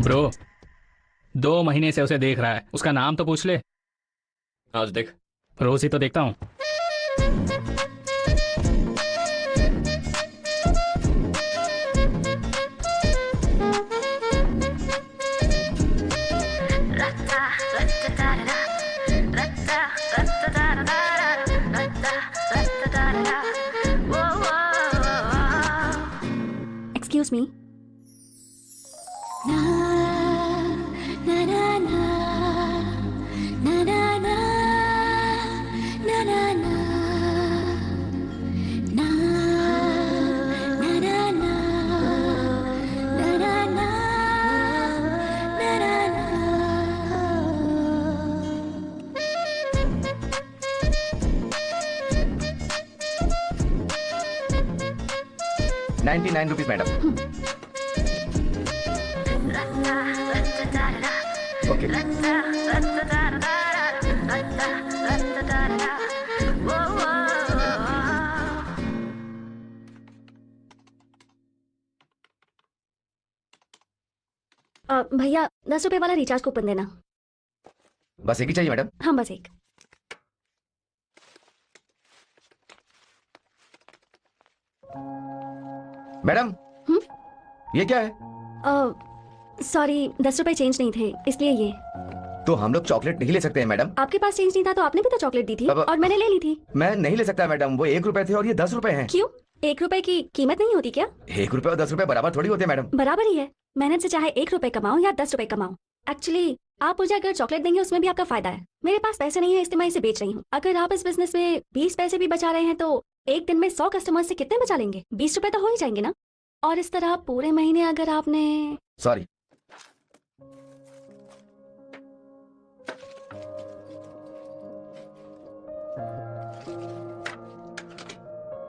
Bro, 2 महीने से उसे देख रहा है, उसका नाम तो पूछ ले। आज देख, रोज ही तो देखता हूँ। Excuse me. ₹99 मैडम। ओके। भैया 10 रुपए वाला रिचार्ज कूपन देना। बस एक ही चाहिए मैडम? हाँ बस एक। मैडम ये क्या है? सॉरी 10 रुपए चेंज नहीं थे इसलिए ये। तो हम लोग चॉकलेट नहीं ले सकते हैं मैडम? आपके पास चेंज नहीं था तो आपने भी तो चॉकलेट दी थी और मैंने ले ली थी। मैं नहीं ले सकता मैडम, वो ₹1 थे और ये ₹10 हैं। क्यों? ₹1 की कीमत नहीं होती क्या? ₹1 और ₹10 बराबर थोड़ी होते मैडम। बराबर ही है, मेहनत से चाहे ₹1 कमाओ या ₹10 कमाओ। एक्चुअली आप मुझे अगर चॉकलेट देंगे उसमें भी आपका फायदा है। मेरे पास पैसे नहीं है इसलिए मैं इसे बेच रही हूँ। अगर आप इस बिजनेस में 20 पैसे भी बचा रहे हैं तो एक दिन में 100 कस्टमर से कितने बचा लेंगे? 20 रुपए तो हो ही जाएंगे ना। और इस तरह पूरे महीने अगर आपने। सॉरी।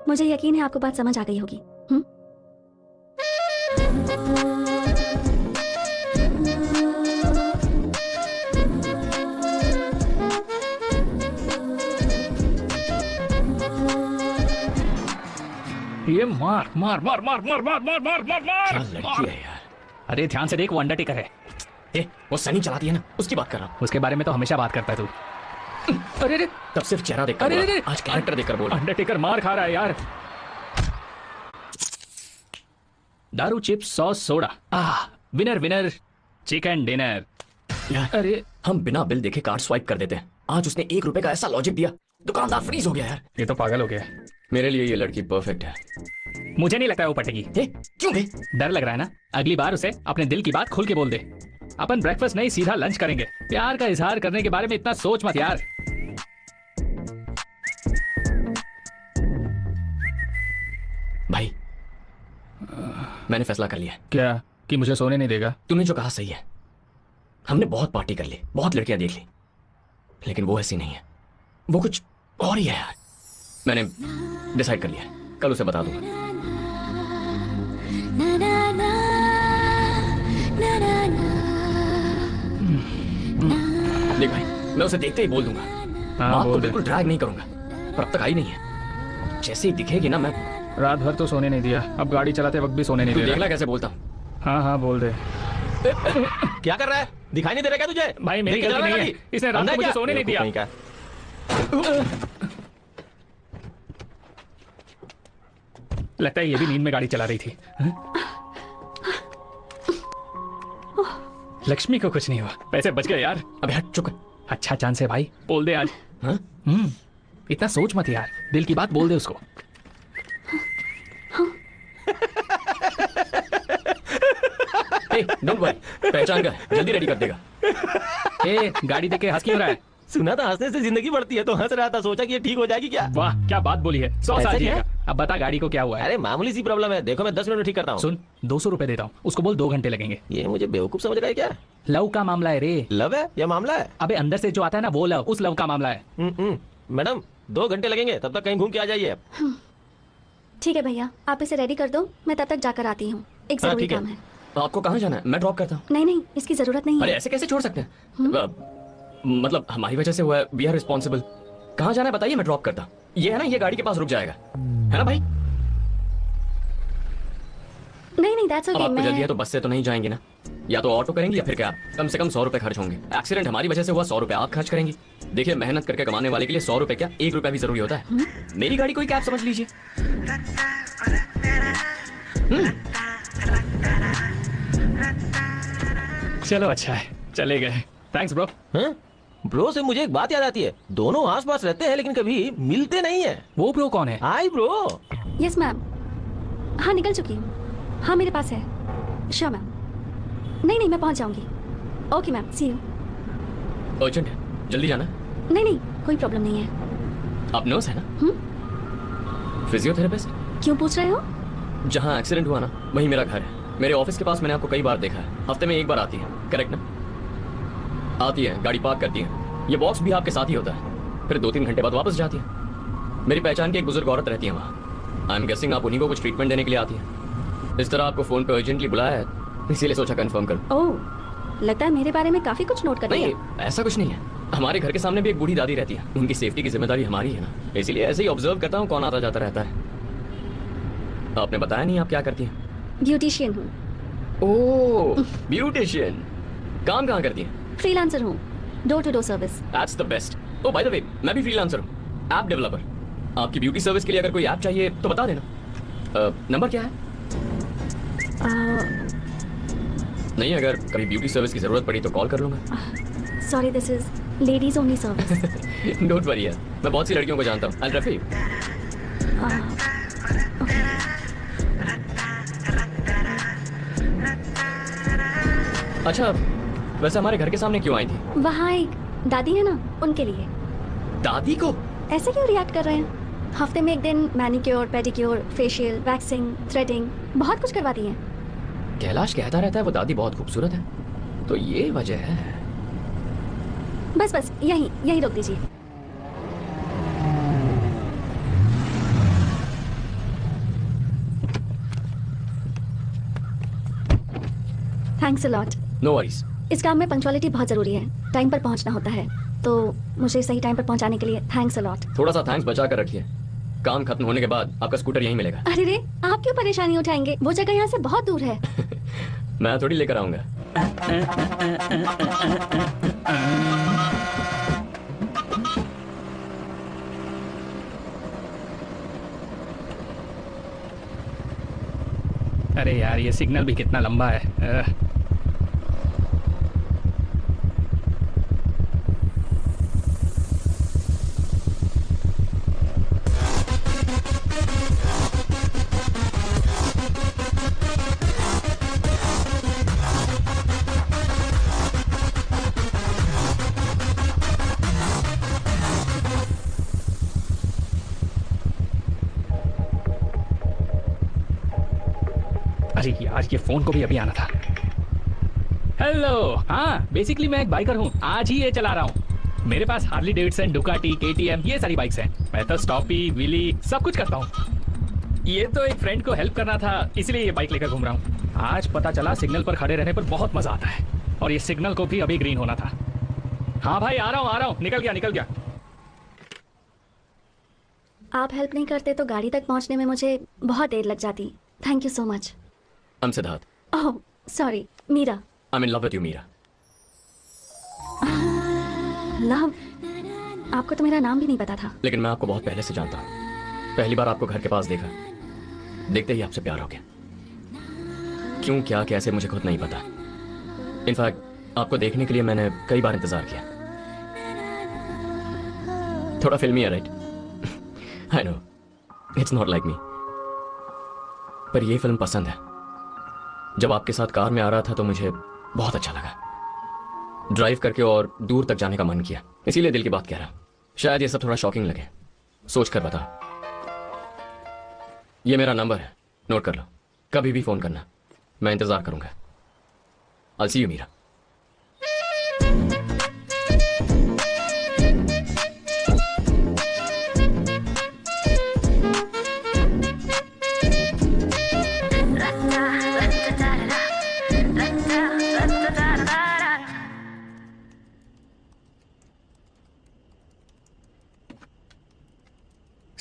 मुझे यकीन है आपको बात समझ आ गई होगी। ये मार मार मार मार मार मार मार मार मार मार। लड़की है यार। अरे ध्यान से देख, वो अंडरटेकर है। वो सनी चलाती है ना, उसकी बात कर रहा हूँ। उसके बारे में तो हमेशा बात करता है तू। अरे रे, तब सिर्फ चेहरा देखकर अरे रे, आज कैरेक्टर देखकर बोल। अंडरटेकर मार खा रहा है यार। दारू, chips, sauce, soda, winner winner chicken dinner. यार अरे हम बिना बिल देखे कार्ड स्वाइप कर देते हैं। आज उसने ₹1 का ऐसा लॉजिक दिया, दुकानदार फ्रीज हो गया यार। ये तो पागल हो गया। मेरे लिए ये लड़की परफेक्ट है। मुझे नहीं लगता है वो पटेगी। क्यों बे? डर लग रहा है ना। अगली बार उसे अपने दिल की बात खुल के बोल दे। अपन ब्रेकफास्ट नहीं सीधा लंच करेंगे। प्यार का इजहार करने के बारे में इतना सोच मत यार। भाई मैंने फैसला कर लिया। क्या? कि मुझे सोने नहीं देगा? तूने जो कहा सही है। हमने बहुत पार्टी कर ली, बहुत लड़कियां देख ली, लेकिन वो ऐसी नहीं है। वो कुछ और ही है यार। मैंने डिसाइड कर लिया, कल उसे बता दूंगा। देख भाई, मैं उसे देखते ही बोल दूंगा। बात तो बिल्कुल ड्रैग नहीं करूंगा, पर अब तक आई नहीं है। जैसे ही दिखेगी ना, मैं रात भर तो सोने नहीं दिया, अब गाड़ी चलाते वक्त भी सोने नहीं दिया। देखना कैसे बोलता हूँ। हाँ बोल दे। क्या कर रहा है? दिखाई नहीं दे रहा क्या तुझे? भाई मेरी गलती नहीं है, इसने रात को मुझे सोने नहीं दिया। लगता है ये भी नींद में गाड़ी चला रही थी। लक्ष्मी को कुछ नहीं हुआ, पैसे बच गए यार। अबे हट, चुप। अच्छा चांस है भाई, बोल दे आज। इतना सोच मत यार, दिल की बात बोल दे उसको। डोंट वरी, पहचान कर, जल्दी रेडी कर देगा। गाड़ी देख के हंस क्यों रहा है? सुना था हंसने से जिंदगी बढ़ती है, तो हंस रहा था, सोचा कि ये ठीक हो जाएगी क्या? वाह क्या बात बोली है, 100 साल जिएगा। अब बता गाड़ी को क्या हुआ है? अरे मामूली सी प्रॉब्लम है, देखो मैं 10 मिनट में ठीक करता हूँ। सुन, 200 रुपए देता हूँ, उसको बोल 2 घंटे लगेंगे। ये मुझे बेवकूफ समझ रहा है क्या? लव का मामला है रे। लव है या मामला है? अबे अंदर से जो आता है ना वो लव, उस लव का मामला है। मैडम 2 घंटे लगेंगे, तब तक कहीं घूम के आ जाइए। ठीक है भैया, आप इसे रेडी कर दो, मैं तब तक जाकर आती हूँ, एक जरूरी काम है। आपको कहाँ जाना है? मैं ड्रॉप करता हूँ। नहीं, इसकी जरूरत नहीं है। अरे ऐसे कैसे छोड़ सकते हैं? मतलब हमारी वजह से हुआ है, वी आर रिस्पॉन्सिबल। कहाँ जाना है बताइए, मैं ड्रॉप करता। ये है ना, ये गाड़ी के पास रुक जाएगा, है ना भाई? नहीं दैट्स अब ओके। आपको जल्दी है मैं तो बस से तो नहीं जाएंगे ना, या तो ऑटो करेंगे या फिर क्या। कम से कम 100 रुपए खर्च होंगे। एक्सीडेंट हमारी वजह से हुआ, 100 रुपए आप खर्च करेंगी। देखिए, मेहनत करके कमाने वाले के लिए 100 रुपए क्या, 1 रुपया भी जरूरी होता है। मेरी गाड़ी कोई कैब समझ लीजिए। चलो अच्छा है, चले गए। Thanks bro. हाँ? ब्रो से मुझे एक बात याद आती है, दोनों आस पास रहते हैं लेकिन कभी मिलते नहीं है। वो ब्रो कौन है? Hi bro. Yes ma'am. हाँ निकल चुकी हूँ। हाँ मेरे पास है। Sure ma'am. नहीं मैं पहुँच जाऊंगी। Okay ma'am, see you. Urgent है, जल्दी जाना। नहीं कोई प्रॉब्लम नहीं है। आप नर्स है ना? फिजियोथेरेपिस्ट? क्यों पूछ रहे हो? जहाँ एक्सीडेंट हुआ ना, वही मेरा घर है। मेरे ऑफिस के पास मैंने आपको कई बार देखा है। हफ्ते में 1 बार आती है, करेक्ट ना? आती है, गाड़ी पार्क करती है, ये बॉक्स भी आपके साथ ही होता है, फिर 2-3 घंटे बाद वापस जाती है। मेरी पहचान की एक बुजुर्ग औरत रहती है वहाँ। आई एम गेसिंग आप उन्हीं को कुछ ट्रीटमेंट देने के लिए आती है। इस तरह आपको फोन पे अर्जेंटली बुलाया है, इसीलिए सोचा कंफर्म कर। ओह, लगता है मेरे बारे में काफी कुछ नोट कर लिया। नहीं, ऐसा कुछ नहीं है। हमारे घर के सामने भी एक बूढ़ी दादी रहती है, उनकी सेफ्टी की जिम्मेदारी हमारी है ना, इसीलिए ऐसे ही ऑब्जर्व करता हूँ कौन आता जाता रहता है। आपने बताया नहीं आप क्या करती हैं? ब्यूटिशियन हूँ। Oh, beautician. काम कहाँ करती हैं? फ्रीलांसर हूँ, door to door service. That's the best. Oh by the way, मैं भी फ्रीलांसर हूँ, ऐप डेवलपर। आपकी ब्यूटी सर्विस के लिए अगर कोई ऐप चाहिए तो बता देना। नंबर क्या है? नहीं, अगर कभी ब्यूटी सर्विस की जरूरत पड़ी तो कॉल कर लूंगा। Sorry, this is ladies only service. Don't worry यार, मैं बहुत सी लड़कियों को जानता हूँ। I will refer you. अच्छा, वैसे हमारे घर के सामने क्यों आई थी? वहाँ एक दादी है ना, उनके लिए। दादी को? ऐसे क्यों रिएक्ट कर रहे हैं? हफ्ते में 1 दिन manicure, pedicure, facial, waxing, threading, बहुत कुछ करवाती हैं। कैलाश कहता रहता है वो दादी बहुत खूबसूरत है, तो ये वजह है। बस यही रोक दीजिए। Thanks a lot. No worries. इस काम में पंक्चुअलिटी बहुत जरूरी है, टाइम पर पहुंचना होता है, तो मुझे सही टाइम पर पहुंचाने के लिए थैंक्स अ लॉट। थोड़ा सा थैंक्स बचा कर रखिए, काम खत्म होने के बाद आपका स्कूटर यहीं मिलेगा। अरे रे, आप क्यों परेशानी उठाएंगे? वो जगह यहाँ से बहुत दूर है। मैं थोड़ी लेकर आऊंगा। अरे यार, ये सिग्नल भी कितना लंबा है। अरे यार, ये फोन को भी अभी आना था। हेलो, हाँ बेसिकली मैं एक बाइकर हूँ, आज ही ये चला रहा हूँ। मेरे पास हार्ली डेविडसन, डुकाटी, केटीएम, ये सारी बाइक्स हैं। मैं तो स्टॉपी, व्हीली सब कुछ करता हूँ। ये तो एक फ्रेंड को हेल्प करना था, इसलिए ये बाइक लेकर घूम रहा हूँ। आज पता चला सिग्नल पर खड़े रहने पर बहुत मजा आता है, और ये सिग्नल को भी अभी ग्रीन होना था। हाँ भाई, आ रहा हूँ, निकल गया। आप हेल्प नहीं करते तो गाड़ी तक पहुंचने में मुझे बहुत देर लग जाती। Thank you so much. I'm Siddharth. Oh sorry, Meera. I'm in love with you, Meera. Love? आपको तो मेरा नाम भी नहीं पता था। लेकिन मैं आपको बहुत पहले से जानता हूँ। पहली बार आपको घर के पास देखा, देखते ही आपसे प्यार हो गया। क्यों, क्या, कैसे, मुझे खुद नहीं पता। इनफैक्ट आपको देखने के लिए मैंने कई बार इंतजार किया। थोड़ा फिल्मी है, right? I know it's not like me, पर यह फिल्म पसंद है। जब आपके साथ कार में आ रहा था तो मुझे बहुत अच्छा लगा। ड्राइव करके और दूर तक जाने का मन किया, इसीलिए दिल की बात कह रहा। शायद ये सब थोड़ा शॉकिंग लगे, सोच कर बता। ये मेरा नंबर है, नोट कर लो। कभी भी फोन करना, मैं इंतजार करूंगा। I'll see you, Meera.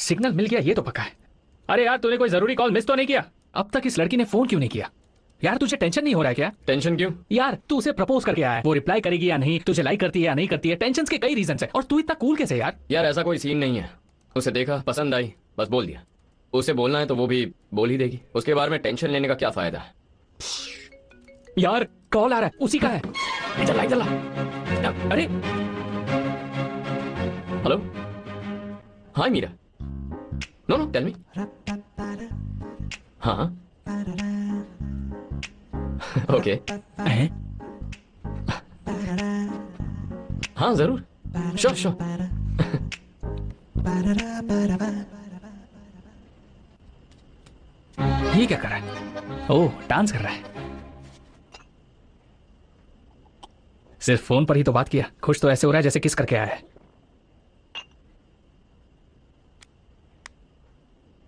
Signal मिल गया ये तो पक्का है। अरे यार तूने कोई जरूरी कॉल मिस तो नहीं किया? अब तक इस लड़की ने फोन क्यों नहीं किया? यार तुझे टेंशन नहीं हो रहा है क्या? टेंशन क्यों? यार तू उसे प्रपोज करके आया है, वो रिप्लाई करेगी या नहीं, तुझे लाइक करती है या नहीं करती है, टेंशन के कई रीजन है, और तू इतना कूल कैसे यार? यार ऐसा कोई सीन नहीं है। उसे देखा, पसंद आई, बस बोल दिया। उसे बोलना है तो वो भी बोल ही देगी। उसके बारे में टेंशन लेने का क्या फायदा है? यार कॉल आ रहा है, उसी का है। चला। अरे hello, hi Meera. No tell me. हाँ ओके। हाँ जरूर, श्योर। ये क्या कर रहा है? ओह डांस कर रहा है। सिर्फ फोन पर ही तो बात किया, खुश तो ऐसे हो रहा है जैसे किस करके आया है।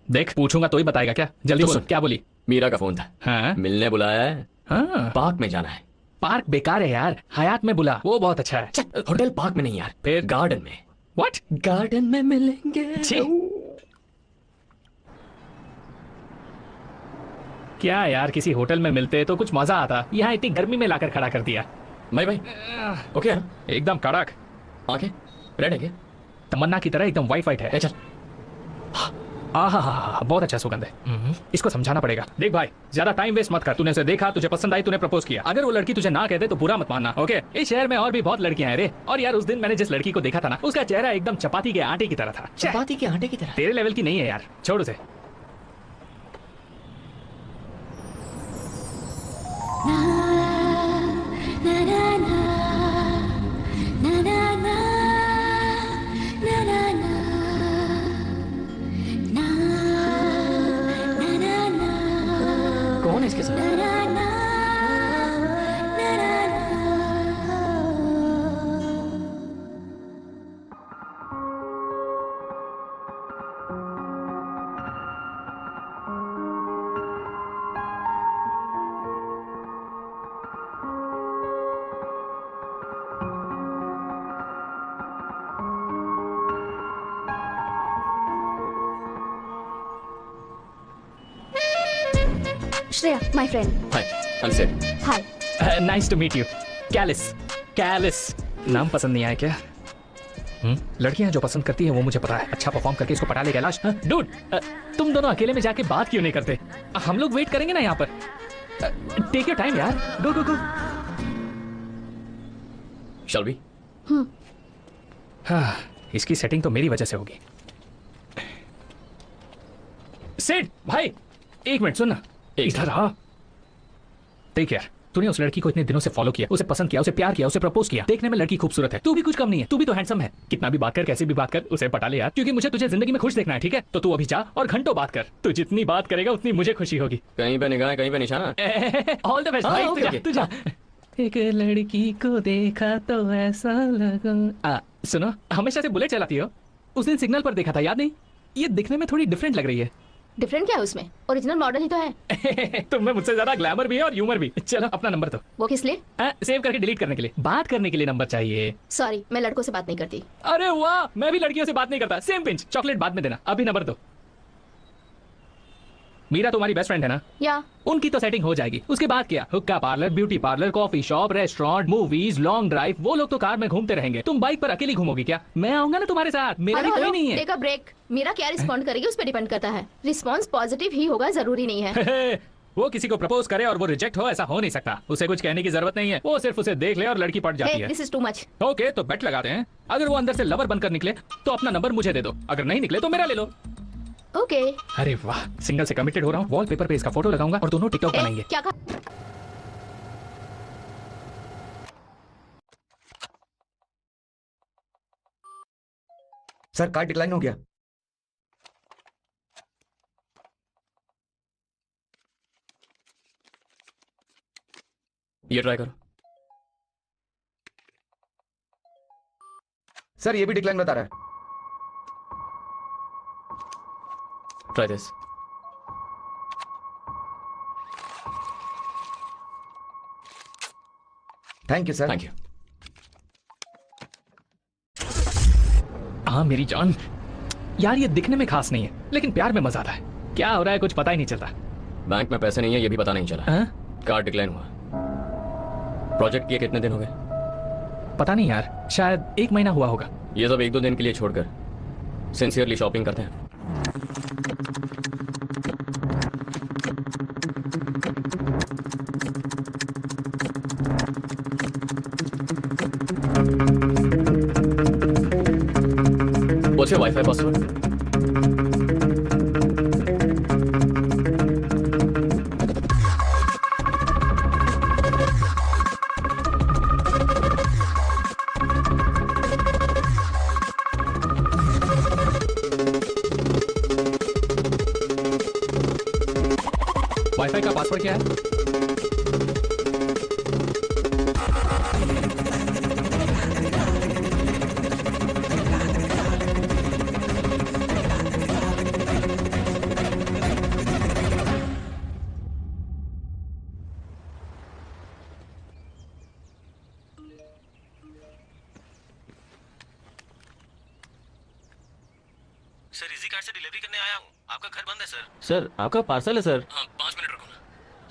देख पूछूंगा तो ही बताएगा क्या? जल्दी तो बोल, सुन। क्या बोली? मीरा का फोन था। हाँ मिलने बुलाया है, हाँ। पार्क में जाना है। पार्क बेकार है यार, हयात में बुला, वो बहुत अच्छा है। होटल पार्क में नहीं यार, फिर? गार्डन में। व्हाट? गार्डन में मिलेंगे। छी। क्या यार, किसी होटल में मिलते तो कुछ मजा आता, यहाँ इतनी गर्मी में लाकर खड़ा कर दिया। भाई ओके है? एकदम कड़क, आंखें रेड है क्या? तमन्ना की तरह एकदम वाइट है। ले चल। आहा, बहुत अच्छा सुगंध है। इसको समझाना पड़ेगा। देख भाई, ज्यादा टाइम वेस्ट मत कर। तूने उसे देखा, तुझे पसंद आई, तूने प्रपोज किया। अगर वो लड़की तुझे ना कहते तो बुरा मत मानना, ओके? इस शहर में और भी बहुत लड़कियां हैं रे। और यार उस दिन मैंने जिस लड़की को देखा था ना, उसका चेहरा एकदम चपाती के आटे की तरह था। चपाती के आटे की तरह। तेरे लेवल की नहीं है यार, छोड़ उसे। कौन है इसके साथ? Shreya, my friend. Hi, I am सेड। Hi. Nice to meet you. कैलिस नाम पसंद नहीं आया क्या? लड़कियां जो पसंद करती हैं वो मुझे पता है। अच्छा परफॉर्म करके इसको पटा ले कैलाश। डूड, तुम दोनों अकेले में जाके बात क्यों नहीं करते? हम लोग वेट करेंगे ना यहाँ पर। टेक योर टाइम यार, गो। Shall we? हाँ, इसकी सेटिंग तो मेरी वजह से होगी। सिड भाई, एक मिनट सुन ना। इधर आ। देख यार, तूने उस लड़की को इतने दिनों से फॉलो किया, उसे पसंद किया, उसे प्यार किया, उसे प्रपोज किया। देखने में लड़की खूबसूरत है, तू भी कुछ कम नहीं है, तू भी तो हैंडसम है। कितना भी बात कर, कैसे भी बात कर, उसे पटा ले यार। क्योंकि मुझे तुझे जिंदगी में खुश देखना है, ठीक है? तो तू अभी जा और घंटों बात कर। तू जितनी बात करेगा उतनी मुझे खुशी होगी। कहीं पे निगाह, कहीं पे निशाना। ऑल द बेस्ट हाँ, भाई, ओके, तू जा। एक लड़की को देखा तो ऐसा लगा। सुनो, हमेशा से बुलेट चलाती हो? उस दिन सिग्नल पर देखा था, याद नहीं? ये दिखने में थोड़ी डिफरेंट लग रही है। डिफरेंट क्या है उसमें? ओरिजिनल मॉडल ही तो है। तुम में मुझसे ज्यादा ग्लैमर भी है और ह्यूमर भी। चलो अपना नंबर दो। वो किस लिए? सेव करके डिलीट करने के लिए। बात करने के लिए नंबर चाहिए। सॉरी, मैं लड़कों से बात नहीं करती। अरे वाह, मैं भी लड़कियों से बात नहीं करता। Same pinch. चॉकलेट बाद में देना, अभी नंबर दो। मीरा तुम्हारी बेस्ट फ्रेंड है ना? या उनकी तो सेटिंग हो जाएगी। उसके बाद क्या? हुक्का parlour, beauty parlour, coffee shop, restaurant, movies, long drive. वो लोग तो कार में घूमते रहेंगे, तुम बाइक पर अकेली घूमोगी क्या? मैं आऊंगा ना तुम्हारे साथ, मेरा भी कोई नहीं है। Take a break. मेरा क्या रिस्पॉन्ड करेगी उस पर डिपेंड करता है। रिस्पॉन्स पॉजिटिव ही होगा जरूरी नहीं है। वो किसी को प्रपोज करे और वो रिजेक्ट हो, ऐसा हो नहीं सकता। उसे कुछ कहने की जरूरत नहीं है, वो सिर्फ उसे देख ले और लड़की पट जाती है। This is too much. Okay, तो बेट लगाते हैं। अगर वो अंदर से लवर बनकर निकले तो अपना नंबर मुझे दे दो, अगर नहीं निकले तो मेरा ले लो। ओके। अरे वाह, सिंगल से कमिटेड हो रहा हूँ। वॉलपेपर पे इसका फोटो लगाऊंगा और दोनों टिकटॉक बनाएंगे। क्या कहा? सर कार्ड डिक्लाइन हो गया। ये ट्राई करो। सर ये भी डिक्लाइन बता रहा है। Try this. Thank you sir. Thank you. हाँ मेरी जान, यार ये दिखने में खास नहीं है, लेकिन प्यार में मजा आता है। क्या हो रहा है कुछ पता ही नहीं चलता। बैंक में पैसे नहीं है ये भी पता नहीं चला। हाँ? कार्ड डिक्लाइन हुआ। प्रोजेक्ट किए कितने दिन हो गए? पता नहीं यार, शायद 1 महीना हुआ होगा। ये सब 1-2 दिन के लिए छोड़कर सिंसियरली शॉपिंग करते हैं। What's your Wi-Fi password? Wifi का पासवर्ड क्या है? सर इजी कार्ड से डिलीवरी करने आया हूँ। आपका घर बंद है सर। सर आपका पार्सल है सर। हाँ 5 मिनट रुको।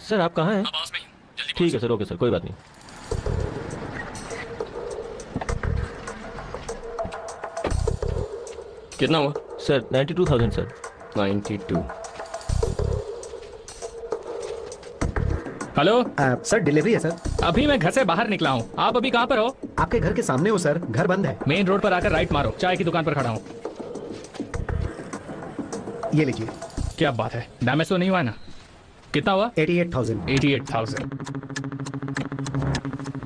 सर आप कहाँ हैं? हाँ पास में ही हूँ, जल्दी ठीक है सर, ओके सर, कोई बात नहीं। कितना हुआ? Sir 92,000 sir. 92। Hello, sir delivery है सर। अभी मैं घर से बाहर निकला हूँ। आप अभी कहाँ पर हो? आपके घर के सामने हो सर, घर बंद है। मेन रोड पर आकर राइट मारो, चाय की दुकान पर खड़ा हूँ। ये लीजिए। क्या बात है, डैमेज तो नहीं हुआ ना? कितना हुआ? 88,000। 88,000।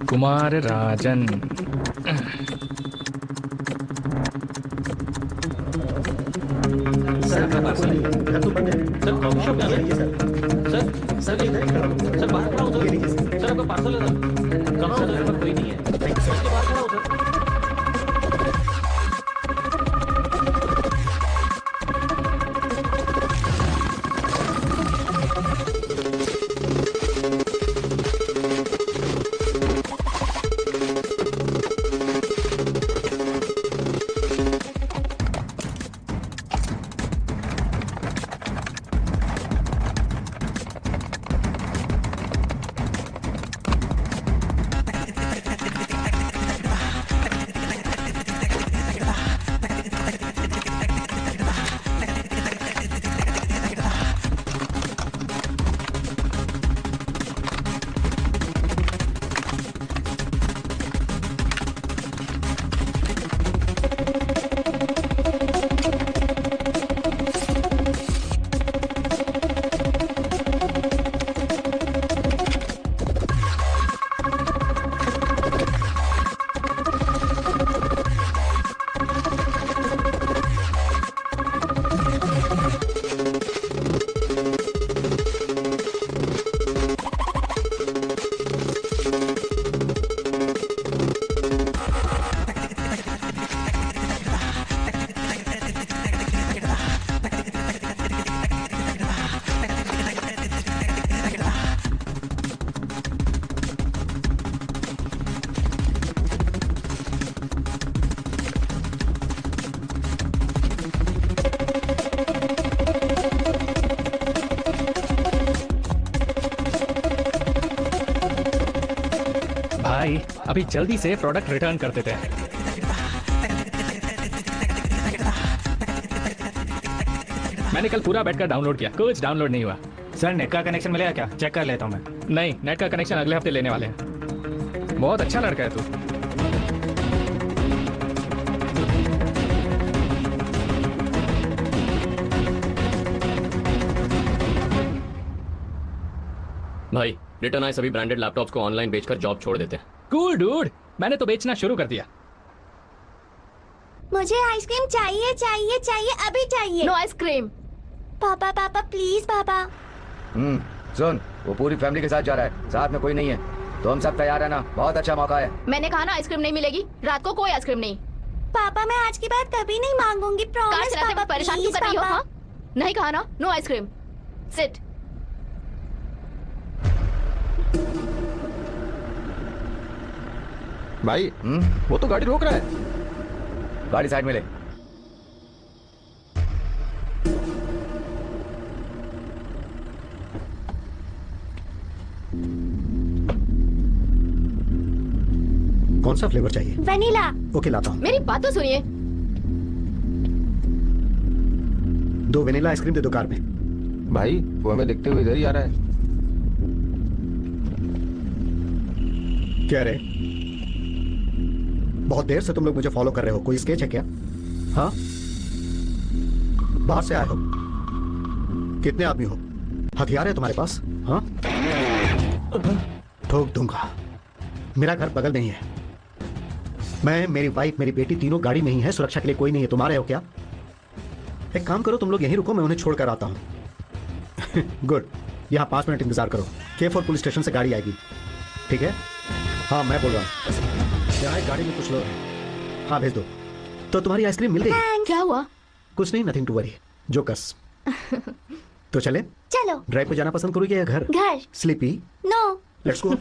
कुमार राजन। सर आपका पार्सल नहीं है, घर तो बंद है। सर कॉफी शॉप जाना है सर। सर इधर ही खड़ा हूँ। सर बाहर खड़ा हूँ ये लीजिए सर। सर। सर आपका पार्सल है सर। कहाँ सर? घर पर कोई नहीं है। Thank you sir. इसके बाहर खड़ा हूँ सर। भाई अभी जल्दी से प्रोडक्ट रिटर्न कर देते हैं। मैंने कल पूरा बैठकर डाउनलोड किया, कुछ डाउनलोड नहीं हुआ। सर नेट का कनेक्शन मिलेगा क्या? चेक कर लेता हूँ मैं। नहीं, नेट का कनेक्शन अगले हफ्ते लेने वाले हैं। बहुत अच्छा लड़का है तू। भाई रिटर्न आए सभी ब्रांडेड लैपटॉप्स को ऑनलाइन बेचकर जॉब छोड़ देते हैं। कूल डूड, मैंने तो बेचना शुरू कर दिया। मुझे आइसक्रीम चाहिए चाहिए चाहिए, अभी चाहिए। No ice cream. पापा पापा प्लीज पापा। सुन, वो पूरी फैमिली के साथ जा रहा है, साथ में कोई नहीं है, तो हम सब तैयार है ना? बहुत अच्छा मौका है। मैंने कहा ना आइसक्रीम नहीं मिलेगी, रात को कोई आइसक्रीम नहीं। पापा मैं आज के बाद कभी नहीं मांगूंगी, कार प्रॉमिस चलाते पापा वक्त परेशान क्यों प्लीज कर रही हो? पापा। हाँ? नहीं कहा ना, नो आइसक्रीम। सिट। भाई वो तो गाड़ी रोक रहा है। गाड़ी साइड में ले। कौन सा फ्लेवर चाहिए? वनीला। ओके, लाता हूँ। मेरी बात तो सुनिए। 2 वेनिला आइसक्रीम दे दो कार में। भाई वो हमें देखते हुए इधर ही आ रहा है। क्या रे, बहुत देर से तुम लोग मुझे फॉलो कर रहे हो, कोई स्केच है क्या? हाँ, बाहर से आए हो? कितने आदमी हो? हथियार है तुम्हारे पास? हाँ, ठोक दूंगा। मेरा घर बगल नहीं है। मैं, मेरी वाइफ, मेरी बेटी तीनों गाड़ी में ही है। सुरक्षा के लिए कोई नहीं है। तुम आ रहे हो क्या? एक काम करो, तुम लोग यहीं रुको, मैं उन्हें छोड़कर आता हूं। गुड, यहां 5 मिनट इंतजार करो। K4 पुलिस स्टेशन से गाड़ी आएगी, ठीक है? हाँ, मैं बोल रहा हूँ। यहाँ गाड़ी में कुछ लोग हैं। हाँ, भेज दो। तो तुम्हारी आइसक्रीम मिल गई? क्या हुआ? कुछ नहीं, नथिंग टू वरी। जोकस। तो चले? चलो। ड्राइव पे जाना पसंद करोगे या घर? घर। Sleepy? No. Let's go.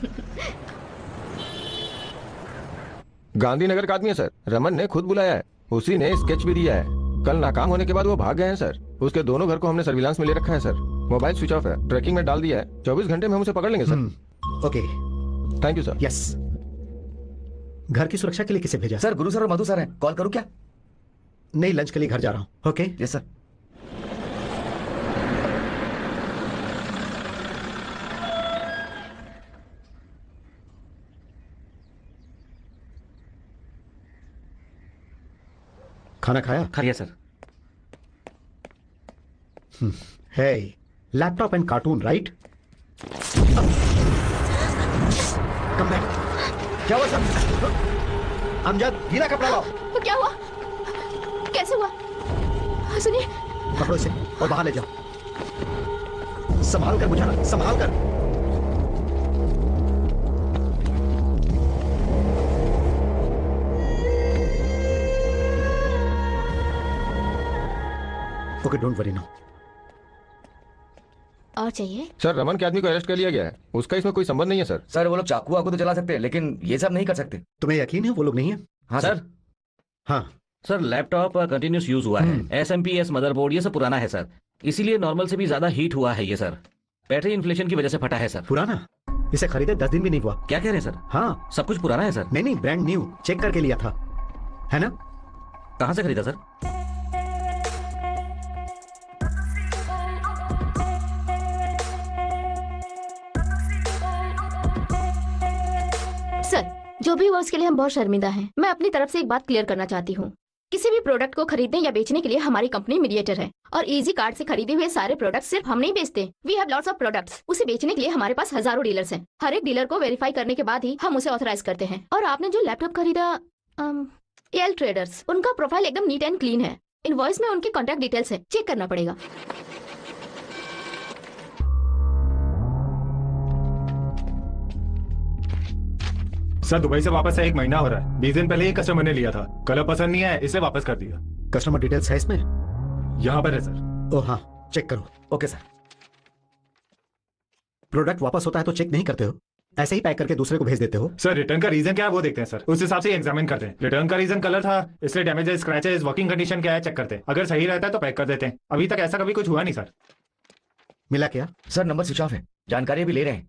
Gandhinagar का आदमी है सर, रमन ने खुद बुलाया है। उसी ने स्केच भी दिया है। कल नाकाम होने के बाद वो भाग गए हैं सर। उसके दोनों घर को हमने सर्विलांस में ले रखा है सर। मोबाइल स्विच ऑफ है, ट्रैकिंग में डाल दिया है। 24 घंटे में हम उसे पकड़ लेंगे sir. Okay, thank you sir. Yes. घर की सुरक्षा के लिए किसे भेजा? सर गुरु सर और मधु सर हैं, कॉल करूं क्या? नहीं, लंच के लिए घर जा रहा हूँ। Okay, yes sir. खाना खाया? खा लिया सर। है laptop and cartoon, right? Come back. क्या हुआ सर? अमजद, गीला कपड़ा लाओ। तो क्या हुआ? कैसे हुआ? सुनिए। पकड़ो इसे और बाहर ले जाओ। संभाल कर बुझाना, संभाल कर। Okay, don't worry now. और चाहिए? सर, रमन के आदमी को अरेस्ट कर लिया गया है। उसका इसमें कोई संबंध नहीं है सर। सर वो लोग चाकू वाकू तो चला सकते हैं, लेकिन ये सब नहीं कर सकते। तुम्हें यकीन है वो लोग नहीं है? हाँ सर। हाँ सर, लैपटॉप कंटिन्यूस यूज हुआ है। SMPS मदरबोर्ड ये सब पुराना है सर, इसीलिए नॉर्मल से भी ज्यादा हीट हुआ है ये सर। बैटरी इन्फ्लेशन की वजह से फटा है सर। पुराना? इसे खरीदे 10 दिन भी नहीं हुआ। क्या कह रहे हैं सर? हाँ, सब कुछ पुराना है सर। नहीं, ब्रांड न्यू, चेक करके लिया था, है ना? कहाँ से खरीदा सर? सर, जो भी हुआ उसके लिए हम बहुत शर्मिंदा हैं। मैं अपनी तरफ से एक बात क्लियर करना चाहती हूँ। किसी भी प्रोडक्ट को खरीदने या बेचने के लिए हमारी कंपनी मीडिएटर है, और इजी कार्ड से खरीदे हुए सारे प्रोडक्ट सिर्फ हम नहीं बेचते। We have lots of products. उसे बेचने के लिए हमारे पास हजारों डीलर्स हैं। हर एक डीलर को वेरीफाई करने के बाद ही हम उसे ऑथराइज करते हैं। और आपने जो लैपटॉप खरीदा, एल ट्रेडर्स, उनका प्रोफाइल एकदम नीट एंड क्लीन है। इनवॉइस में उनके कॉन्टैक्ट डिटेल्स है, चेक करना पड़ेगा। सर, दुबई से वापस 1 महीना हो रहा है। 20 दिन पहले ही कस्टमर ने लिया था, कलर पसंद नहीं आया, इसे वापस कर दिया। कस्टमर डिटेल्स है इसमें? यहाँ पर है सर। ओ हाँ, चेक करो। Okay sir. प्रोडक्ट वापस होता है तो चेक नहीं करते हो, ऐसे ही पैक करके दूसरे को भेज देते हो? सर, रिटर्न का रीजन क्या है वो देखते हैं सर, उस हिसाब से एग्जामिन करते हैं। रिटर्न का रीजन कलर था, इसलिए डैमेजेस, स्क्रैचेस, वर्किंग कंडीशन क्या है चेक करते हैं। अगर सही रहता है तो पैक कर देते हैं। अभी तक ऐसा कभी कुछ हुआ नहीं सर। मिला क्या? सर नंबर स्विच ऑफ है, जानकारी भी ले रहे हैं।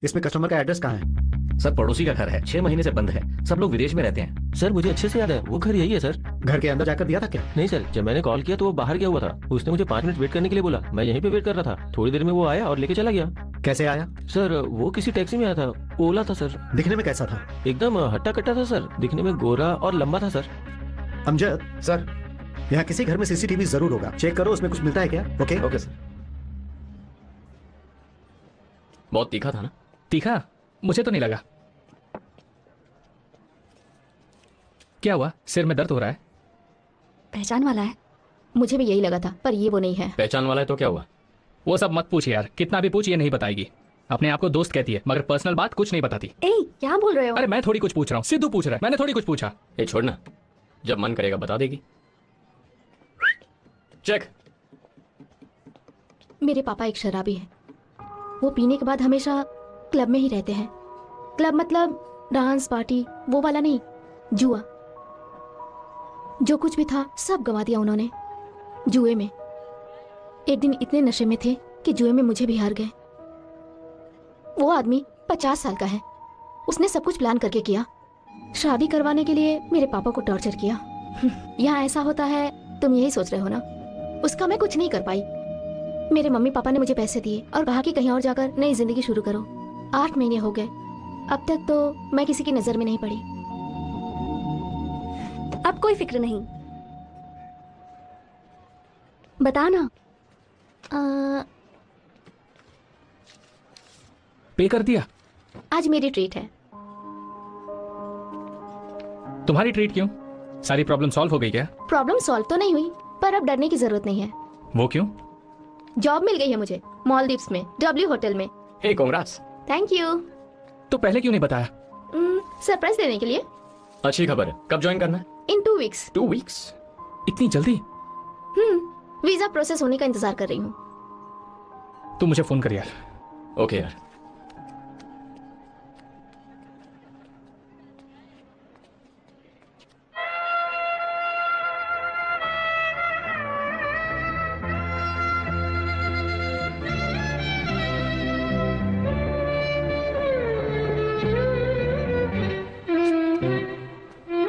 इसमें कस्टमर का एड्रेस कहाँ है? सर, पड़ोसी का घर है, 6 महीने से बंद है। सब लोग विदेश में रहते हैं। सर, मुझे अच्छे से याद है, वो घर यही है सर। घर के अंदर जाकर दिया था क्या? नहीं सर, जब मैंने कॉल किया तो वो बाहर गया हुआ था। उसने मुझे 5 मिनट वेट करने के लिए बोला। मैं यहीं पे वेट कर रहा था। थोड़ी देर में वो आया और लेके चला गया। कैसे आया? सर, वो किसी टैक्सी में आया था, ओला था सर। दिखने में कैसा था? एकदम हट्टा कट्टा था सर, दिखने में गोरा और लंबा था सर। अमजद सर, यहाँ किसी घर में CCTV जरूर होगा, चेक करो उसमें कुछ मिलता है क्या? Okay okay sir. बहुत तीखा था ना? तीखा? मुझे तो नहीं लगा। क्या हुआ, सिर में दर्द हो रहा है? पहचान वाला है? मुझे भी यही लगा था, पर ये वो नहीं है। पहचान वाला है तो क्या हुआ? वो सब मत पूछ यार, कितना भी पूछ ये नहीं बताएगी। अपने आप को दोस्त कहती है, मगर पर्सनल बात कुछ नहीं बताती। ए, क्या बोल रहे हो? अरे मैं थोड़ी कुछ पूछ रहा हूँ, सिद्धू पूछ रहा है, मैंने थोड़ी कुछ पूछा। ये छोड़ना, जब मन करेगा बता देगी। चेक। मेरे पापा एक शराबी है। वो पीने के बाद हमेशा क्लब में ही रहते हैं। क्लब मतलब डांस पार्टी, वो वाला नहीं, जुआ। जो कुछ भी था सब गंवा दिया उन्होंने जुए में। एक दिन इतने नशे में थे कि जुए में मुझे भी हार गए। वो आदमी 50 साल का है। उसने सब कुछ प्लान करके किया। शादी करवाने के लिए मेरे पापा को टॉर्चर किया। यहाँ ऐसा होता है, तुम यही सोच रहे हो ना। उसका मैं कुछ नहीं कर पाई। मेरे मम्मी पापा ने मुझे पैसे दिए और कहा कि कहीं और जाकर नई जिंदगी शुरू करो। 8 महीने हो गए, अब तक तो मैं किसी की नजर में नहीं पड़ी। अब कोई फिक्र नहीं, बता ना। पे कर दिया? आज मेरी ट्रीट है। तुम्हारी ट्रीट क्यों? सारी प्रॉब्लम सॉल्व हो गई क्या? प्रॉब्लम सॉल्व तो नहीं हुई, पर अब डरने की जरूरत नहीं है। वो क्यों? जॉब मिल गई है मुझे मॉलदीव्स में, W होटल में। हे कांग्रेट्स। Thank you. तो पहले क्यों नहीं बताया? सरप्राइज देने के लिए। अच्छी खबर है। कब ज्वाइन करना है? इन 2 वीक्स। 2 वीक्स? इतनी जल्दी? वीजा प्रोसेस होने का इंतजार कर रही हूँ। तू मुझे फोन कर यार। ओके यार।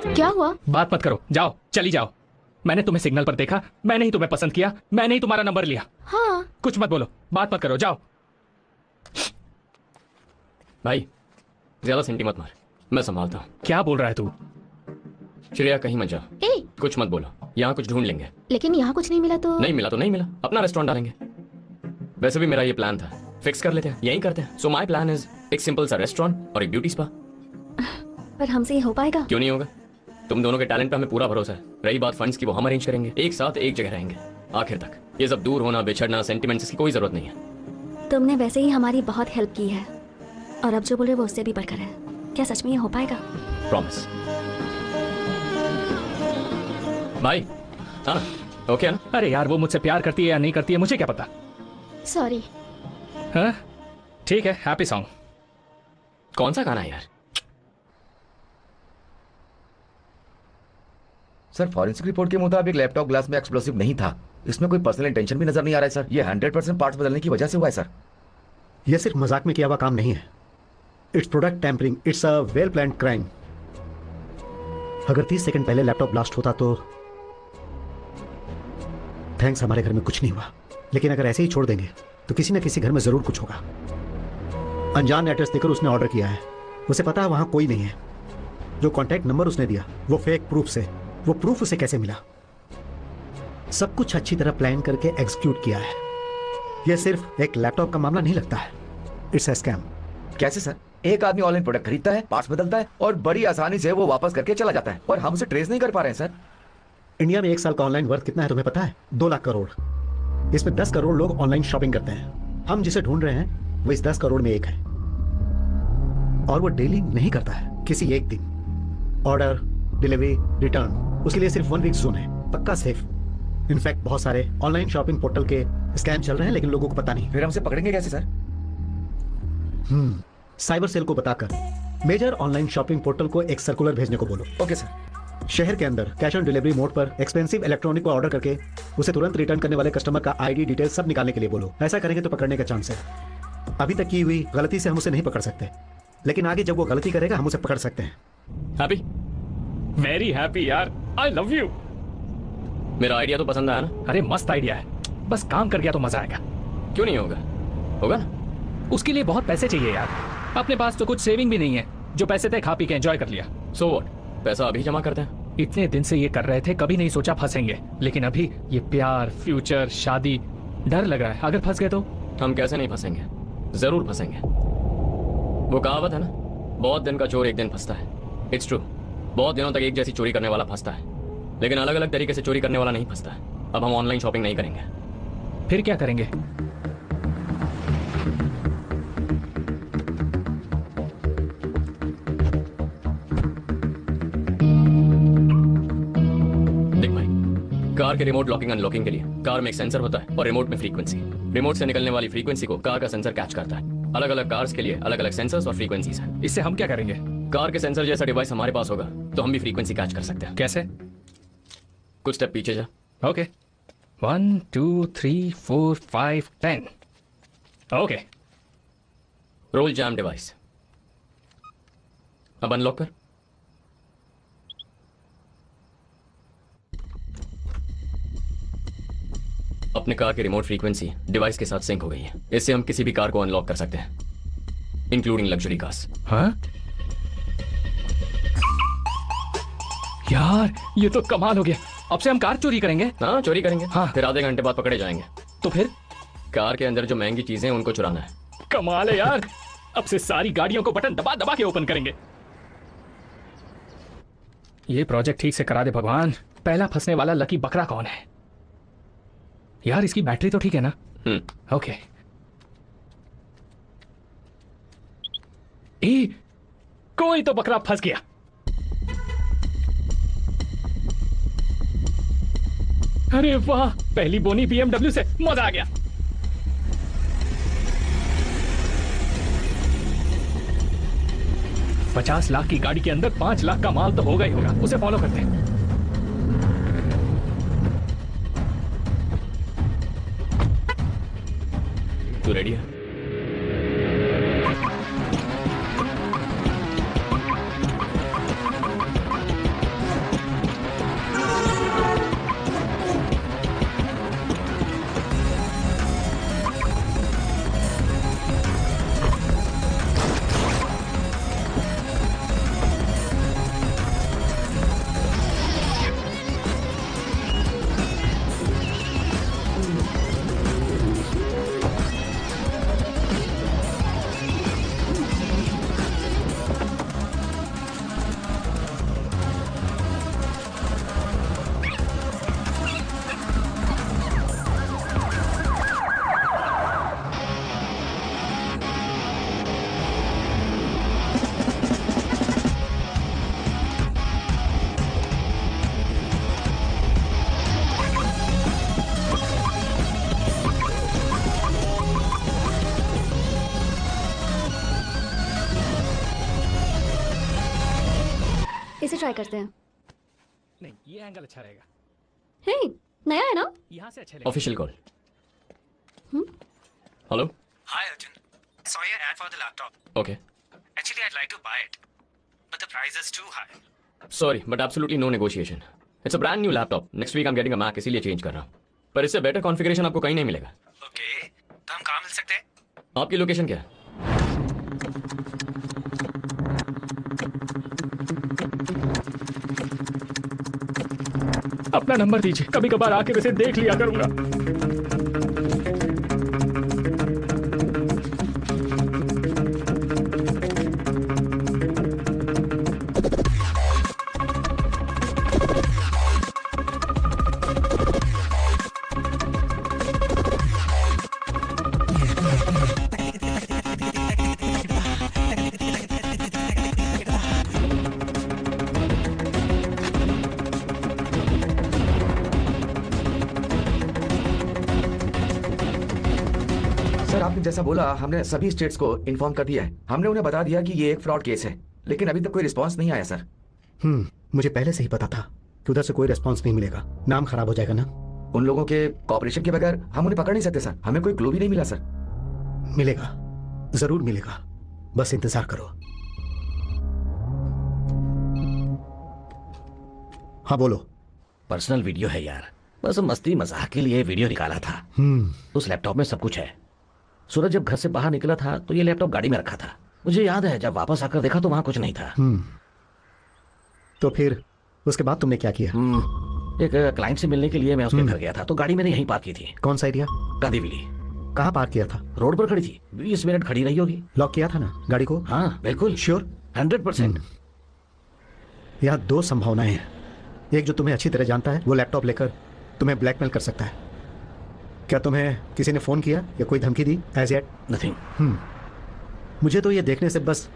क्या हुआ? बात मत करो, जाओ, चली जाओ। मैंने तुम्हें सिग्नल पर देखा, मैंने ही तुम्हें पसंद किया, मैंने ही तुम्हारा नंबर लिया। हाँ। कुछ मत बोलो, बात मत करो, जाओ। भाई ज्यादा सेंटी मत मार, मैं संभालता हूँ। क्या बोल रहा है तू? श्रेया कहीं मत जाओ। ए, कुछ मत बोलो, यहाँ कुछ ढूंढ लेंगे। लेकिन यहाँ कुछ नहीं मिला तो? नहीं मिला तो नहीं मिला, अपना रेस्टोरेंट डालेंगे। वैसे भी मेरा ये प्लान था, फिक्स कर लेते हैं, यही करते हैं। सो माई प्लान इज एक सिंपल सा रेस्टोरेंट और एक ब्यूटी स्पा। पर हमसे ये हो पाएगा? क्यों नहीं होगा? तुम दोनों के टैलेंट पे हमें पूरा भरोसा है। रही बात फंड्स की, वो हम अरेंज करेंगे। एक साथ एक जगह रहेंगे आखिर तक। ये सब दूर होना, बिछड़ना, सेंटिमेंट्स की कोई जरूरत नहीं है। तुमने वैसे ही हमारी बहुत हेल्प की है, और अब जो बोले वो उससे भी बढ़कर है। क्या सच में ये हो पाएगा? प्रॉमिस। भाई हाँ ओके ना? अरे यार, वो मुझसे प्यार करती है या नहीं करती है मुझे क्या पता। सॉरी। हाँ ठीक है, हैप्पी सॉन्ग। कौन सा गाना है यार? सर फॉरेंसिक रिपोर्ट के मुताबिक लैपटॉप ग्लास में एक्सप्लोसिव नहीं था। इसमें कोई पर्सनल इंटेंशन भी नजर नहीं आ रहा है सर। ये 100% पार्ट्स बदलने की वजह से हुआ है सर। यह सिर्फ मजाक में किया हुआ काम नहीं है। It's product tampering, it's a well planned crime. अगर 30 सेकंड पहले लैपटॉप ब्लास्ट होता तो थैंक्स, हमारे घर में कुछ नहीं हुआ। लेकिन अगर ऐसे ही छोड़ देंगे तो किसी न किसी घर में जरूर कुछ होगा। अनजान एड्रेस देकर उसने ऑर्डर किया है। उसे पता है वहां कोई नहीं है। जो कॉन्टैक्ट नंबर उसने दिया वो फेक प्रूफ से। वो प्रूफ उसे कैसे मिला? सब कुछ अच्छी तरह प्लान करके एग्जीक्यूट किया है। यह सिर्फ एक लैपटॉप का मामला नहीं लगता है, इट्स अ स्कैम। कैसे सर? एक आदमी ऑनलाइन प्रोडक्ट खरीदता है, पार्ट्स बदलता है और बड़ी आसानी से वो वापस करके चला जाता है, और हम उसे ट्रेस नहीं कर पा रहे हैं सर। इंडिया में 1 साल का ऑनलाइन वर्थ कितना है तुम्हें पता है? 2 लाख करोड़। इसमें 10 करोड़ लोग ऑनलाइन शॉपिंग करते हैं। हम जिसे ढूंढ रहे हैं वो इस 10 करोड़ में एक है, और वो डेली नहीं करता है, किसी एक दिन। ऑर्डर, डिलीवरी, रिटर्न, उसके लिए सिर्फ 1 वीक जोन है, पक्का सेफ। इनफैक्ट बहुत सारे ऑनलाइन शॉपिंग पोर्टल के स्कैम चल रहे हैं, लेकिन लोगों को पता नहीं। फिर हमसे पकड़ेंगे कैसे सर? साइबर सेल को बताकर मेजर ऑनलाइन शॉपिंग पोर्टल को एक सर्कुलर भेजने को बोलो। Okay sir. शहर के अंदर कैश ऑन डिलीवरी मोड पर एक्सपेंसिव इलेक्ट्रॉनिक को ऑर्डर करके उसे तुरंत रिटर्न करने वाले कस्टमर का आईडी डिटेल सब निकालने के लिए बोलो। ऐसा करेंगे तो पकड़ने का चांस है। अभी तक की हुई गलती से हम उसे नहीं पकड़ सकते, लेकिन आगे जब वो गलती करेगा हम उसे पकड़ सकते हैं। हैप्पी? वेरी हैप्पी यार, आई लव यू। मेरा आइडिया तो पसंद आया ना? अरे मस्त आइडिया है, बस काम कर गया तो मजा आएगा। क्यों नहीं होगा? होगा ना? उसके लिए बहुत पैसे चाहिए यार। अपने पास तो कुछ सेविंग भी नहीं है। जो पैसे थे खा पी के एंजॉय कर लिया। सो व्हाट, पैसा अभी जमा करते हैं। इतने दिन से ये कर रहे थे, कभी नहीं सोचा फंसेंगे, लेकिन अभी ये प्यार, फ्यूचर, शादी, डर लग रहा है अगर फंस गए तो। हम कैसे नहीं फंसेंगे, जरूर फंसेंगे। वो कहावत है ना, बहुत दिन का चोर एक दिन फंसता है। इट्स ट्रू, बहुत दिनों तक एक जैसी चोरी करने वाला फंसता है, लेकिन अलग अलग तरीके से चोरी करने वाला नहीं फंसता है। अब हम ऑनलाइन शॉपिंग नहीं करेंगे। फिर क्या करेंगे? देख भाई, कार के रिमोट लॉकिंग अनलॉकिंग के लिए कार में एक सेंसर होता है और रिमोट में फ्रीक्वेंसी। रिमोट से निकलने वाली फ्रीक्वेंसी को कार का सेंसर कैच करता है। अलग अलग कार्स के लिए अलग अलग सेंसर्स और फ्रीक्वेंसीज हैं। इससे हम क्या करेंगे? कार के सेंसर जैसा डिवाइस हमारे पास होगा तो हम भी फ्रीक्वेंसी कैच कर सकते हैं। कैसे? कुछ स्टेप पीछे जा। Okay, 1 2 3 4 5 10। Okay, roll jam device. अब अनलॉक कर। अपने कार की रिमोट फ्रीक्वेंसी डिवाइस के साथ सिंक हो गई है। इससे हम किसी भी कार को अनलॉक कर सकते हैं, इंक्लूडिंग लग्जरी कार्स। हाँ? यार ये तो कमाल हो गया। अब से हम कार चोरी करेंगे। हाँ, चोरी करेंगे। हाँ। फिर आधे घंटे बाद पकड़े जाएंगे। तो फिर कार के अंदर जो महंगी चीजें हैं उनको चुराना है। कमाल है यार। अब से सारी गाड़ियों को बटन दबा दबा के ओपन करेंगे। ये प्रोजेक्ट ठीक से करा दे भगवान। पहला फंसने वाला लकी बकरा कौन है? यार इसकी बैटरी तो ठीक है ना? ओके। कोई तो बकरा फंस गया। अरे वाह, पहली बोनी BMW से, मजा आ गया। $50 लाख की गाड़ी के अंदर 5 लाख का माल तो होगा ही होगा। उसे फॉलो करते हैं। तू रेडी है? इसे ट्राई करते हैं। नहीं, ये एंगल अच्छा रहेगा। हे, नया है ना? यहाँ से अच्छा लगेगा। Official call. Hello. Hi Arjun, saw your ad for the laptop. Okay. Actually, I'd like to buy it, but the price is too high. Sorry, but absolutely no negotiation. It's a brand new laptop. Next week I'm getting a Mac, इसीलिए change कर रहा हूँ। पर इससे better configuration आपको कहीं नहीं मिलेगा। Okay, तो हम कहाँ मिल सकते हैं? आपकी लोकेशन क्या है? अपना नंबर दीजिए, कभी कभार आके वैसे देख लिया करूंगा। आपने जैसा बोला, हमने सभी स्टेट्स को इन्फॉर्म कर दिया है। हमने उन्हें बता दिया कि ये एक फ्रॉड केस है, लेकिन अभी तक कोई रिस्पांस नहीं आया सर। मुझे पहले से ही पता था कि उधर से कोई रिस्पांस नहीं मिलेगा, नाम खराब हो जाएगा ना। उन लोगों के कॉपरेशन के बगैर हम उन्हें पकड़ नहीं सकते सर। हमें कोई क्लू भी नहीं मिला सर। मिलेगा, जरूर मिलेगा, बस इंतजार करो। हाँ बोलो। पर्सनल वीडियो है यार, बस मस्ती मजाक के लिए वीडियो निकाला था। उस लैपटॉप में सब कुछ है। सूरज जब घर से बाहर निकला था तो ये लैपटॉप गाड़ी में रखा था। मुझे याद है जब वापस आकर देखा तो वहां कुछ नहीं था। तो फिर उसके बाद तुमने क्या किया? एक क्लाइंट से मिलने के लिए मैं उसके घर गया था तो गाड़ी मैंने यहीं पार्क की थी। कौन सा एरिया? गांधीविली। कहाँ पार्क किया था? रोड पर खड़ी थी, 20 मिनट खड़ी रही होगी। लॉक किया था ना गाड़ी को? हाँ बिल्कुल श्योर? 100%। यहाँ दो संभावनाएं हैं। एक जो तुम्हें अच्छी तरह जानता है वो लैपटॉप लेकर तुम्हें ब्लैकमेल कर सकता है। क्या तुम्हें किसी ने फोन किया या कोई धमकी दी? As yet nothing. मुझे तो ये देखने से बस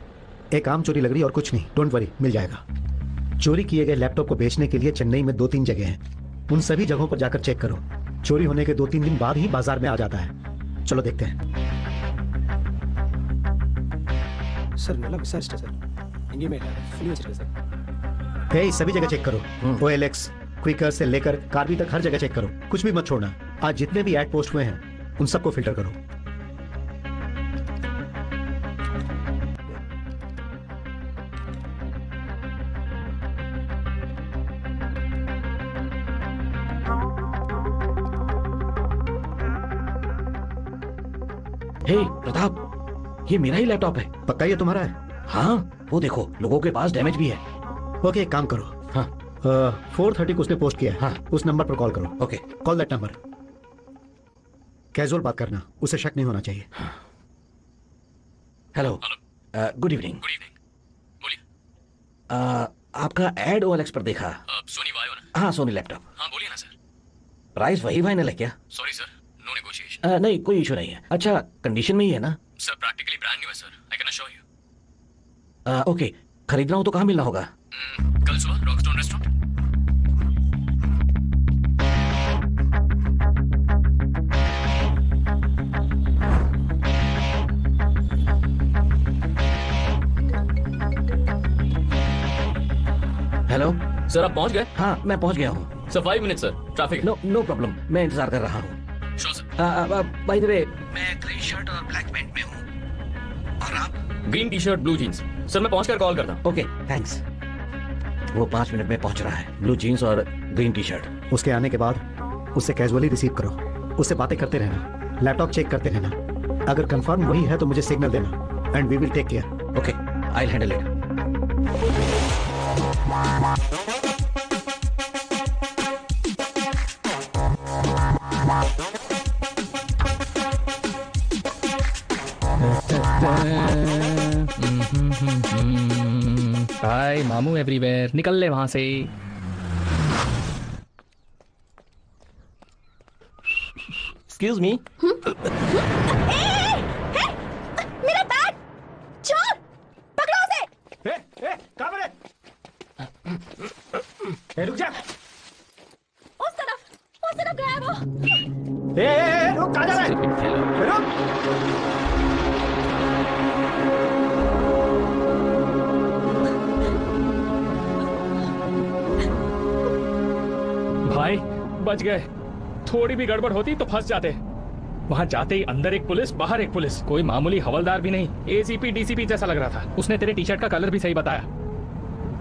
एक आम चोरी लग रही और कुछ नहीं। डोंट वरी, मिल जाएगा। चोरी किए गए लैपटॉप को बेचने के लिए चेन्नई में 2-3 जगह हैं। उन सभी जगहों पर जाकर चेक करो। चोरी होने के 2-3 दिन बाद ही बाजार में आ जाता है। चलो देखते हैं। सर நல்லா விசாரிச்சிட்டேன் சார், எங்கேயுமே இல்லை, ஃபுல்லி வச்சிருக்கேன் சார்। हे, सभी जगह चेक करो। OLX, क्विकर से लेकर कार्बी तक हर जगह चेक करो, कुछ भी मत छोड़ना। आज जितने भी ऐड पोस्ट हुए हैं उन सबको फिल्टर करो। हे प्रताप, ये मेरा ही लैपटॉप है। पक्का ये तुम्हारा है? हाँ, वो देखो लोगों के पास डैमेज भी है। ओके, एक काम करो। हाँ 4:30 को उसने पोस्ट किया है। हाँ, उस नंबर पर कॉल करो। Okay, call that number. Casual बात करना, उसे शक नहीं होना चाहिए। Hello, good evening. Good evening, बोलिए। आपका एड OLX पर देखा। सोनी वायो ना? हाँ, सोनी लैपटॉप। हाँ बोलिए ना सर। प्राइस वही फाइनल है क्या? Sorry sir, no negotiation. नहीं, कोई इशू नहीं है। अच्छा, कंडीशन में ही है ना? सर प्रैक्टिकली ब्रांड न्यू है sir, I can assure you. Okay, खरीदना हो तो कहाँ मिलना होगा? कल सुबह रॉकस्टोन रेस्टोरेंट। हेलो सर, आप पहुंच गए? हाँ, मैं पहुंच गया हूँ sir 5 minute sir, traffic. No problem, मैं इंतजार कर रहा हूँ। Sure sir. By the way, मैं ग्रे शर्ट और ब्लैक पैंट में हूँ, और आप? Green T shirt blue jeans. Sir मैं पहुंचकर कॉल करता हूँ। Okay, thanks. वो 5 मिनट में पहुंच रहा है, ब्लू जीन्स और ग्रीन टी शर्ट। उसके आने के बाद उसे कैजुअली रिसीव करो, उससे बातें करते रहना, लैपटॉप चेक करते रहना। अगर कंफर्म वही है तो मुझे सिग्नल देना, and we will take care. Okay, I will handle it. Hi मामू एवरीवेयर, निकल ले वहां से। Excuse me. मेरा बैग! चोर! पकड़ो उसे! कहाँ पर है? रुक जा। उस तरफ गया है वो। रुक, कहाँ जा रहा है? रुक। भाई बच गए, थोड़ी भी गड़बड़ होती तो फंस जाते। वहां जाते ही अंदर एक पुलिस, बाहर एक पुलिस, कोई मामूली हवलदार भी नहीं, ACP DCP जैसा लग रहा था। उसने तेरे टी शर्ट का कलर भी सही बताया।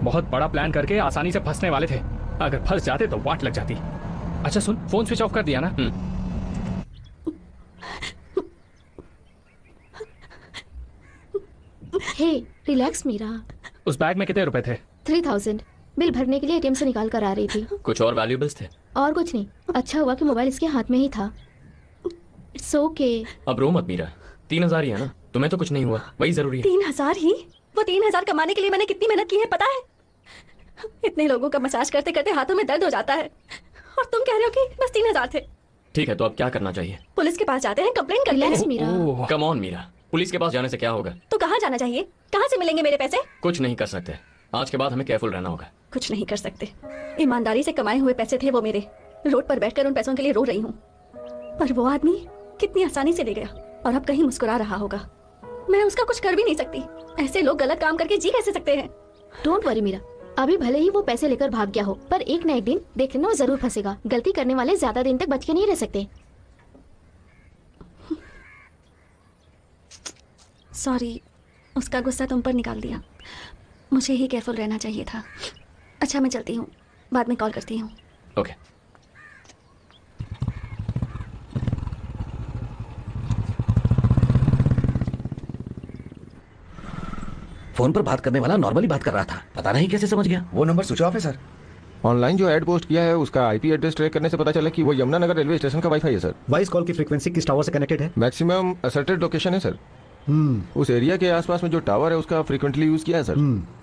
बहुत बड़ा प्लान करके आसानी से फंसने वाले थे, अगर फंस जाते तो वाट लग जाती। अच्छा सुन, फोन स्विच ऑफ कर दिया ना? हे रिलैक्स मीरा। उस बैग में कितने रुपए थे? 3000 बिल भरने के लिए ATM से निकाल कर आ रही थी। कुछ और वैल्यूएबल्स थे? और कुछ नहीं, अच्छा हुआ कि मोबाइल इसके हाथ में ही था। It's okay. अब रो मत मीरा, 3000 ही है ना, तुम्हें तो कुछ नहीं हुआ, वही जरूरी है। 3000 ही? वो 3000 कमाने के लिए मैंने कितनी मेहनत की है पता है? इतने लोगों का मसाज करते करते हाथों में दर्द हो जाता है, और तुम कह रहे हो कि बस 3000 थे। ठीक है, तो अब क्या करना चाहिए? पुलिस के पास जाते हैं, कंप्लेन करते हैं। कम ऑन मीरा, पुलिस के पास जाने से क्या होगा? तो कहाँ जाना चाहिए? कहाँ से मिलेंगे मेरे पैसे? कुछ नहीं कर सकते, आज के बाद हमें केयरफुल रहना होगा। कुछ नहीं कर सकते, ईमानदारी से कमाए हुए पैसे थे वो मेरे। रोड पर बैठकर उन पैसों के लिए रो रही हूँ, पर वो आदमी कितनी आसानी से ले गया, और अब कहीं मुस्कुरा रहा होगा। मैं उसका कुछ कर भी नहीं सकती। ऐसे लोग गलत काम करके जी कैसे सकते हैं? डोंट वरी मीरा, अभी भले ही वो पैसे लेकर भाग गया हो, पर एक न एक दिन देख लेना वो जरूर फंसेगा। गलती करने वाले ज्यादा दिन तक बच के नहीं रह सकते। सॉरी, उसका गुस्सा तुम पर निकाल दिया। मुझे ही केयरफुल रहना चाहिए था। अच्छा मैं चलती हूँ, बाद में कॉल करती हूँ। ओके। फोन पर बात करने वाला नॉर्मली बात कर रहा था, पता नहीं कैसे समझ गया। वो नंबर स्विच ऑफ है सर। ऑनलाइन जो एड पोस्ट किया है उसका IP एड्रेस ट्रैक करने से पता चला कि वो यमुनानगर रेलवे स्टेशन का वाईफाई है सर। वॉइस कॉल की फ्रीक्वेंसी किस टावर से कनेक्टेड है? मैक्सिमम असर्टेड लोकेशन है सर। उस एरिया के आसपास में जो टावर है उसका फ्रीक्वेंटली यूज किया है सर।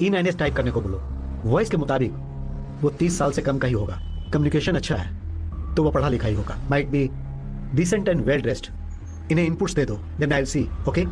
INS टाइप करने को बोलो। वॉइस के मुताबिक वो 30 साल से कम का ही होगा। कम्युनिकेशन अच्छा है तो वो पढ़ा लिखा ही होगा। Might be decent and well dressed. इन्हें इनपुट्स दे दो, then I will see. Okay.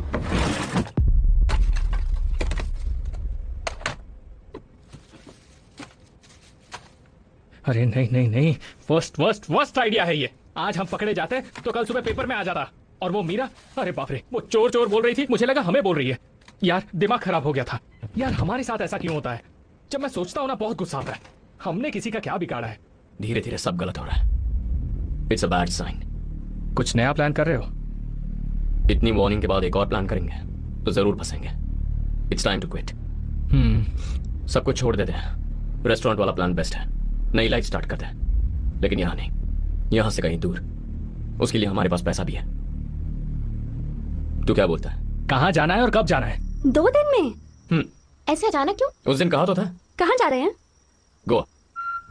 अरे नहीं नहीं नहीं, वर्स्ट आइडिया है ये। आज हम पकड़े जाते तो कल सुबह पेपर में आ जाता। और वो मीरा, अरे बाप रे, वो चोर चोर बोल रही थी, मुझे लगा हमें बोल रही है। यार दिमाग खराब हो गया था। यार हमारे साथ ऐसा क्यों होता है? जब मैं सोचता हूँ ना बहुत गुस्सा आता है। हमने किसी का क्या बिगाड़ा है? धीरे धीरे सब गलत हो रहा है। It's a bad sign. कुछ नया प्लान कर रहे हो? इतनी वार्निंग के बाद एक और प्लान करेंगे तो जरूर फंसेंगे। It's time to quit. सब कुछ छोड़ देते हैं। रेस्टोरेंट वाला प्लान बेस्ट है, नई लाइफ स्टार्ट करते हैं, लेकिन यहाँ नहीं, यहाँ से कहीं दूर। उसके लिए हमारे पास पैसा भी है। तू क्या बोलता है? कहाँ जाना है और कब जाना है? 2 दिन में? ऐसे अचानक क्यों? उस दिन कहा तो था। कहाँ जा रहे हैं? गोवा।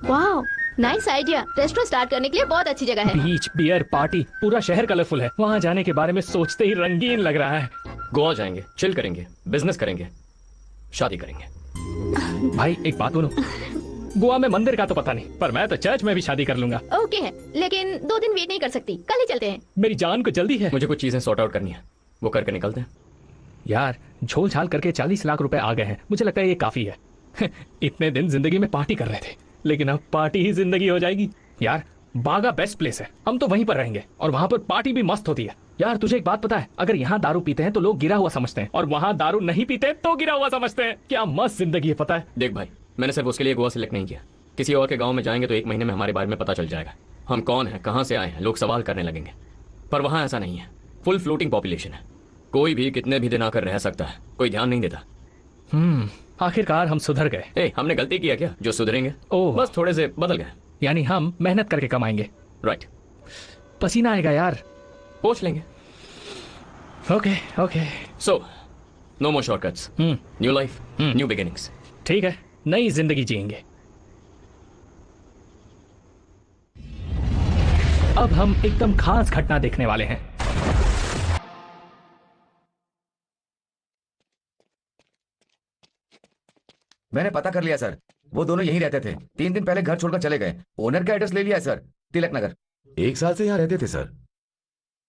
वाह, नाइस आइडिया। रेस्टोरेंट स्टार्ट करने के लिए बहुत अच्छी जगह है। बीच, बियर, पार्टी, पूरा शहर कलरफुल है। वहाँ जाने के बारे में सोचते ही रंगीन लग रहा है। गोवा जाएंगे, चिल करेंगे, बिजनेस करेंगे, शादी करेंगे। भाई एक बात बोलो, गोवा में मंदिर का तो पता नहीं, पर मैं तो चर्च में भी शादी कर लूंगा। ओके है, लेकिन 2 दिन वेट नहीं कर सकती, कल ही चलते हैं। मेरी जान को जल्दी है। मुझे कुछ चीजें सॉर्ट आउट करनी है, वो करके निकलते हैं। यार झोल झाल करके 40 लाख रुपए आ गए हैं, मुझे लगता है ये काफी है। इतने दिन जिंदगी में पार्टी कर रहे थे, लेकिन अब पार्टी ही जिंदगी हो जाएगी। यार बागा बेस्ट प्लेस है, हम तो वहीं पर रहेंगे और वहाँ पर पार्टी भी मस्त होती है। यार तुझे एक बात पता है, अगर यहाँ दारू पीते हैं तो लोग गिरा हुआ समझते हैं, और वहाँ दारू नहीं पीते तो गिरा हुआ समझते हैं। क्या मस्त जिंदगी है, पता है? देख भाई, मैंने सिर्फ उसके लिए गोवा सिलेक्ट नहीं किया। किसी और के गांव में जाएंगे तो 1 महीने में हमारे बारे में पता चल जाएगा। हम कौन हैं, कहाँ से आए हैं, लोग सवाल करने लगेंगे। पर वहाँ ऐसा नहीं है, फुल फ्लोटिंग पॉपुलेशन है। कोई भी कितने भी दिन आकर रह सकता है, कोई ध्यान नहीं देता। आखिरकार हम सुधर गए। हमने गलती किया क्या जो सुधरेंगे? ओह, बस थोड़े से बदल गए। यानी हम मेहनत करके कमाएंगे। राइट। पसीना आएगा यार, पोंछ लेंगे। Okay okay. So no more shortcuts, new life, new beginnings. ठीक है, नई जिंदगी जिएंगे। अब हम एकदम खास घटना देखने वाले हैं। मैंने पता कर लिया सर, वो दोनों यहीं रहते थे। 3 दिन पहले घर छोड़कर चले गए। ओनर का एड्रेस ले लिया है सर, तिलक नगर। 1 साल से यहाँ रहते थे सर,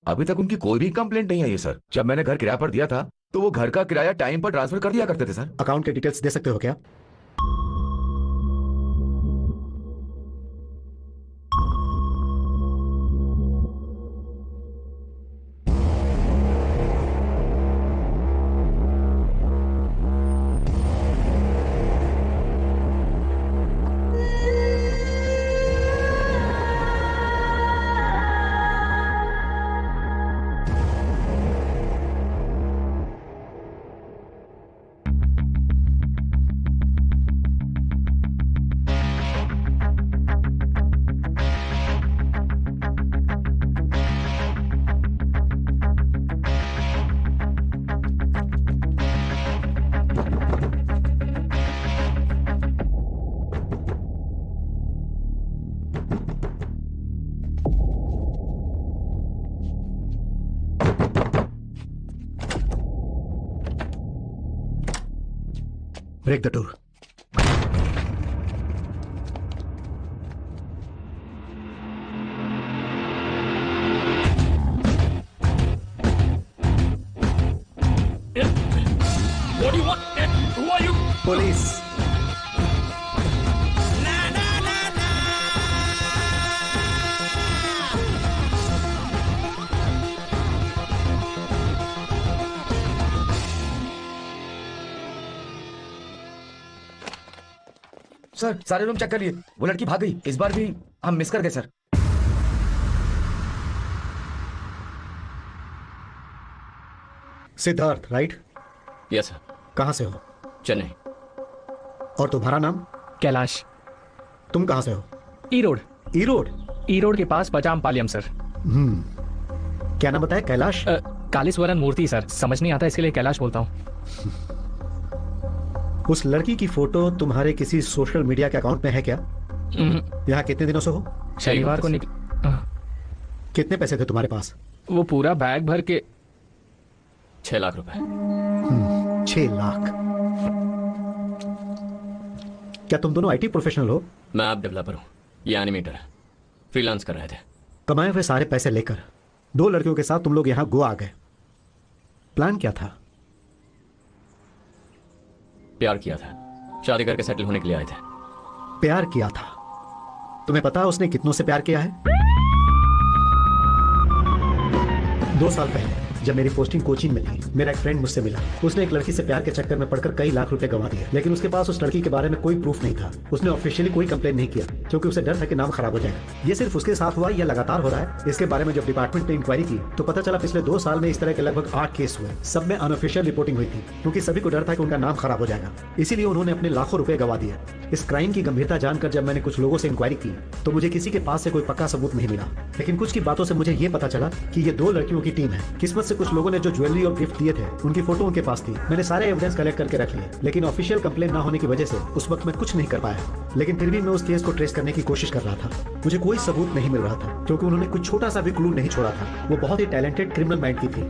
अभी तक उनकी कोई भी कंप्लेंट नहीं आई है सर। जब मैंने घर किराए पर दिया था तो वो घर का किराया टाइम पर ट्रांसफर कर दिया करते थे सर। अकाउंट के डिटेल्स दे सकते हो क्या? Break the door. What do you want? Who are you? Police. Sir सारे रूम चेक कर लिए, वो लड़की भाग गई। इस बार भी हम मिस कर गए sir. Siddharth, right? Yes sir. कहां से हो? चेन्नई। और तुम्हारा नाम? कैलाश। तुम कहां से हो? ई रोड। ई रोड? ई रोड के पास पचाम पालियम सर। क्या नाम बताया? कैलाश? कालीस्वरन मूर्ति सर, समझ नहीं आता इसके लिए कैलाश बोलता हूँ। उस लड़की की फोटो तुम्हारे किसी सोशल मीडिया के अकाउंट में है क्या? यहाँ कितने दिनों से हो? शनिवार को कितने पैसे थे तुम्हारे पास? वो पूरा बैग भर के 6 लाख रुपए। 6 लाख? क्या तुम दोनों आईटी प्रोफेशनल हो? मैं ऐप डेवलपर हूँ, ये एनिमेटर है, फ्रीलांस कर रहे थे। कमाए हुए सारे पैसे लेकर 2 लड़कियों के साथ तुम लोग यहाँ गोवा आ गए। प्लान क्या था? प्यार किया था, शादी करके सेटल होने के लिए आए थे। प्यार किया था? तुम्हें पता है उसने कितनों से प्यार किया है? 2 साल पहले जब मेरी पोस्टिंग कोचिंग में थी, मेरा एक फ्रेंड मुझसे मिला। उसने एक लड़की से प्यार के चक्कर में पड़कर कई लाख रुपए गंवा दिए, लेकिन उसके पास उस लड़की के बारे में कोई प्रूफ नहीं था। उसने ऑफिशियली कोई कंप्लेन नहीं किया क्योंकि उसे डर था कि नाम खराब हो जाएगा। ये सिर्फ उसके साथ हुआ या लगातार हो रहा है? इसके बारे में जब डिपार्टमेंट ने इंक्वायरी की तो पता चला पिछले 2 साल में इस तरह के लगभग 8 केस हुए। सब में अनऑफिशियल रिपोर्टिंग हुई थी क्योंकि सभी को डर था कि उनका नाम खराब हो जाएगा। इसीलिए उन्होंने अपने लाखों रुपए गंवा दिए। इस क्राइम की गंभीरता जानकर जब मैंने कुछ लोगों से इंक्वायरी की तो मुझे किसी के पास से कोई पक्का सबूत नहीं मिला, लेकिन कुछ की बातों से मुझे ये पता चला कि ये 2 लड़कियों की टीम है। किस्मत से से कुछ लोगों ने जो ज्वेलरी और गिफ्ट दिए थे उनकी फोटो उनके पास थी। मैंने सारे एविडेंस कलेक्ट करके रख लिए, लेकिन ऑफिशियल कंप्लेंट ना होने की वजह से उस वक्त मैं कुछ नहीं कर पाया। लेकिन फिर भी मैं उस केस को ट्रेस करने की कोशिश कर रहा था। मुझे कोई सबूत नहीं मिल रहा था क्योंकि उन्होंने कुछ छोटा सा भी क्लू नहीं छोड़ा था। वो बहुत ही टैलेंटेड क्रिमिनल माइंड की थी।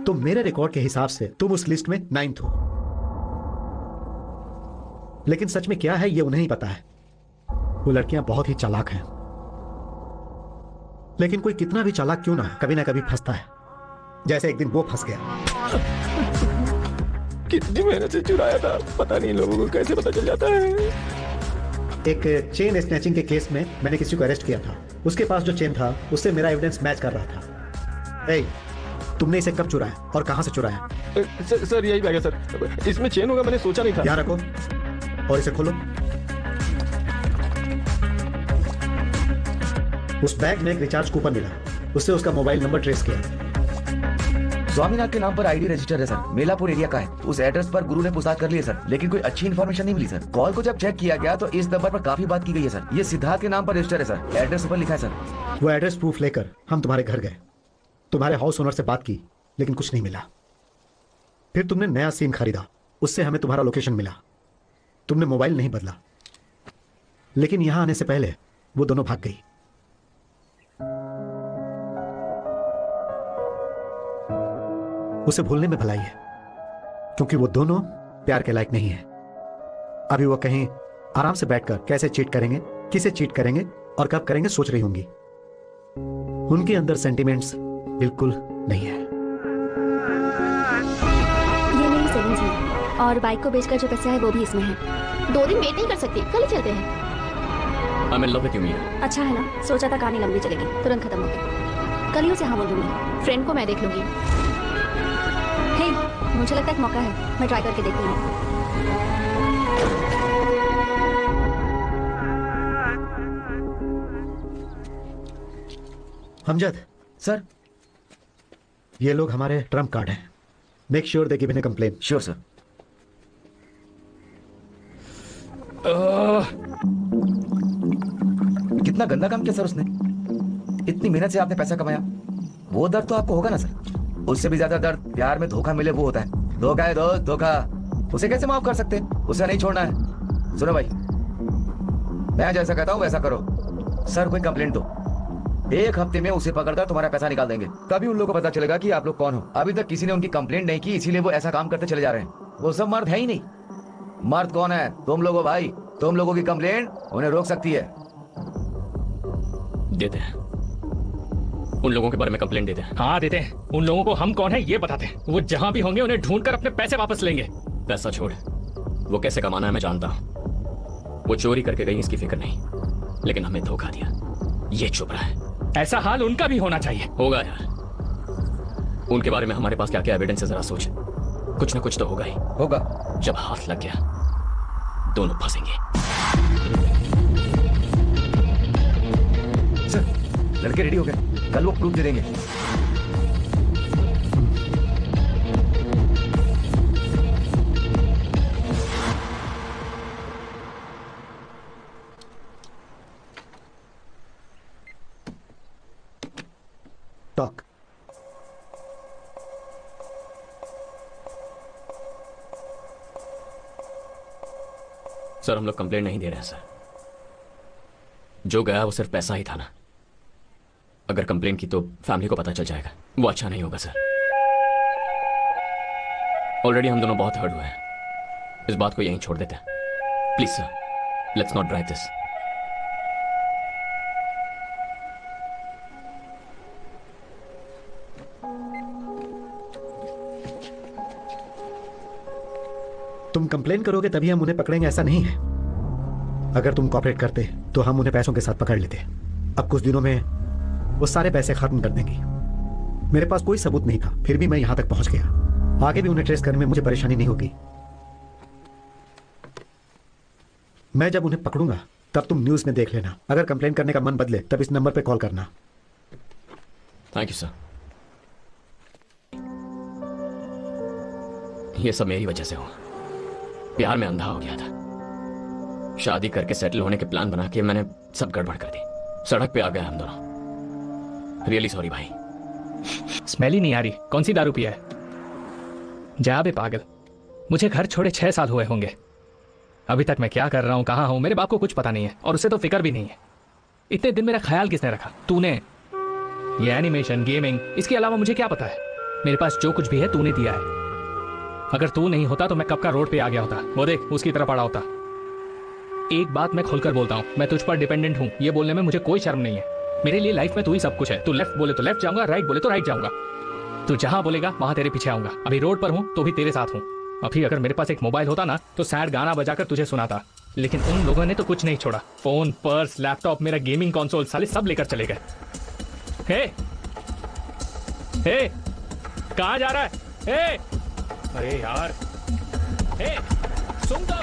तो मेरे रिकॉर्ड के हिसाब से तुम उस लिस्ट में 9th हो। लेकिन सच में क्या है ये उन्हें ही पता है। वो लड़कियां बहुत ही चालाक हैं, लेकिन कोई कितना भी चालाक क्यों ना कभी फंसता है, जैसे एक दिन वो फंस गया। कितनी मेहनत से चुराया था, पता नहीं लोगों को कैसे पता चल जाता है। एक चेन स्नैचिंग के केस में मैंने किसी को अरेस्ट किया था। उसके पास जो चेन था उससे मेरा एविडेंस मैच कर रहा था। ए, तुमने इसे कब चुराया और कहां से चुराया? सर यही बैग है सर, इसमें चेन होगा, मैंने सोचा नहीं था। यहाँ रखो और इसे खोलो। उस बैग में एक रिचार्ज कूपन मिला, उससे उसका मोबाइल नंबर ट्रेस किया। स्वामीनाथ के नाम पर आईडी रजिस्टर है सर, मेलापुर एरिया का है। उस एड्रेस पर गुरु ने पूछताछ कर ली है सर, लेकिन कोई अच्छी इन्फॉर्मेशन नहीं मिली सर। कॉल को जब चेक किया गया तो इस नंबर पर काफी बात की गई है सर। ये सिद्धार्थ के नाम पर रजिस्टर है सर, एड्रेस पर लिखा है सर। वो एड्रेस प्रूफ लेकर हम तुम्हारे घर गए, तुम्हारे हाउस ओनर से बात की, लेकिन कुछ नहीं मिला। फिर तुमने नया सिम खरीदा, उससे हमें तुम्हारा लोकेशन मिला। तुमने मोबाइल नहीं बदला, लेकिन यहां आने से पहले वो दोनों भाग गई। उसे भूलने में भलाई है, क्योंकि वो दोनों प्यार के लायक नहीं है। अभी वो कहीं आराम से बैठकर कैसे चीट करेंगे, किसे चीट करेंगे और कब करेंगे सोच रही होंगी। उनके अंदर सेंटिमेंट्स बिल्कुल नहीं है। ये मेरी सेविंग्स है और बाइक को बेचकर जो पैसा है वो भी इसमें है। 2 दिन वेट नहीं कर सकती, कल ही चलते हैं। I'm in love with you, Meera. अच्छा है ना, सोचा था कहानी लंबी चलेगी, तुरंत खत्म हो गई। कल ही उसे हाँ बोल दूंगी। फ्रेंड को मैं देख लूंगी। हे, मुझे लगता है एक मौका है, मैं ट्राई करके देखती हूँ। हमजद सर, ये लोग हमारे ट्रम्प कार्ड हैं। Make sure they give in a complain. Sure sir. कितना गंदा काम किया सर उसने। इतनी मेहनत से आपने पैसा कमाया, वो दर्द तो आपको होगा ना सर। उससे भी ज्यादा दर्द प्यार में धोखा मिले वो होता है। धोखा है दोस्त, धोखा। उसे कैसे माफ कर सकते हैं? उसे नहीं छोड़ना है। सुनो भाई, मैं जैसा कहता हूँ वैसा करो। सर कोई कंप्लेंट दो, 1 हफ्ते में उसे पकड़कर तुम्हारा पैसा निकाल देंगे। तभी उन लोगों को पता चलेगा कि आप लोग कौन हो। अभी तक किसी ने उनकी कंप्लेंट नहीं की, इसीलिए वो ऐसा काम करते चले जा रहे हैं। वो सब मर्द है ही नहीं। मर्द कौन है? तुम लोग हो भाई। तुम लोगों की कंप्लेंट उन्हें रोक सकती है। देते हैं उन लोगों के बारे में कंप्लेंट देते हैं। हाँ देते हैं। उन लोगों को हम कौन है ये बताते हैं। वो जहां भी होंगे उन्हें ढूंढकर अपने पैसे वापस लेंगे। पैसा छोड़, वो कैसे कमाना है मैं जानता हूँ। वो चोरी करके गई इसकी फिक्र नहीं, लेकिन हमें धोखा दिया, ये चुप रहा है। ऐसा हाल उनका भी होना चाहिए। होगा यार, उनके बारे में हमारे पास क्या क्या एविडेंस है जरा सोच। कुछ ना कुछ तो होगा ही। होगा। जब हाथ लग गया दोनों फंसेंगे। सर लड़के रेडी हो गए, कल वो प्रूफ दे देंगे। टॉक। सर हम लोग कंप्लेंट नहीं दे रहे हैं सर। जो गया वो सिर्फ पैसा ही था ना। अगर कंप्लेंट की तो फैमिली को पता चल जाएगा, वो अच्छा नहीं होगा सर। ऑलरेडी हम दोनों बहुत हर्ट हुए हैं, इस बात को यहीं छोड़ देते हैं। Please sir, let's not drive this. तुम कंप्लेन करोगे तभी हम उन्हें पकड़ेंगे ऐसा नहीं है। अगर तुम कॉपरेट करते तो हम उन्हें पैसों के साथ पकड़ लेते। अब कुछ दिनों में वो सारे पैसे खत्म कर देंगी। मेरे पास कोई सबूत नहीं था, फिर भी मैं यहां तक पहुंच गया। आगे भी उन्हें ट्रेस करने में मुझे परेशानी नहीं होगी। मैं जब उन्हें पकड़ूंगा तब तुम न्यूज में देख लेना। अगर कंप्लेन करने का मन बदले तब इस नंबर पे कॉल करना। Thank you sir. ये सब मेरी वजह से हुआ। प्यार में अंधा हो गया था। शादी करके सेटल होने के प्लान बना के मैंने सब गड़बड़ कर दी। सड़क पे आ गए हम दोनों। रियली सॉरी भाई। स्मेल ही नहीं आ रही। कौन सी दारू पिया है? जा बे पागल, मुझे घर छोड़े 6 साल हुए होंगे। अभी तक मैं क्या कर रहा हूँ, कहाँ हूँ, मेरे बाप को कुछ पता नहीं है और उसे तो फिक्र भी नहीं है। इतने दिन मेरा ख्याल किसने रखा? तूने। ये एनिमेशन, गेमिंग, इसके अलावा मुझे क्या पता है? मेरे पास जो कुछ भी है तूने दिया है। अगर तू नहीं होता तो मैं कब का रोड पे आ गया होता। वो देख, उसकी तरफ पड़ा होता। एक बात मैं खुलकर बोलता हूँ, मैं तुझ पर डिपेंडेंट हूँ। ये बोलने में मुझे कोई शर्म नहीं है। मेरे लिए लाइफ में तू ही सब कुछ है। तू लेफ्ट बोले तो लेफ्ट जाऊंगा, राइट बोले तो राइट जाऊंगा। तू जहां बोलेगा वहां तेरे पीछे आऊंगा। अभी रोड पर हूं तो भी तेरे साथ हूं। अभी अगर मेरे पास एक मोबाइल होता ना तो सैड गाना बजाकर तुझे सुनाता, लेकिन उन लोगों ने तो कुछ नहीं छोड़ा। फोन, पर्स, लैपटॉप, मेरा गेमिंग कंसोल, साले सब लेकर चले गए। हे कहां जा रहा है? हे अरे यार, हे सुन तो।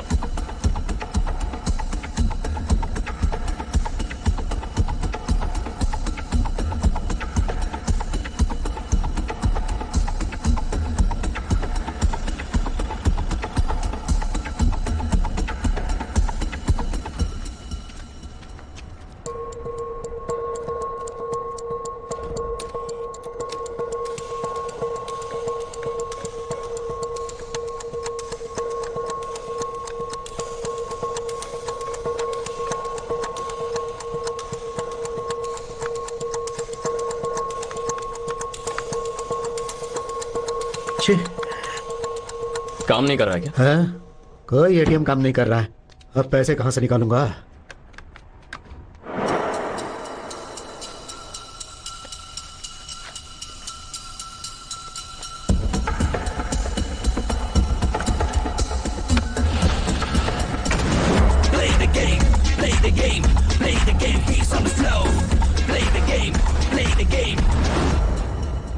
काम नहीं कर रहा है क्या? है? कोई एटीएम काम नहीं कर रहा है। अब पैसे कहां से निकालूंगा?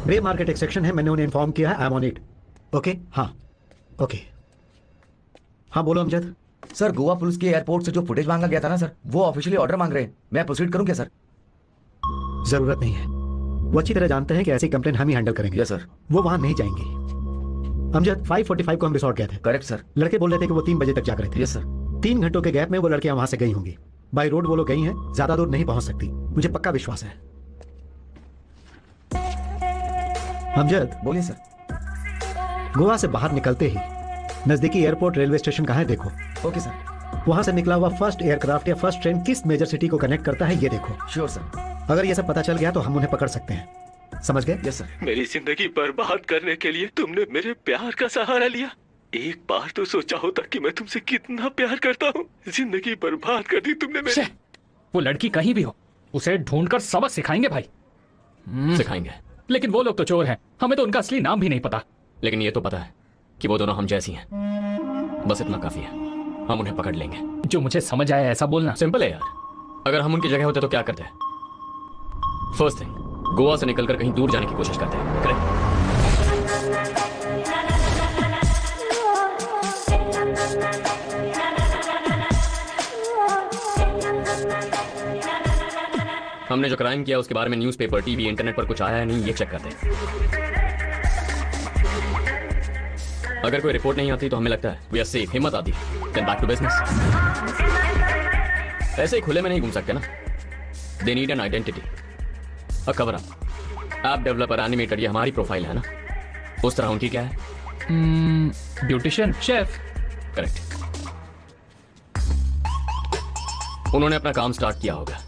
ग्रे मार्केट एक सेक्शन है, मैंने उन्हें इन्फॉर्म किया है। I am on it. Okay, हाँ ओके। हाँ बोलो अमजद। सर, गोवा पुलिस के एयरपोर्ट से जो फुटेज मांगा गया था ना सर, वो ऑफिशियली ऑर्डर मांग रहे हैं। मैं प्रोसीड करूं क्या सर? जरूरत नहीं है, वो अच्छी तरह जानते हैं कि ऐसी कंप्लेंट हम ही हैंडल करेंगे। Yes sir. वो वहां नहीं जाएंगे। अमजद, 5:45 को हम रिसोर्ट गए थे। Correct sir. लड़के बोल रहे थे कि वो 3 बजे तक जाग रहे थे। Yes sir. 3 घंटों के गैप में वो लड़कियां वहां से गई होंगी। बाय रोड वो लोग गई हैं, ज्यादा दूर नहीं पहुंच सकती, मुझे पक्का विश्वास है। अमजद, बोलिए सर। गोवा से बाहर निकलते ही नजदीकी एयरपोर्ट रेलवे स्टेशन कहाँ है देखो। Okay sir. वहां से निकला हुआ फर्स्ट एयरक्राफ्ट या फर्स्ट ट्रेन किस मेजर सिटी को कनेक्ट करता है ये देखो। Sure sir. अगर ये सब पता चल गया तो हम उन्हें पकड़ सकते हैं। समझ गए? Yes sir. मेरी जिंदगी बर्बाद करने के लिए तुमने मेरे प्यार का सहारा लिया। एक बार तो सोचा होता कि मैं तुमसे कितना प्यार करता हूँ। जिंदगी बर्बाद कर दी तुमने मेरी। वो लड़की कहीं भी हो, उसे ढूंढकर सबक सिखाएंगे भाई। सिखाएंगे, लेकिन वो लोग तो चोर हैं, हमें तो उनका असली नाम भी नहीं पता। लेकिन ये तो पता है कि वो दोनों हम जैसी हैं। बस इतना काफी है, हम उन्हें पकड़ लेंगे। जो मुझे समझ आया ऐसा बोलना। सिंपल है यार, अगर हम उनकी जगह होते तो क्या करते? फर्स्ट थिंग, गोवा से निकलकर कहीं दूर जाने की कोशिश करते हैं। करेक्ट? हमने जो क्राइम किया उसके बारे में न्यूज़पेपर, टीवी, इंटरनेट पर कुछ आया है नहीं, ये चेक करते हैं। अगर कोई रिपोर्ट नहीं आती तो हमें लगता है वी आर सेफ, हिम्मत आती है, देन बैक टू बिजनेस। ऐसे ही खुले में नहीं घूम सकते ना। They need an identity, a cover up. App developer, animator, ये हमारी प्रोफाइल है ना। उस तरह उनकी क्या है? Beautician, chef. करेक्ट। उन्होंने अपना काम स्टार्ट किया होगा।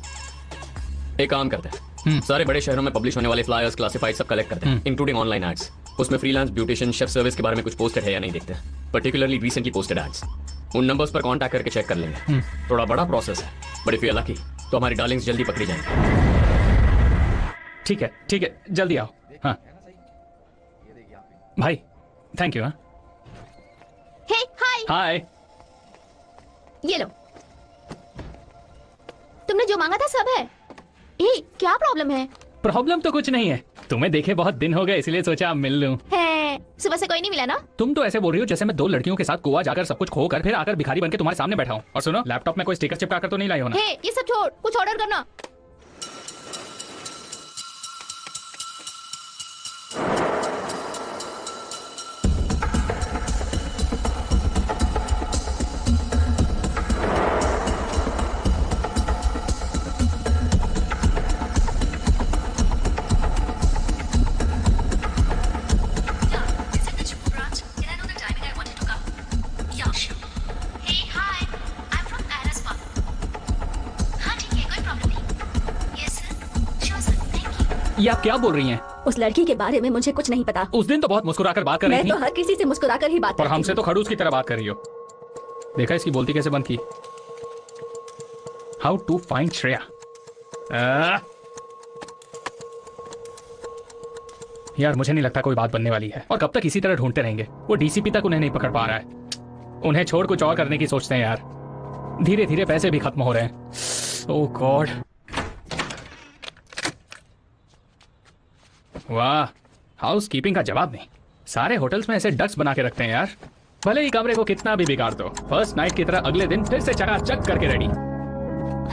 एक काम करते हैं, सारे बड़े शहरों में पब्लिश होने वाले फ्लायर्स, क्लासिफाइड सब कलेक्ट करते हैं, इंक्लूडिंग ऑनलाइन एड्स। उसमें फ्रीलांस ब्यूटिशियन, शेफ सर्विस के बारे में कुछ पोस्टेड है या नहीं देखते, पर्टिकुलरली रिसेंटली पोस्टेड एड्स। उन नंबर्स पर कांटेक्ट करके चेक कर लेंगे। थोड़ा बड़ा प्रोसेस है, but if you are lucky तो हमारी डार्लिंग्स जल्दी पकड़ी जाएंगी। ठीक है, जल्दी आओ। हाँ भाई, थैंक यू। हाँ हे हाय। हाय। ये लो, तुमने जो मांगा था सब है। क्या प्रॉब्लम है? प्रॉब्लम तो कुछ नहीं है, तुम्हें देखे बहुत दिन हो गए इसलिए सोचा अब मिल लूं। है, सुबह से कोई नहीं मिला ना? तुम तो ऐसे बोल रही हो जैसे मैं 2 लड़कियों के साथ गोवा जाकर सब कुछ खोकर फिर आकर भिखारी बनके तुम्हारे सामने बैठा हूँ। और सुनो, लैपटॉप में कोई स्टिकर चिपका कर तो नहीं लाई हो ना? ये सब छोड़, कुछ ऑर्डर करना। ये आप क्या बोल रही हैं? उस लड़की के बारे में मुझे कुछ नहीं पता। उस दिन तो बहुत मुस्कुराकर बात कर रही मैं थी। तो हर किसी से मुस्कुराकर ही बात और करती हमसे हूँ। तो खड़ूस की तरह बात कर रही हो। देखा इसकी बोलती कैसे बंद की। How to find Shreya. यार मुझे नहीं लगता कोई बात बनने वाली है, और कब तक इसी तरह ढूंढते रहेंगे। वो डीसीपी तक उन्हें नहीं पकड़ पा रहा है। उन्हें छोड़ कुछ और करने की सोचते हैं यार। धीरे धीरे पैसे भी खत्म हो रहे हैं। ओह गॉड। वाह, हाउस कीपिंग का जवाब नहीं। सारे होटल्स में ऐसे डक्स बना के रखते हैं यार। भले ही कमरे को कितना भी बिगाड़ दो, फर्स्ट नाइट की तरह अगले दिन फिर से चकाचक करके रेडी।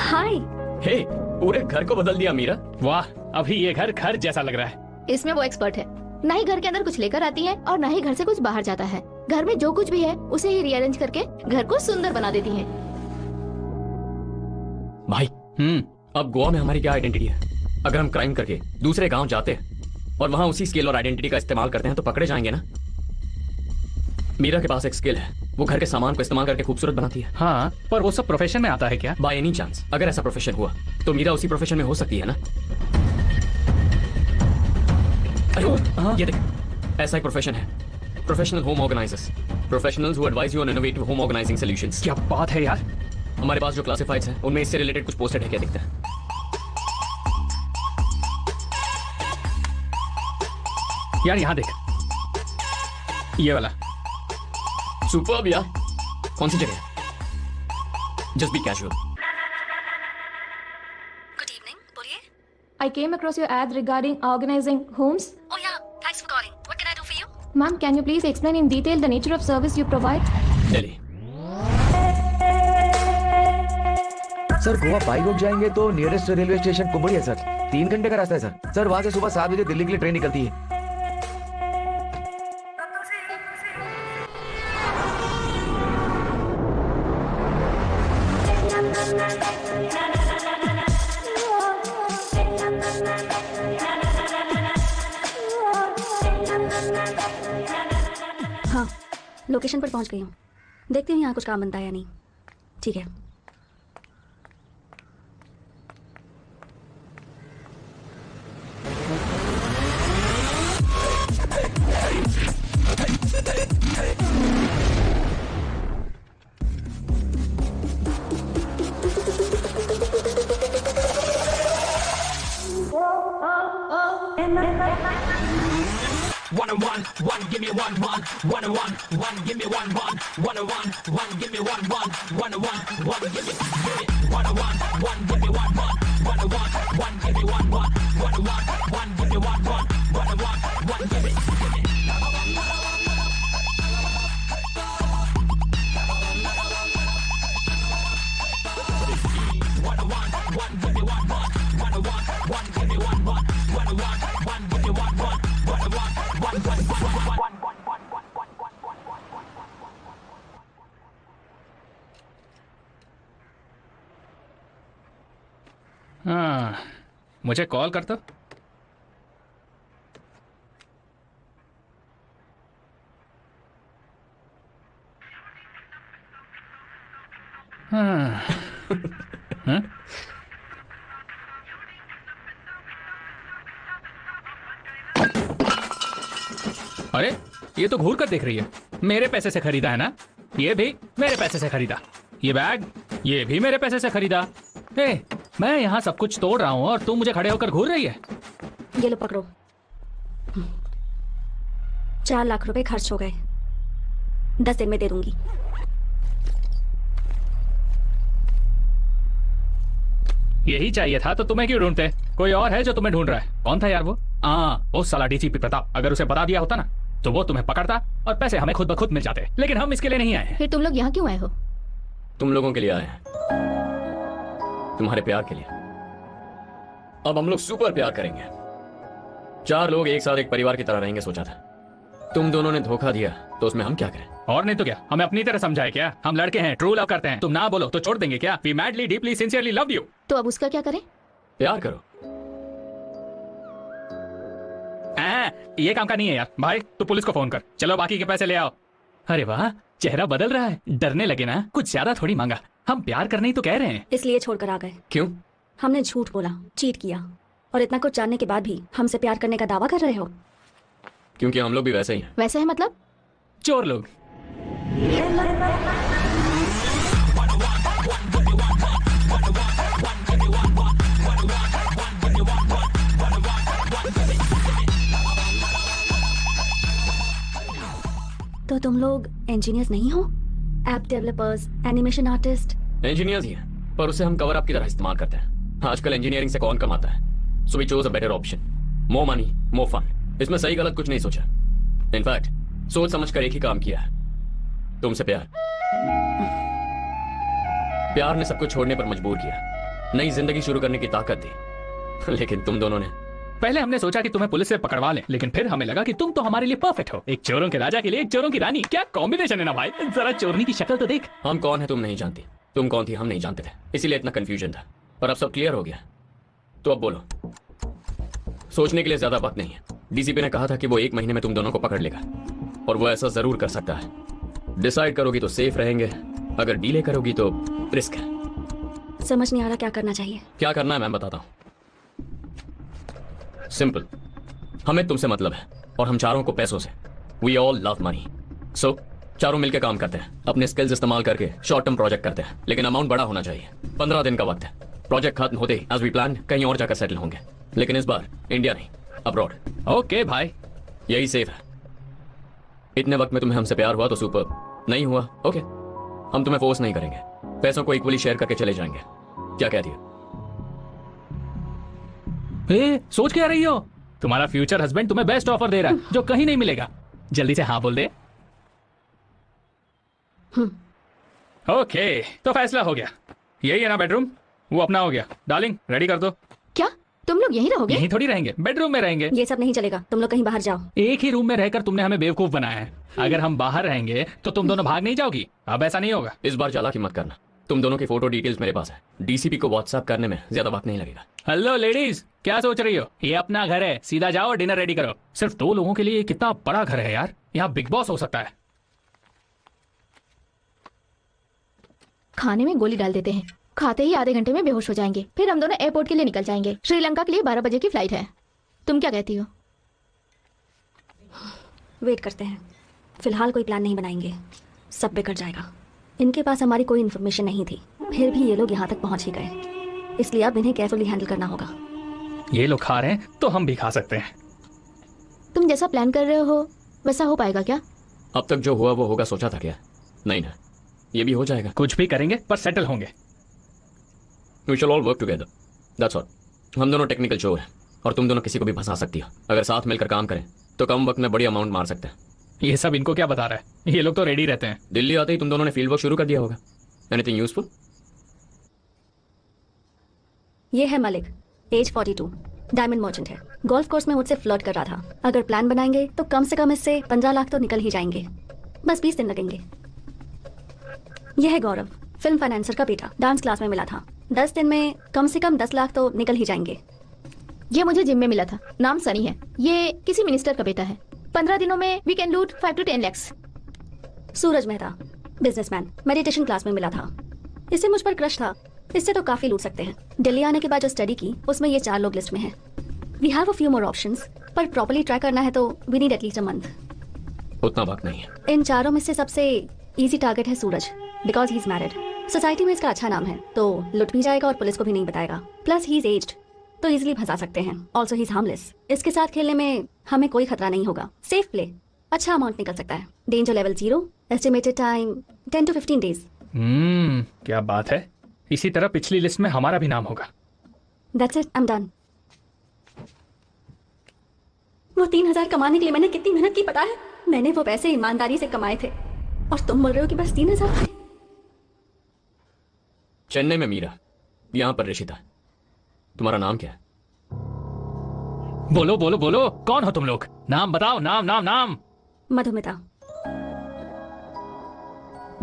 हाय। हे, पूरे घर को बदल दिया मीरा। वाह, अभी ये घर घर जैसा लग रहा है। इसमें वो एक्सपर्ट है। ना ही घर के अंदर कुछ लेकर आती है और ना ही घर से कुछ बाहर जाता है। घर में जो कुछ भी है उसे ही रीअरेंज करके घर को सुंदर बना देती है। भाई अब गोवा में हमारी क्या आइडेंटिटी है? अगर हम क्राइम करके दूसरे गांव जाते हैं और वहां उसी स्किल और आइडेंटिटी का इस्तेमाल करते हैं तो पकड़े जाएंगे ना। मीरा के पास एक स्किल है, वो घर के सामान को इस्तेमाल करके खूबसूरत बनाती है। हाँ, पर वो सब प्रोफेशन में आता है क्या? बाय एनी चांस अगर ऐसा प्रोफेशन हुआ तो मीरा उसी प्रोफेशन में हो सकती है ना। ये देख, ऐसा एक प्रोफेशन है, professional home organizers, professionals who advise you on innovative home organizing solutions. क्या बात है यार। हमारे पास जो क्लासिफाइड्स हैं उनमें इससे रिलेटेड कुछ पोस्टेड है, क्या दिखता है? यार यहाँ देख, ये वाला। सुपर्ब यार। कौन सी जगह? Just be casual. I came across your ad regarding organizing homes. Oh yeah, thanks for calling. What can I do for you? Ma'am, can you please explain in detail the nature of service you provide? Delhi. Sir Goa by road जाएंगे तो nearest railway station कुंबड़ी है sir. 3 घंटे का रास्ता है sir. Sir वहाँ से सुबह 7 बजे दिल्ली के लिए ट्रेन निकलती है। हाँ, लोकेशन पर पहुंच गई हूँ। देखती हूँ यहाँ कुछ काम बनता है या नहीं। ठीक है। One and one, give me one, one and one, give me one, one and one, give me one, one and one, give me one and one, give me one, one and one, give me one, one and one, give me one, one and one, give me. हाँ, मुझे call कर दो। हाँ। हाँ? अरे ये तो घूर कर देख रही है। मेरे पैसे से खरीदा है ना? ये भी मेरे पैसे से खरीदा। ये बैग, ये भी मेरे पैसे से खरीदा। ए, मैं यहाँ सब कुछ तोड़ रहा हूँ और तू मुझे खड़े होकर घूर रही है। ये लो पकड़ो। 4 लाख रुपए खर्च हो गए। 10 दिन में दे दूंगी। यही चाहिए था तो तुम्हें क्यों ढूंढते? कोई और है जो तुम्हें ढूंढ रहा है। कौन था यार वो? वो साला डीसीपी प्रताप। अगर उसे बता दिया होता ना तो वो तुम्हें पकड़ता और पैसे हमें खुद ब खुद मिल जाते। लेकिन हम इसके लिए नहीं आए हैं। फिर तुम लोग यहाँ क्यों आए हो? तुम लोगों के लिए आए हैं, तुम्हारे प्यार के लिए। अब हम लोग सुपर प्यार करेंगे। 4 लोग एक साथ एक परिवार की तरह रहेंगे सोचा था। तुम दोनों ने धोखा दिया तो उसमें हम क्या करें? और नहीं तो क्या, हमें अपनी तरह समझाए क्या? हम लड़के हैं, ट्रू लव करते हैं। तुम ना बोलो तो छोड़ देंगे क्या? We madly deeply sincerely love you. तो अब उसका क्या करें? प्यार करो। ये काम का नहीं है यार। भाई तू पुलिस को फोन कर। चलो बाकी के पैसे ले आओ। अरे वाह, चेहरा बदल रहा है। डरने लगे ना? कुछ ज्यादा थोड़ी मांगा। हम प्यार करने ही तो कह रहे हैं। इसलिए छोड़कर आ गए। क्यों? हमने झूठ बोला, चीट किया। और इतना कुछ जानने के बाद भी हमसे प्यार करने का दावा कर रहे हो? क्योंकि हम लोग भी वैसे ही हैं। वैसे है मतलब? चोर लोग। तो तुम लोग इंजीनियर्स नहीं हो? App developers, animation artist? Engineers ही हैं, पर उसे हम कवर अप की तरह इस्तेमाल करते हैं। आजकल इंजीनियरिंग से कौन कमाता है? So we chose a better option. More money, more fun. इसमें सही गलत कुछ नहीं सोचा। इनफैक्ट सोच समझ कर एक ही काम किया है, तुमसे प्यार। प्यार ने सब कुछ छोड़ने पर मजबूर किया, नई जिंदगी शुरू करने की ताकत दी। लेकिन तुम दोनों ने पहले हमने सोचा कि तुम्हें पुलिस से पकड़वा लें, लेकिन फिर हमें लगा कि तुम तो हमारे लिए परफेक्ट हो। एक चोरों के राजा के लिए एक चोरों की रानी, क्या कॉम्बिनेशन है ना भाई। जरा चोरनी की शक्ल तो देख। हम कौन है तुम नहीं जानती, तुम कौन थी हम नहीं जानते थे, इसीलिए इतना कंफ्यूजन था। पर अब सब क्लियर हो गया, तो अब बोलो। सोचने के लिए ज्यादा वक्त नहीं है। डीसीपी ने कहा था कि वो 1 महीने में तुम दोनों को पकड़ लेगा, और वो ऐसा जरूर कर सकता है। डिसाइड करोगी तो सेफ रहेंगे, अगर डीले करोगी तो रिस्क है। समझ नहीं आ रहा क्या करना चाहिए। क्या करना है मैं बताता हूं। सिंपल, हमें तुमसे मतलब है और हम चारों को पैसों से। We all love money. So चारों मिलकर काम करते हैं, अपने स्किल्स इस्तेमाल करके शॉर्ट टर्म प्रोजेक्ट करते हैं, लेकिन अमाउंट बड़ा होना चाहिए। 15 दिन का वक्त है। प्रोजेक्ट खत्म होते ही एज वी प्लान कहीं और जाकर सेटल होंगे, लेकिन इस बार इंडिया नहीं, अब्रॉड। ओके भाई, यही सेफ है। इतने वक्त में तुम्हें हमसे प्यार हुआ तो सुपर, नहीं हुआ ओके, हम तुम्हें फोर्स नहीं करेंगे, पैसों को इक्वली शेयर करके चले जाएंगे। क्या कहती हो? सोच क्या रही हो? तुम्हारा फ्यूचर हस्बैंड तुम्हें बेस्ट ऑफर दे रहा है जो कहीं नहीं मिलेगा। जल्दी से हाँ बोल दे। ओके, तो फैसला हो गया। यही है ना बेडरूम? वो अपना हो गया। डार्लिंग रेडी कर दो। क्या तुम लोग यहीं रहोगे? यहीं थोड़ी रहेंगे, बेडरूम में रहेंगे। ये सब नहीं चलेगा, तुम लोग कहीं बाहर जाओ। एक ही रूम में रहकर तुमने हमें बेवकूफ बनाया है। अगर हम बाहर रहेंगे तो तुम दोनों भाग नहीं जाओगी। अब ऐसा नहीं होगा। इस बार चालाकी मत करना। तुम दोनों की फोटो डिटेल्स मेरे पास है, डीसीपी को व्हाट्सएप करने में ज्यादा वक्त नहीं लगेगा। हेलो लेडीज, क्या सोच रही हो? ये अपना घर है, सीधा जाओ और डिनर रेडी करो। सिर्फ 2 लोगों के लिए ये कितना बड़ा घर है यार। यहाँ बिग बॉस हो सकता है। खाने में गोली डाल देते हैं, खाते ही आधे घंटे में बेहोश हो जाएंगे, फिर हम दोनों एयरपोर्ट के लिए निकल जाएंगे। श्रीलंका के लिए 12 बजे की फ्लाइट है। तुम क्या कहती हो? वेट करते हैं, फिलहाल कोई प्लान नहीं बनाएंगे, सब बिगड़ जाएगा। इनके पास हमारी कोई इन्फॉर्मेशन नहीं थी, फिर भी ये लोग यहाँ तक पहुँच ही गए, इसलिए अब इन्हें केयरफुली हैंडल करना होगा। ये लोग खा रहे हैं तो हम भी खा सकते हैं। तुम जैसा प्लान कर रहे हो वैसा हो पाएगा क्या? अब तक जो हुआ वो होगा, सोचा था क्या? नहीं ना, ये भी हो जाएगा। कुछ भी करेंगे पर सेटल होंगे। We shall all work together. That's all. हम दोनों टेक्निकल चोर हैं और तुम दोनों किसी को भी फंसा सकती हो। अगर साथ मिलकर काम करें तो कम वक्त में बड़ी अमाउंट मार सकते हैं। ये सब इनको क्या बता रहा है? ये लोग तो रेडी रहते हैं। दिल्ली आते ही तुम दोनों ने फील्ड वर्क शुरू कर दिया होगा। Anything useful? ये है मलिक, एज 42, डायमंड मर्चेंट है। गोल्फ कोर्स में मुझसे फ्लर्ट कर रहा था। अगर प्लान बनाएंगे तो कम से कम इससे 15 लाख तो निकल ही जाएंगे। बस 20 दिन लगेंगे। यह है गौरव, फिल्म फाइनेंसर का बेटा, डांस क्लास में मिला था। 10 दिन में कम से कम 10 लाख तो निकल ही जाएंगे। ये मुझे जिम में मिला था, नाम सनी है। ये किसी मिनिस्टर का बेटा है। 15 दिनों में वी कैन लूट 5 to 10 lakhs। Suraj Mehta, businessman, meditation class में मिला था। इससे मुझ पर क्रश था, इससे तो काफी लूट सकते हैं। दिल्ली आने के बाद जो स्टडी की उसमें ये 4 लोग लिस्ट में हैं। We have a few more options, पर प्रॉपर्ली ट्राई करना है तो we need at least a month. उतना वक्त नहीं है। इन चारों में से सबसे इजी टारगेट है Suraj, because he is married. Society में इसका अच्छा नाम है, तो लुट भी जाएगा और पुलिस को भी नहीं बताएगा। प्लस ही इज एज्ड, तो इजीली फंसा सकते हैं। Also he is harmless. इसके साथ खेलने में हमें कोई खतरा नहीं होगा। सेफ प्ले, अच्छा अमाउंट निकल सकता है। Danger level 0, estimated time 10 to 15 days। क्या बात है। इसी तरह पिछली लिस्ट में हमारा भी नाम होगा। That's it, I'm done। वो 3000 कमाने के लिए मैंने कितनी मेहनत की पता है? मैंने वो पैसे ईमानदारी से कमाए थे और तुम बोल रहे हो कि बस 3000 थे। चेन्नई में मीरा, यहाँ पर ऋषिता। तुम्हारा नाम क्या है? बोलो बोलो बोलो, कौन हो तुम लोग? नाम बताओ, नाम नाम नाम। मधुमिता।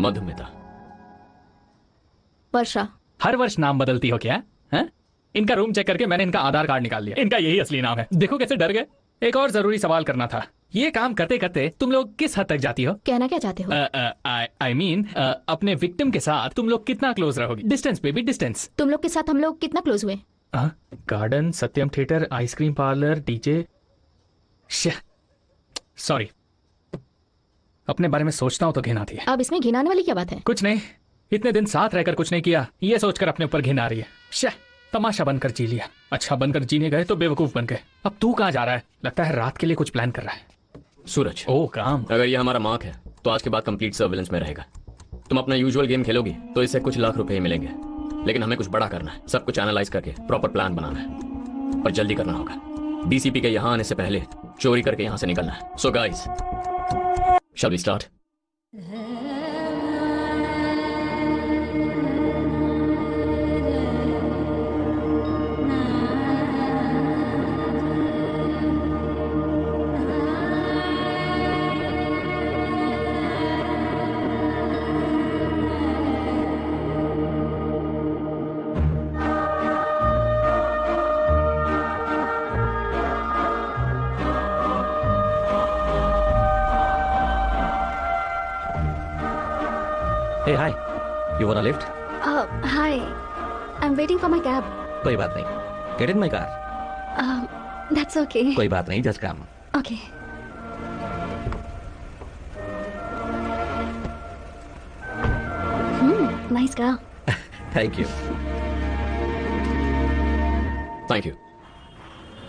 मधुमिता। वर्षा। हर वर्ष नाम बदलती हो क्या? है? इनका रूम चेक करके मैंने इनका आधार कार्ड निकाल लिया। इनका यही असली नाम है। देखो कैसे डर गए। एक और जरूरी सवाल करना था। ये काम करते करते तुम लोग किस हद तक जाती हो? कहना क्या चाहते हो? I mean, अपने विक्टिम के साथ तुम लोग कितना क्लोज रहोगी? डिस्टेंस पे भी डिस्टेंस। तुम लोग के साथ हम लोग कितना क्लोज हुए? Garden, Satyam theatre, ice cream parlour, DJ. Sorry, अपने बारे में सोचता हूं तो घिन आती है। अब इसमें घिनाने वाली क्या बात है? कुछ नहीं, इतने दिन साथ रहकर कुछ नहीं किया, ये सोचकर अपने ऊपर घिन आ रही है। तमाशा बनकर जी लिया। अच्छा बनकर जीने गए तो बेवकूफ बन गए। अब तू कहाँ जा रहा है? लगता है रात के लिए कुछ प्लान कर रहा है। सूरज, ओ काम। अगर ये हमारा मार्क है तो आज के बाद कंप्लीट सर्विलेंस में रहेगा। तुम अपना यूजुअल गेम खेलोगी तो इससे कुछ लाख रुपए मिलेंगे, लेकिन हमें कुछ बड़ा करना है, सब कुछ एनालाइज करके प्रॉपर प्लान बनाना है और जल्दी करना होगा। डीसीपी के यहाँ आने से पहले चोरी करके यहाँ से निकलना है। So guys, shall we start? Hey, hi. You want a lift? Hi. I'm waiting for my cab. कोई बात नहीं. Get in my car. That's okay. कोई बात नहीं, just come. Okay. Nice car. Thank you. Thank you.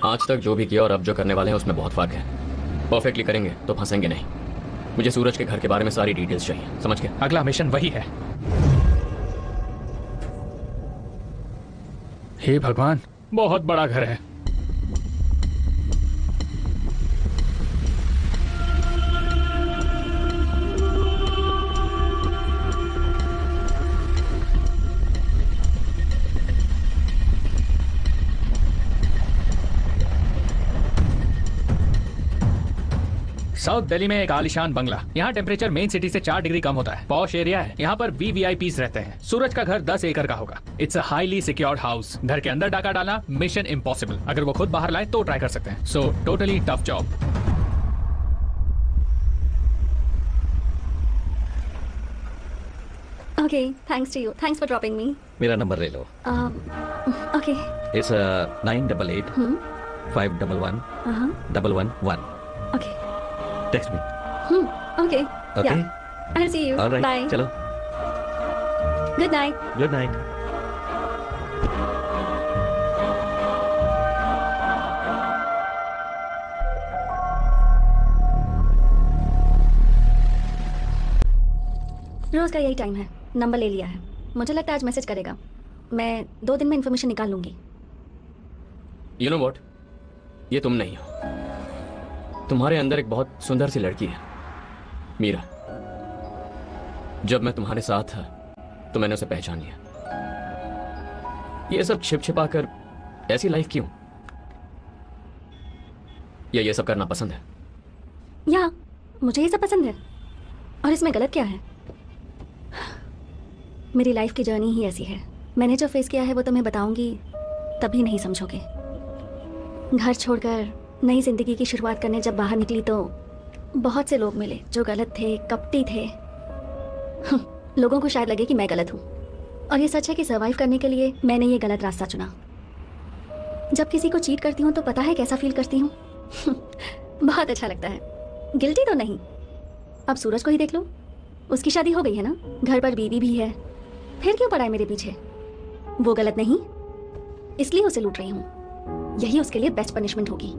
आज तक जो भी किया और अब जो करने वाले हैं उसमें बहुत फर्क है। परफेक्टली करेंगे तो फंसेंगे नहीं। मुझे सूरज के घर के बारे में सारी डिटेल्स चाहिए, समझ गए? अगला मिशन वही है। हे भगवान, बहुत बड़ा घर है। साउथ दिल्ली में एक आलिशान बंगला। यहाँ टेम्परेचर मेन सिटी से 4 डिग्री कम होता है। पॉश एरिया है। यहाँ पर VVIPs रहते हैं। सूरज का घर 10 एकड़ का होगा। It's a highly secured house. घर के अंदर डाका डालना मिशन इम्पॉसिबल। अगर वो खुद बाहर लाए तो ट्राई कर सकते हैं। So totally tough job. Okay, thanks to you. Thanks for dropping me. मेरा नंबर ले लो. Okay. It's 988 511 111. Okay. Text me. Okay. Okay. Yeah. I'll see you. All right. Bye. चलो. Good night. Good night. रोज का यही time है। Number ले लिया है। मुझे लगता है आज मैसेज करेगा। मैं 2 दिन में इन्फॉर्मेशन निकाल लूंगी। You know what? ये तुम नहीं हो। तुम्हारे अंदर एक बहुत सुंदर सी लड़की है, मीरा। जब मैं तुम्हारे साथ था तो मैंने उसे पहचान लिया। ये सब छिप छिपा कर ऐसी लाइफ क्यों? या ये सब करना पसंद है? या मुझे ये सब पसंद है। और इसमें गलत क्या है? मेरी लाइफ की जर्नी ही ऐसी है। मैंने जो फेस किया है वो तुम्हें बताऊंगी तभी नहीं समझोगे। घर छोड़कर नई जिंदगी की शुरुआत करने जब बाहर निकली तो बहुत से लोग मिले जो गलत थे, कपटी थे। लोगों को शायद लगे कि मैं गलत हूँ, और ये सच है कि सर्वाइव करने के लिए मैंने ये गलत रास्ता चुना। जब किसी को चीट करती हूँ तो पता है कैसा फील करती हूँ? बहुत अच्छा लगता है। गिल्टी तो नहीं। अब सूरज को ही देख लो, उसकी शादी हो गई है ना, घर पर बीवी भी है, फिर क्यों पड़ा है मेरे पीछे? वो गलत नहीं, इसलिए उसे लूट रही हूँ। यही उसके लिए बेस्ट पनिशमेंट होगी।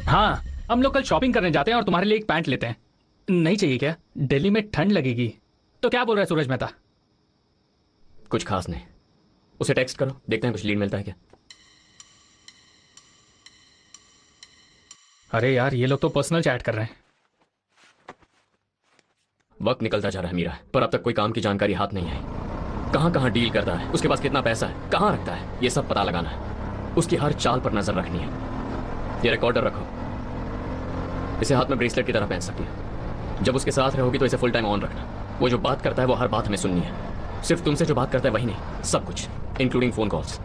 हाँ, हम लोग कल शॉपिंग करने जाते हैं और तुम्हारे लिए एक पैंट लेते हैं। नहीं चाहिए क्या? दिल्ली में ठंड लगेगी। तो क्या बोल रहा है सूरज मेहता? कुछ खास नहीं। उसे टेक्स्ट करो, देखते हैं कुछ लीड मिलता है क्या। अरे यार, ये लोग तो पर्सनल चैट कर रहे हैं। वक्त निकलता जा रहा है मीरा, पर अब तक कोई काम की जानकारी हाथ नहीं आई। कहाँ कहाँ डील करता है, उसके पास कितना पैसा है, कहाँ रखता है, ये सब पता लगाना है। उसकी हर चाल पर नजर रखनी है। ये रिकॉर्डर रखो, इसे हाथ में ब्रेसलेट की तरह पहन सकती है। जब उसके साथ रहोगी तो इसे फुल टाइम ऑन रखना। वो जो बात करता है वो हर बात हमें सुननी है। सिर्फ तुमसे जो बात करता है वही नहीं, सब कुछ, इंक्लूडिंग फोन कॉल्स।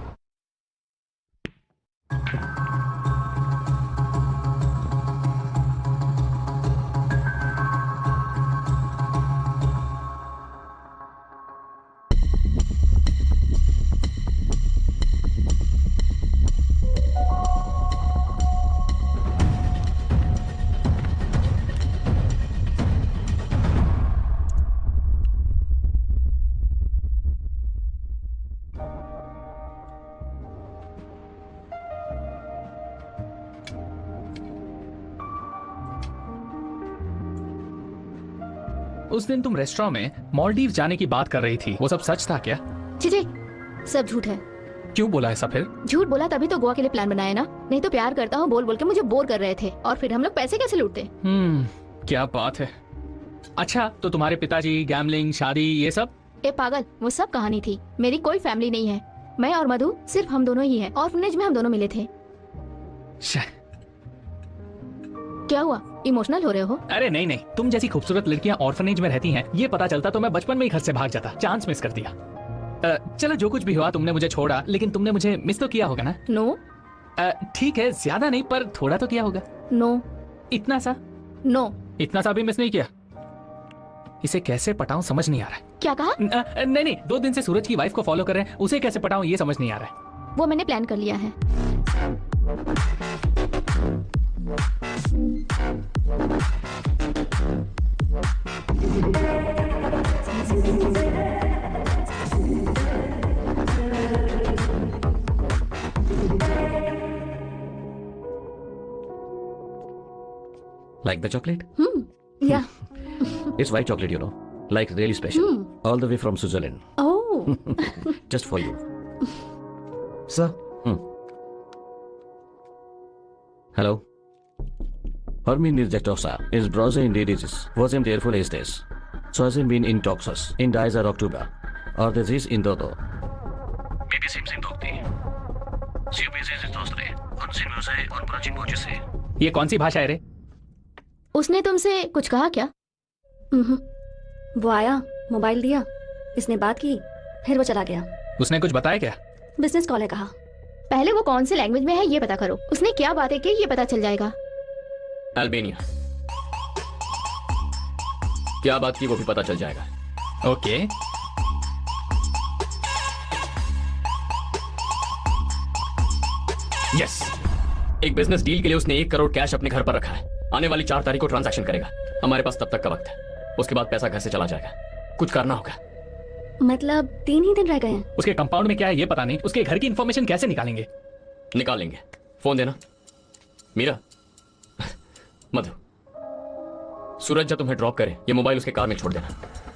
उस दिन तुम रेस्टोरेंट में मालदीव जाने की बात कर रही थी, वो सब सच था क्या? जी सब झूठ है। क्यों बोला ऐसा फिर? झूठ बोला तभी तो गोवा के लिए प्लान बनाया ना, नहीं तो प्यार करता हूँ बोल बोल के मुझे बोर कर रहे थे, और फिर हम लोग पैसे कैसे लूटते। क्या बात है। अच्छा तो तुम्हारे पिताजी, गैम्बलिंग, शादी, ये सब? ए पागल, वो सब कहानी थी। मेरी कोई फैमिली नहीं है, मैं और मधु सिर्फ हम दोनों ही हैं। ऑर्फनेज में हम दोनों मिले थे। क्या हुआ, इमोशनल हो रहे हो? अरे नहीं नहीं, तुम जैसी खूबसूरत लड़कियां ऑर्फनेज में रहती हैं, ये पता चलता तो मैं बचपन में ही घर से भाग जाता। चांस मिस कर दिया। चलो जो कुछ भी हुआ, तुमने मुझे छोड़ा, लेकिन तुमने मुझे मिस तो किया होगा ना? नो। ठीक है, ज्यादा नहीं पर थोड़ा तो किया होगा। नो। इतना सा? नो। इतना सा भी मिस नहीं किया। इसे कैसे पटाऊं समझ नहीं आ रहा है। क्या कहा? नहीं नहीं, 2 दिन से सूरज की वाइफ को फॉलो कर रहे हैं, उसे कैसे पटाऊं ये समझ नहीं आ रहा है। वो मैंने प्लान कर लिया है। Like the chocolate? Yeah. It's white chocolate, you know. Like really special. All the way from Switzerland. Oh. Just for you. Sir. Hello. Hermin Nirjektosa is browser in diseases. Was him therefore is this. So has him been in toxus. In dies are October. Or disease in Dodo. Maybe seems in Dokti. Subis is Dostre. Unsin Muse on Prachin Mojuse. ये कौन सी भाषा है रे? उसने तुमसे कुछ कहा क्या? वो आया, मोबाइल दिया, इसने बात की, फिर वो चला गया। उसने कुछ बताया क्या? बिजनेस कॉल है कहा। पहले वो कौन से लैंग्वेज में है ये पता करो, उसने क्या बातें की ये पता चल जाएगा। अल्बानिया। क्या बात की वो भी पता चल जाएगा। ओके। यस। एक बिजनेस डील के लिए उसने 1 करोड़ कैश अपने घर पर रखा है। आने वाली 4 तारीख को ट्रांजैक्शन करेगा। हमारे पास तब तक का वक्त है, उसके बाद पैसा घर से चला जाएगा। कुछ करना होगा। मतलब 3 ही दिन रह गए हैं। उसके कंपाउंड में क्या है ये पता नहीं, उसके घर की इंफॉर्मेशन कैसे निकालेंगे? निकालेंगे। फोन देना। मीरा। मधु। सूरज जब तुम्हें ड्रॉप करे, ये मोबाइल उसके कार में छोड़ देना।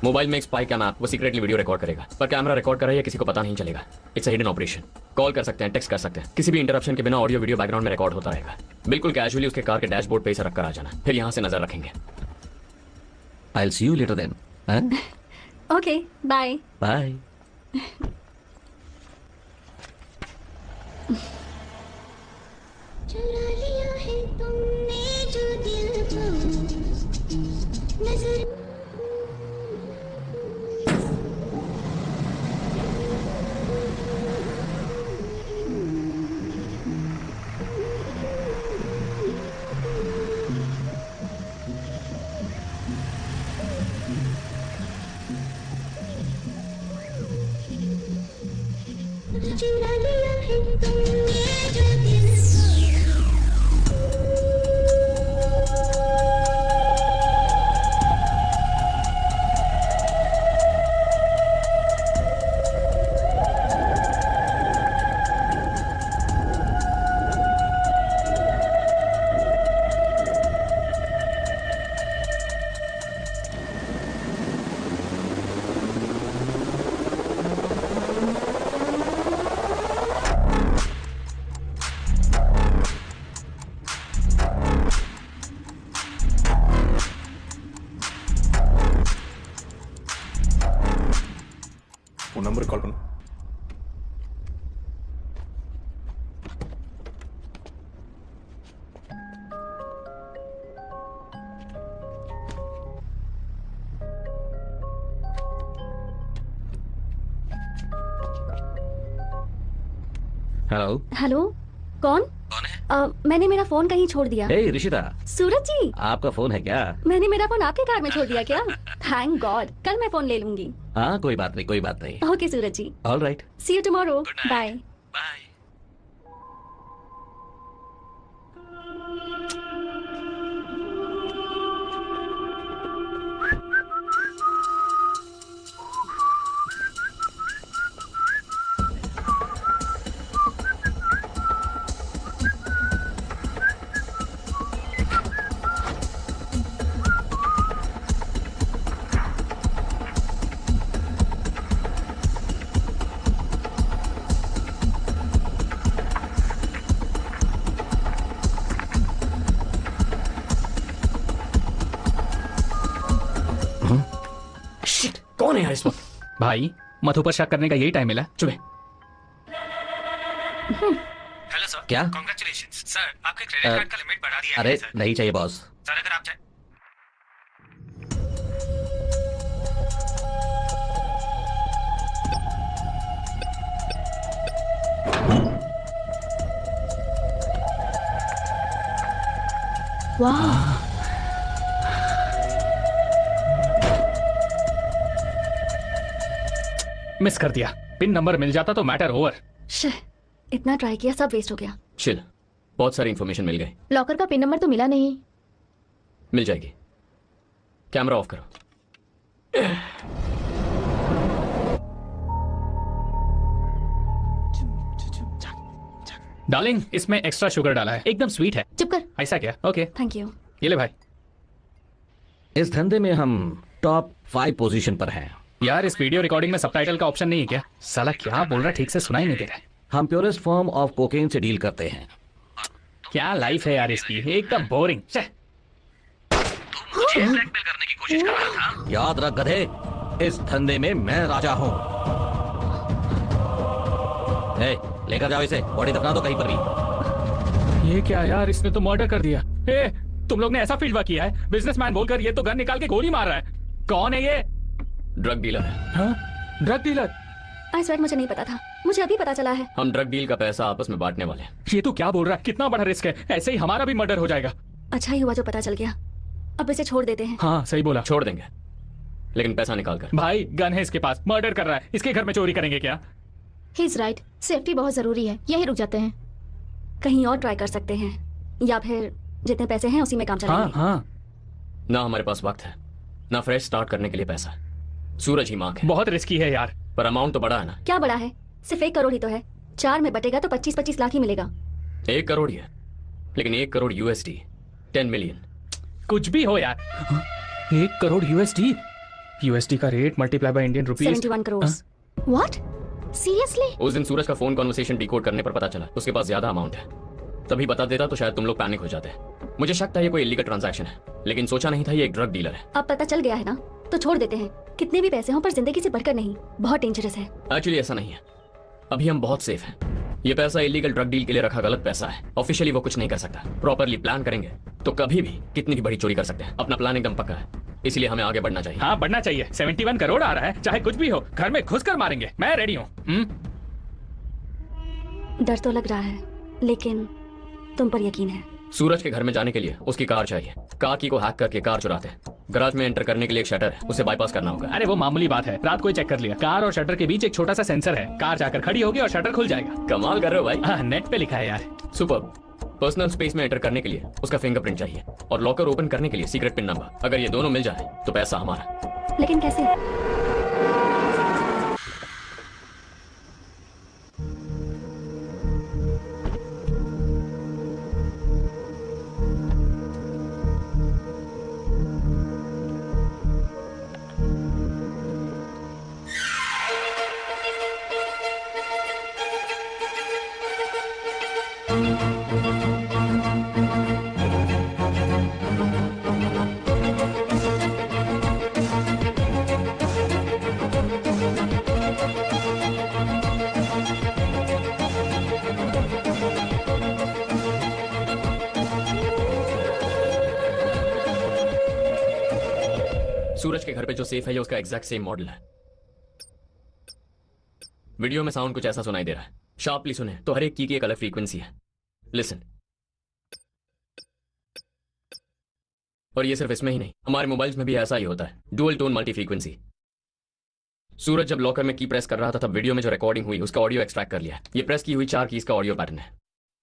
मोबाइल में एक स्पाई कैम ऐप, वो सीक्रेटली वीडियो रिकॉर्ड करेगा, पर कैमरा रिकॉर्ड कर रहा है किसी को पता नहीं चलेगा। It's a hidden operation. Call कर सकते हैं, टेक्स्ट कर सकते हैं, किसी भी इंटरप्शन के बिना ऑडियो वीडियो बैकग्राउंड में रिकॉर्ड होता रहेगा। बिल्कुल कैजुअली उसके कार के डैशबोर्ड पे इसे रखकर आ जाना, फिर यहां से नजर रखेंगे। I'll see you later then. Okay, bye. Bye. चुरा लिया है तुमने जो दिल को नजर। चुरा लिया है तुमने जो दिल உன் நம்பருக்கு கால் பண்ணு. हेलो. हेलो, कौन? मैंने मेरा फोन कहीं छोड़ दिया। हे ऋषिता, सूरज जी, आपका फोन है क्या? मैंने मेरा फोन आपके कार में छोड़ दिया क्या? थैंक गॉड, कल मैं फोन ले लूंगी। हाँ कोई बात नहीं, कोई बात नहीं. Okay Suraj ji, all right. See you tomorrow, bye. कौन है यार इस वक्त? भाई मधु पर शक करने का यही टाइम मिला। चुपे। Hello sir. क्या? कांग्रेचुलेशंस सर, आपके क्रेडिट कार्ड का लिमिट बढ़ा दिया अरे है सर। नहीं चाहिए बॉस. सर अगर आप चाहे वाह, मिस कर दिया। पिन नंबर मिल जाता तो मैटर ओवर। इतना ट्राई किया, सब वेस्ट हो गया। चिल, बहुत सारी इंफॉर्मेशन मिल गई। लॉकर का पिन नंबर तो मिला नहीं। मिल जाएगी। कैमरा ऑफ करो। डार्लिंग, इसमें एक्स्ट्रा शुगर डाला है, एकदम स्वीट है। चुप कर। ऐसा क्या? Okay thank you. ये ले भाई। इस धंधे में हम टॉप 5 पोजीशन पर हैं. यार इस वीडियो रिकॉर्डिंग में सबटाइटल का ऑप्शन नहीं है क्या? साला क्या बोल रहा है, ठीक से सुनाई नहीं दे रहा है। हम प्योरेस्ट फॉर्म ऑफ कोकेन से डील करते हैं. क्या लाइफ है यार इसकी, एकदम बोरिंग। मुझे ब्लैकमेल करने की कोशिश कर रहा था। याद रख गधे, इस धंधे में मैं राजा हूँ. लेकर जाओ इसे, बॉडी दफना दो कहीं पर भी. ये क्या यार, इसने तो मर्डर कर दिया। तुम लोग ने ऐसा फील्ड वर्क किया है? बिजनेसमैन बोलकर ये तो गन निकाल के गोली मार रहा है। कौन है ये? ड्रग डीलर है। हाँ? Drug dealer? आई स्वेयर मुझे नहीं पता था, मुझे अभी पता चला है। हम ड्रग डील का पैसा आपस में बांटने वाले हैं। ये तो क्या बोल रहा है, कितना बड़ा रिस्क है, ऐसे ही हमारा भी मर्डर हो जाएगा। अच्छा ही हुआ जो पता चल गया, अब इसे छोड़ देते हैं। हाँ सही बोला, छोड़ देंगे, लेकिन पैसा निकाल कर। भाई गन है इसके पास, मर्डर कर रहा है, इसके घर में चोरी करेंगे क्या? ही इज राइट, सेफ्टी बहुत जरूरी है, यही रुक जाते हैं। कहीं और ट्राई कर सकते हैं, या फिर जितने पैसे हैं उसी में काम चलेंगे। हाँ हाँ। ना हमारे पास वक्त है, ना फ्रेश स्टार्ट करने के लिए पैसा। सूरज ही मांग है। बहुत रिस्की है यार। पर अमाउंट तो बड़ा है ना। क्या बड़ा है, सिर्फ 1 करोड़ ही तो है। 4 में बटेगा तो 25-25 लाख ही मिलेगा। 1 करोड़ ही है, लेकिन 1 करोड़ USD 10 मिलियन। कुछ भी हो यार। 1 करोड़ USD? USD का rate multiply by Indian rupees 71 crore. What? Seriously? उस दिन सूरज का फोन कॉन्वर्सेशन डिकोड करने पर पता चला उसके पास ज्यादा अमाउंट है। तभी बता देता तो शायद तुम लोग पैनिक हो जाते। मुझे शक था ये कोई इलीगल ट्रांजैक्शन है, लेकिन सोचा नहीं था ये एक ड्रग डीलर है। अब पता चल गया है ना, तो छोड़ देते हैं। कितने भी पैसे हों पर जिंदगी से बढ़कर नहीं, बहुत डेंजरस है। एक्चुअली ऐसा नहीं है, अभी हम बहुत सेफ हैं। ये पैसा इलीगल ड्रग डील के लिए रखा गलत पैसा है। ऑफिशियली वो कुछ नहीं कर सकता। प्रॉपरली प्लान करेंगे तो कभी भी कितनी भी बड़ी चोरी कर सकते हैं। अपना प्लान एकदम पक्का है, इसलिए हमें आगे बढ़ना चाहिए। हाँ बढ़ना चाहिए। 71 करोड़ आ रहा है, चाहे कुछ भी हो, घर में घुस कर मारेंगे। मैं रेडी हूँ। डर तो लग रहा है, लेकिन तुम पर यकीन है। सूरज के घर में जाने के लिए उसकी कार चाहिए। कार की को हैक करके कार चुराते हैं। गैराज में एंटर करने के लिए एक शटर है, उसे बाईपास करना होगा। अरे वो मामूली बात है, रात को ही चेक कर लिया। कार और शटर के बीच एक छोटा सा सेंसर है, कार जाकर खड़ी होगी और शटर खुल जाएगा। कमाल कर रहे हो भाई। हाँ नेट पे लिखा है यार। सुपर। पर्सनल स्पेस में एंटर करने के लिए उसका फिंगरप्रिंट चाहिए और लॉकर ओपन करने के लिए सीक्रेट पिन नंबर। अगर ये दोनों मिल जाए तो पैसा हमारा। लेकिन कैसे? घर पे जो सेफ है ये उसका एग्जैक्ट सेम मॉडल है। वीडियो में साउंड कुछ ऐसा सुनाई दे रहा है। शार्पली सुने तो हर एक की एक अलग फ्रीक्वेंसी है। लिसन। और ये सिर्फ इसमें ही नहीं, हमारे मोबाइल्स में भी ऐसा ही होता है, डुअल टोन मल्टी फ्रीक्वेंसी। सूरज जब लॉकर में की प्रेस कर रहा था तब वीडियो में जो रिकॉर्डिंग हुई उसका ऑडियो एक्सट्रैक्ट कर लिया। ये प्रेस की हुई 4 कीज का ऑडियो पैटर्न है।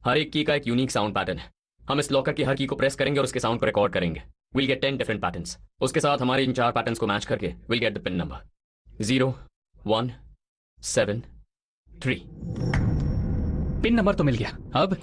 हर एक की का एक यूनिक साउंड पैटर्न है। हम इस लॉकर की हर की को प्रेस करेंगे और उसके साउंड को रिकॉर्ड करेंगे। Will get 10 different patterns. उसके साथ हमारे इन 4 पैटर्न्स को मैच करके will get the pin number 0 1 7 3। Pin number तो मिल गया। अब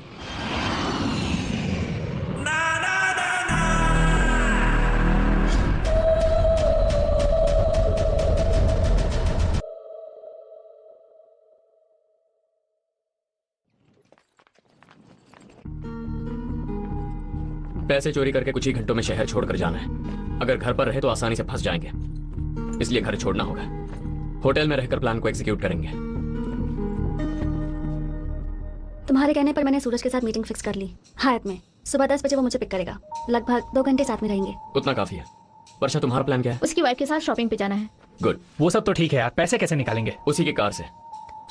पैसे चोरी करके कुछ ही घंटों में शहर छोड़कर जाना है। अगर घर पर रहे तो आसानी से फंस जाएंगे, इसलिए घर छोड़ना होगा। होटल में रहकर प्लान को एग्जीक्यूट करेंगे। तुम्हारे कहने पर मैंने सूरज के साथ मीटिंग फिक्स कर ली हायत में। सुबह 10 बजे वो मुझे पिक करेगा। लगभग 2 घंटे साथ में रहेंगे। उतना काफी है। वर्षा तुम्हारा प्लान क्या है? उसकी वाइफ के साथ शॉपिंग पे जाना है। गुड। वो सब तो ठीक है यार, पैसे कैसे निकालेंगे? उसी की कार से।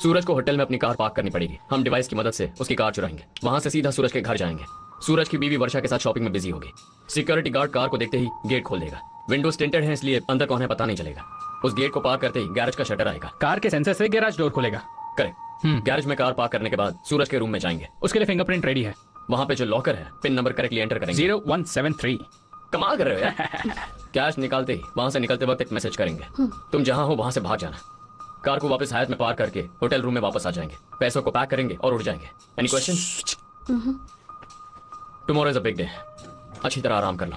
सूरज को होटल में अपनी कार पार्क करनी पड़ेगी। हम डिवाइस की मदद से उसकी कार चुराएंगे। वहां से सीधा सूरज के घर जाएंगे। सूरज की बीवी वर्षा के साथ शॉपिंग में बिजी होगी। सिक्योरिटी गार्ड कार को देखते ही गेट खोल देगा। विंडोज टिंटेड है इसलिए अंदर कौन है पता नहीं चलेगा। उस गेट को पार करते ही गैरेज का शटर आएगा। कार के सेंसर से गैराज डोर खुलेगा। करेक्ट। गैरेज में कार पार्क करने के बाद सूरज के रूम में जाएंगे। उसके लिए फिंगरप्रिंट रेडी है। वहां पे जो लॉकर है पिन नंबर करेक्टली एंटर करेंगे। 0173। कमाल कर रहे हो यार। कैश निकालते ही वहां से निकलते वक्त एक मैसेज करेंगे। तुम जहां हो वहां से भाग जाना। कार को वापस हायत में पार्क करके होटल रूम में वापस आ जाएंगे। पैसों को पैक करेंगे और उड़ जाएंगे। Any question? Tomorrow is a big day. अच्छी तरह आराम कर लो।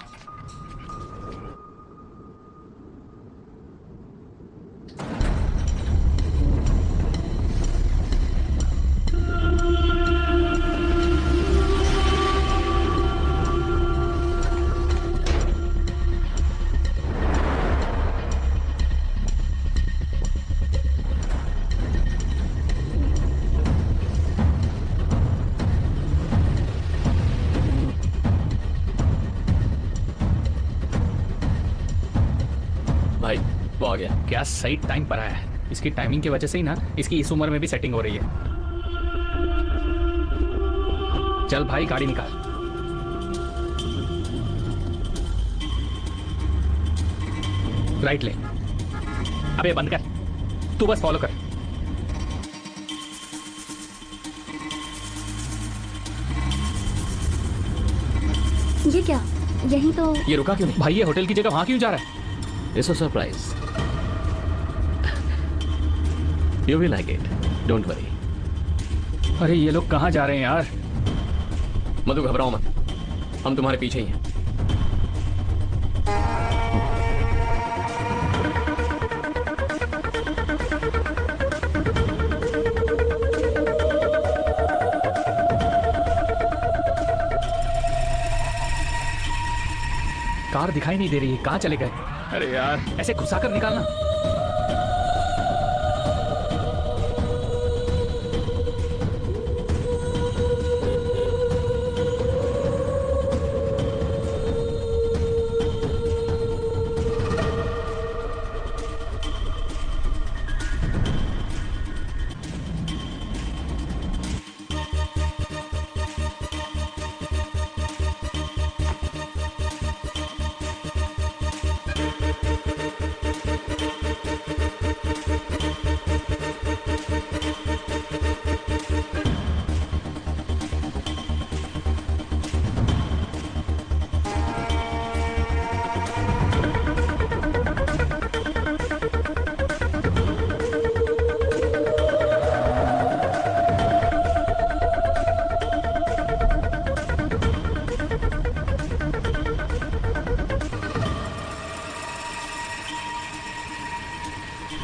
भाई वो आ गया। क्या सही टाइम पर आया है। इसकी टाइमिंग की वजह से ही ना इसकी इस उम्र में भी सेटिंग हो रही है। चल भाई गाड़ी निकाल। राइट ले। अबे बंद कर। तू बस फॉलो कर। ये क्या? यही तो। ये रुका क्यों नहीं? भाई ये होटल की जगह वहां क्यों जा रहा है? It's a surprise. You will like it. Don't worry. अरे ये लोग कहाँ जा रहे हैं यार? मधु घबराओ मत, हम तुम्हारे पीछे ही हैं। कार दिखाई नहीं दे रही है। कहाँ चले गए? अरे यार ऐसे घुसा कर निकालना।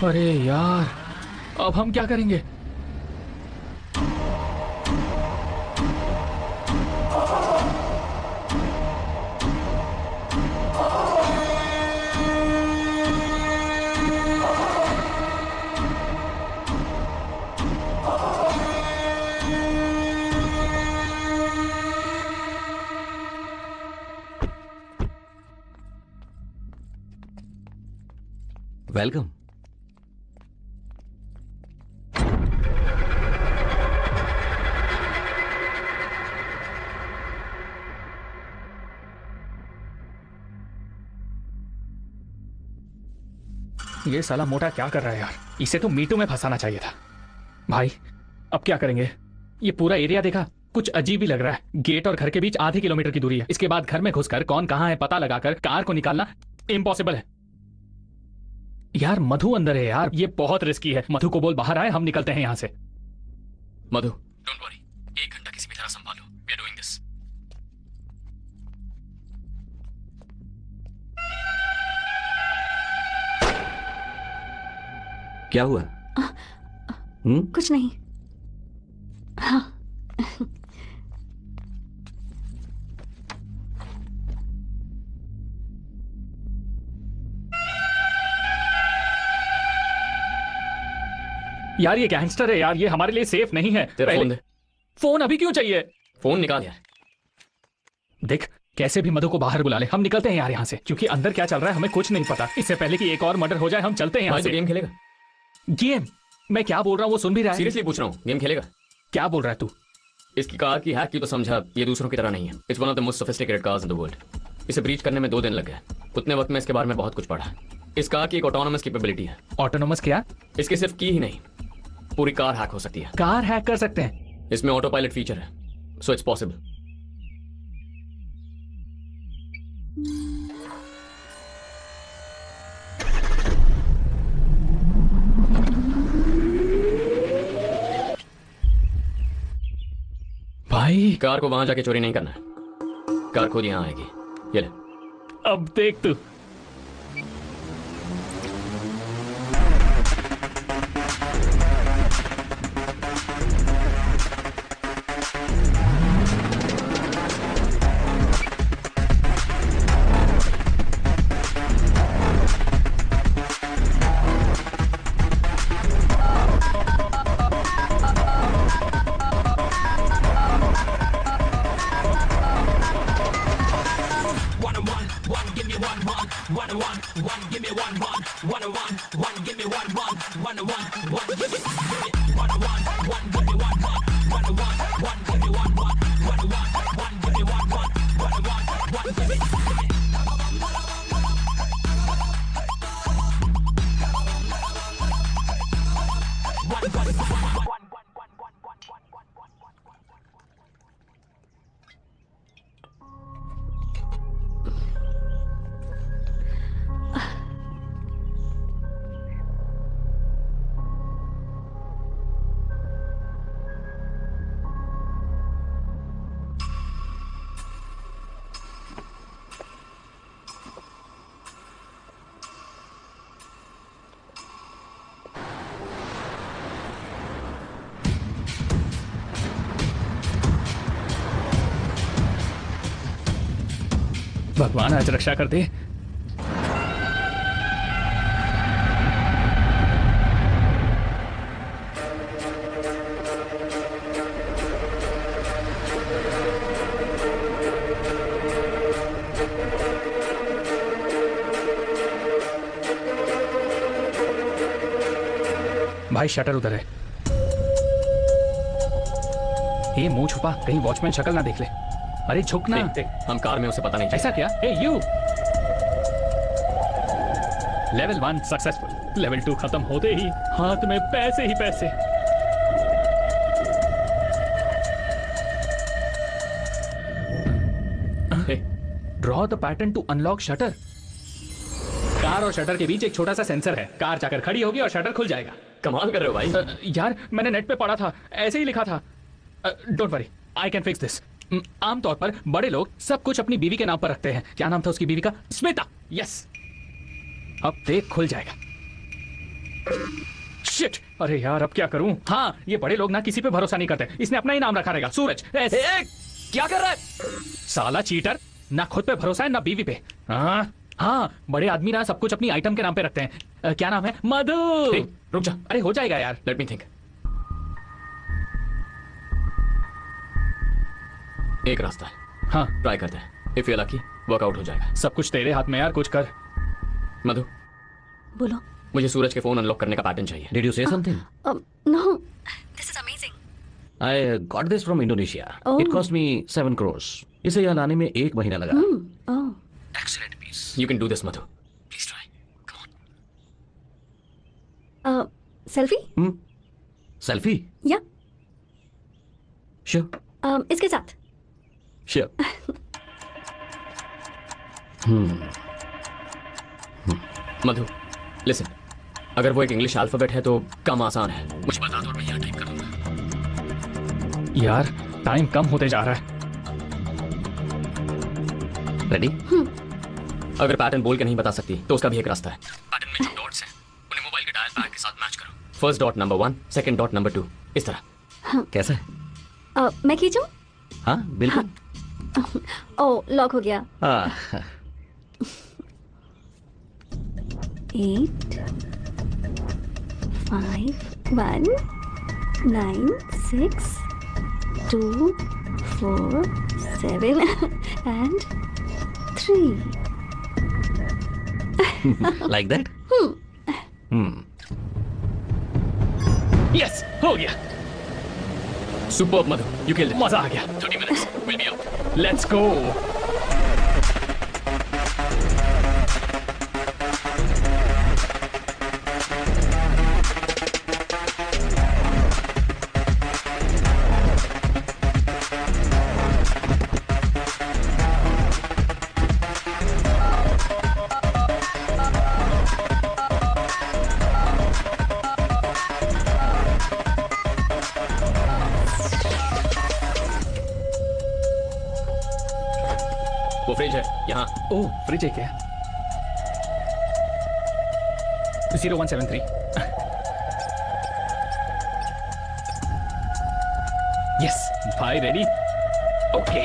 अरे यार अब हम क्या करेंगे? वेलकम। ये साला मोटा क्या कर रहा है यार? इसे तो मीटू में फंसाना चाहिए था। भाई अब क्या करेंगे? ये पूरा एरिया देखा, कुछ अजीब ही लग रहा है। गेट और घर के बीच आधे किलोमीटर की दूरी है। इसके बाद घर में घुसकर कौन कहां है पता लगाकर कार को निकालना इम्पॉसिबल है। यार मधु अंदर है यार, ये बहुत रिस्की है। मधु को बोल बाहर आए, हम निकलते हैं यहाँ से। मधु डोंट वरी, 1 घंटा किसी भी तरह संभालो। We are doing this. क्या हुआ? कुछ नहीं। हाँ। यार ये गैंगस्टर है यार, ये हमारे लिए सेफ नहीं है। तेरा फोन दे। फोन अभी क्यों चाहिए? फोन निकाल यार। देख कैसे भी मधु को बाहर बुला ले, हम निकलते हैं यार यहाँ से, क्योंकि अंदर क्या चल रहा है हमें कुछ नहीं पता। इससे पहले कि एक और मर्डर हो जाए हम चलते हैं यहाँ से। गेम खेलेगा? गेम? मैं क्या बोल रहा हूँ वो सुन भी रहा है। सीरियसली पूछ रहा हूँ, गेम खेलेगा? क्या बोल रहा है तू? इसकी कार की हैक की तो समझा, ये दूसरों की तरह नहीं है। It's one of the most sophisticated cars in the world. इसे ब्रीच करने में 2 दिन लग गए। उतने वक्त में इसके बारे में बहुत कुछ पढ़ा। इस कार की एक ऑटोनोमस कैपेबिलिटी है। ऑटोनोमस क्या? इसकी सिर्फ की ही नहीं, पूरी कार हैक हो सकती है। कार हैक कर सकते हैं? इसमें ऑटो पायलट फीचर है, सो इट्स पॉसिबल। भाई कार को वहां जाके चोरी नहीं करना है, कार खुद यहां आएगी। ये ले। अब देख तू। भगवान आज रक्षा कर दे। भाई शटर उधर है। ये मुंह छुपा, कहीं वॉचमैन शक्ल ना देख ले। अरे झुकना। हम कार में उसे पता नहीं चला। ऐसा क्या? ए यू। Level 1 successful. लेवल 2 खत्म होते ही हाथ में पैसे ही पैसे। Draw the pattern to unlock shutter. Car और शटर के बीच एक छोटा सा सेंसर है। कार जाकर खड़ी होगी और शटर खुल जाएगा। कमाल कर रहे हो भाई। यार मैंने नेट पे पढ़ा था, ऐसे ही लिखा था। Don't worry, I can fix this. आमतौर पर बड़े लोग सब कुछ अपनी बीवी के नाम पर रखते हैं। क्या नाम था उसकी बीवी का? स्मिता। यस, अब देख खुल जाएगा। शिट, अरे यार अब क्या करूं? हाँ, ये बड़े लोग ना किसी पे भरोसा नहीं करते। इसने अपना ही नाम रखा रहेगा, सूरज। क्या कर रहा है साला चीटर? ना खुद पे भरोसा है ना बीवी पे। हाँ, बड़े आदमी ना सब कुछ अपनी आइटम के नाम पे रखते हैं। क्या नाम है? मधु। रुक जा। अरे हो जाएगा यार। Let me think. एक रास्ता है। हाँ, ट्राई करते हैं। इफ यू लकी वर्कआउट हो जाएगा। सब कुछ तेरे हाथ में यार, कुछ कर। मधु बोलो। मुझे सूरज के फोन अनलॉक करने का पैटर्न चाहिए। Did you say something? No, this is amazing. I got this from Indonesia. Oh. It cost me 7 crores. इसे यहाँ लाने में 1 महीना लगा। Oh. Excellent piece. You can do this, Madhu. Please try. Selfie? Selfie? Yeah. Sure. इसके साथ। Sure. मधु, listen, अगर वो एक इंग्लिश अल्फाबेट है तो कम आसान है। मुझे बता दो और मैं यहाँ टाइप कर दूंगा। यार टाइम कम होते जा रहा है। रेडी? अगर पैटर्न बोल के नहीं बता सकती तो उसका भी एक रास्ता है। पैटर्न में जो डॉट्स हैं उन्हें मोबाइल के डायल पैड के साथ मैच करो। First dot number 1, second dot number 2, इस तरह। कैसा है? मैं खींचूं? हाँ बिल्कुल। ओह, लॉक हो गया। 8 5 1 9 6 2 4 7 and 3. Like that? यस, हो गया। Superb Madhu, you killed it. मजा आ गया। 30 minutes, we'll be out. Let's go. वो फ्रिज है यहाँ। ओह, फ्रिज है क्या? 0173। यस भाई, रेडी? ओके।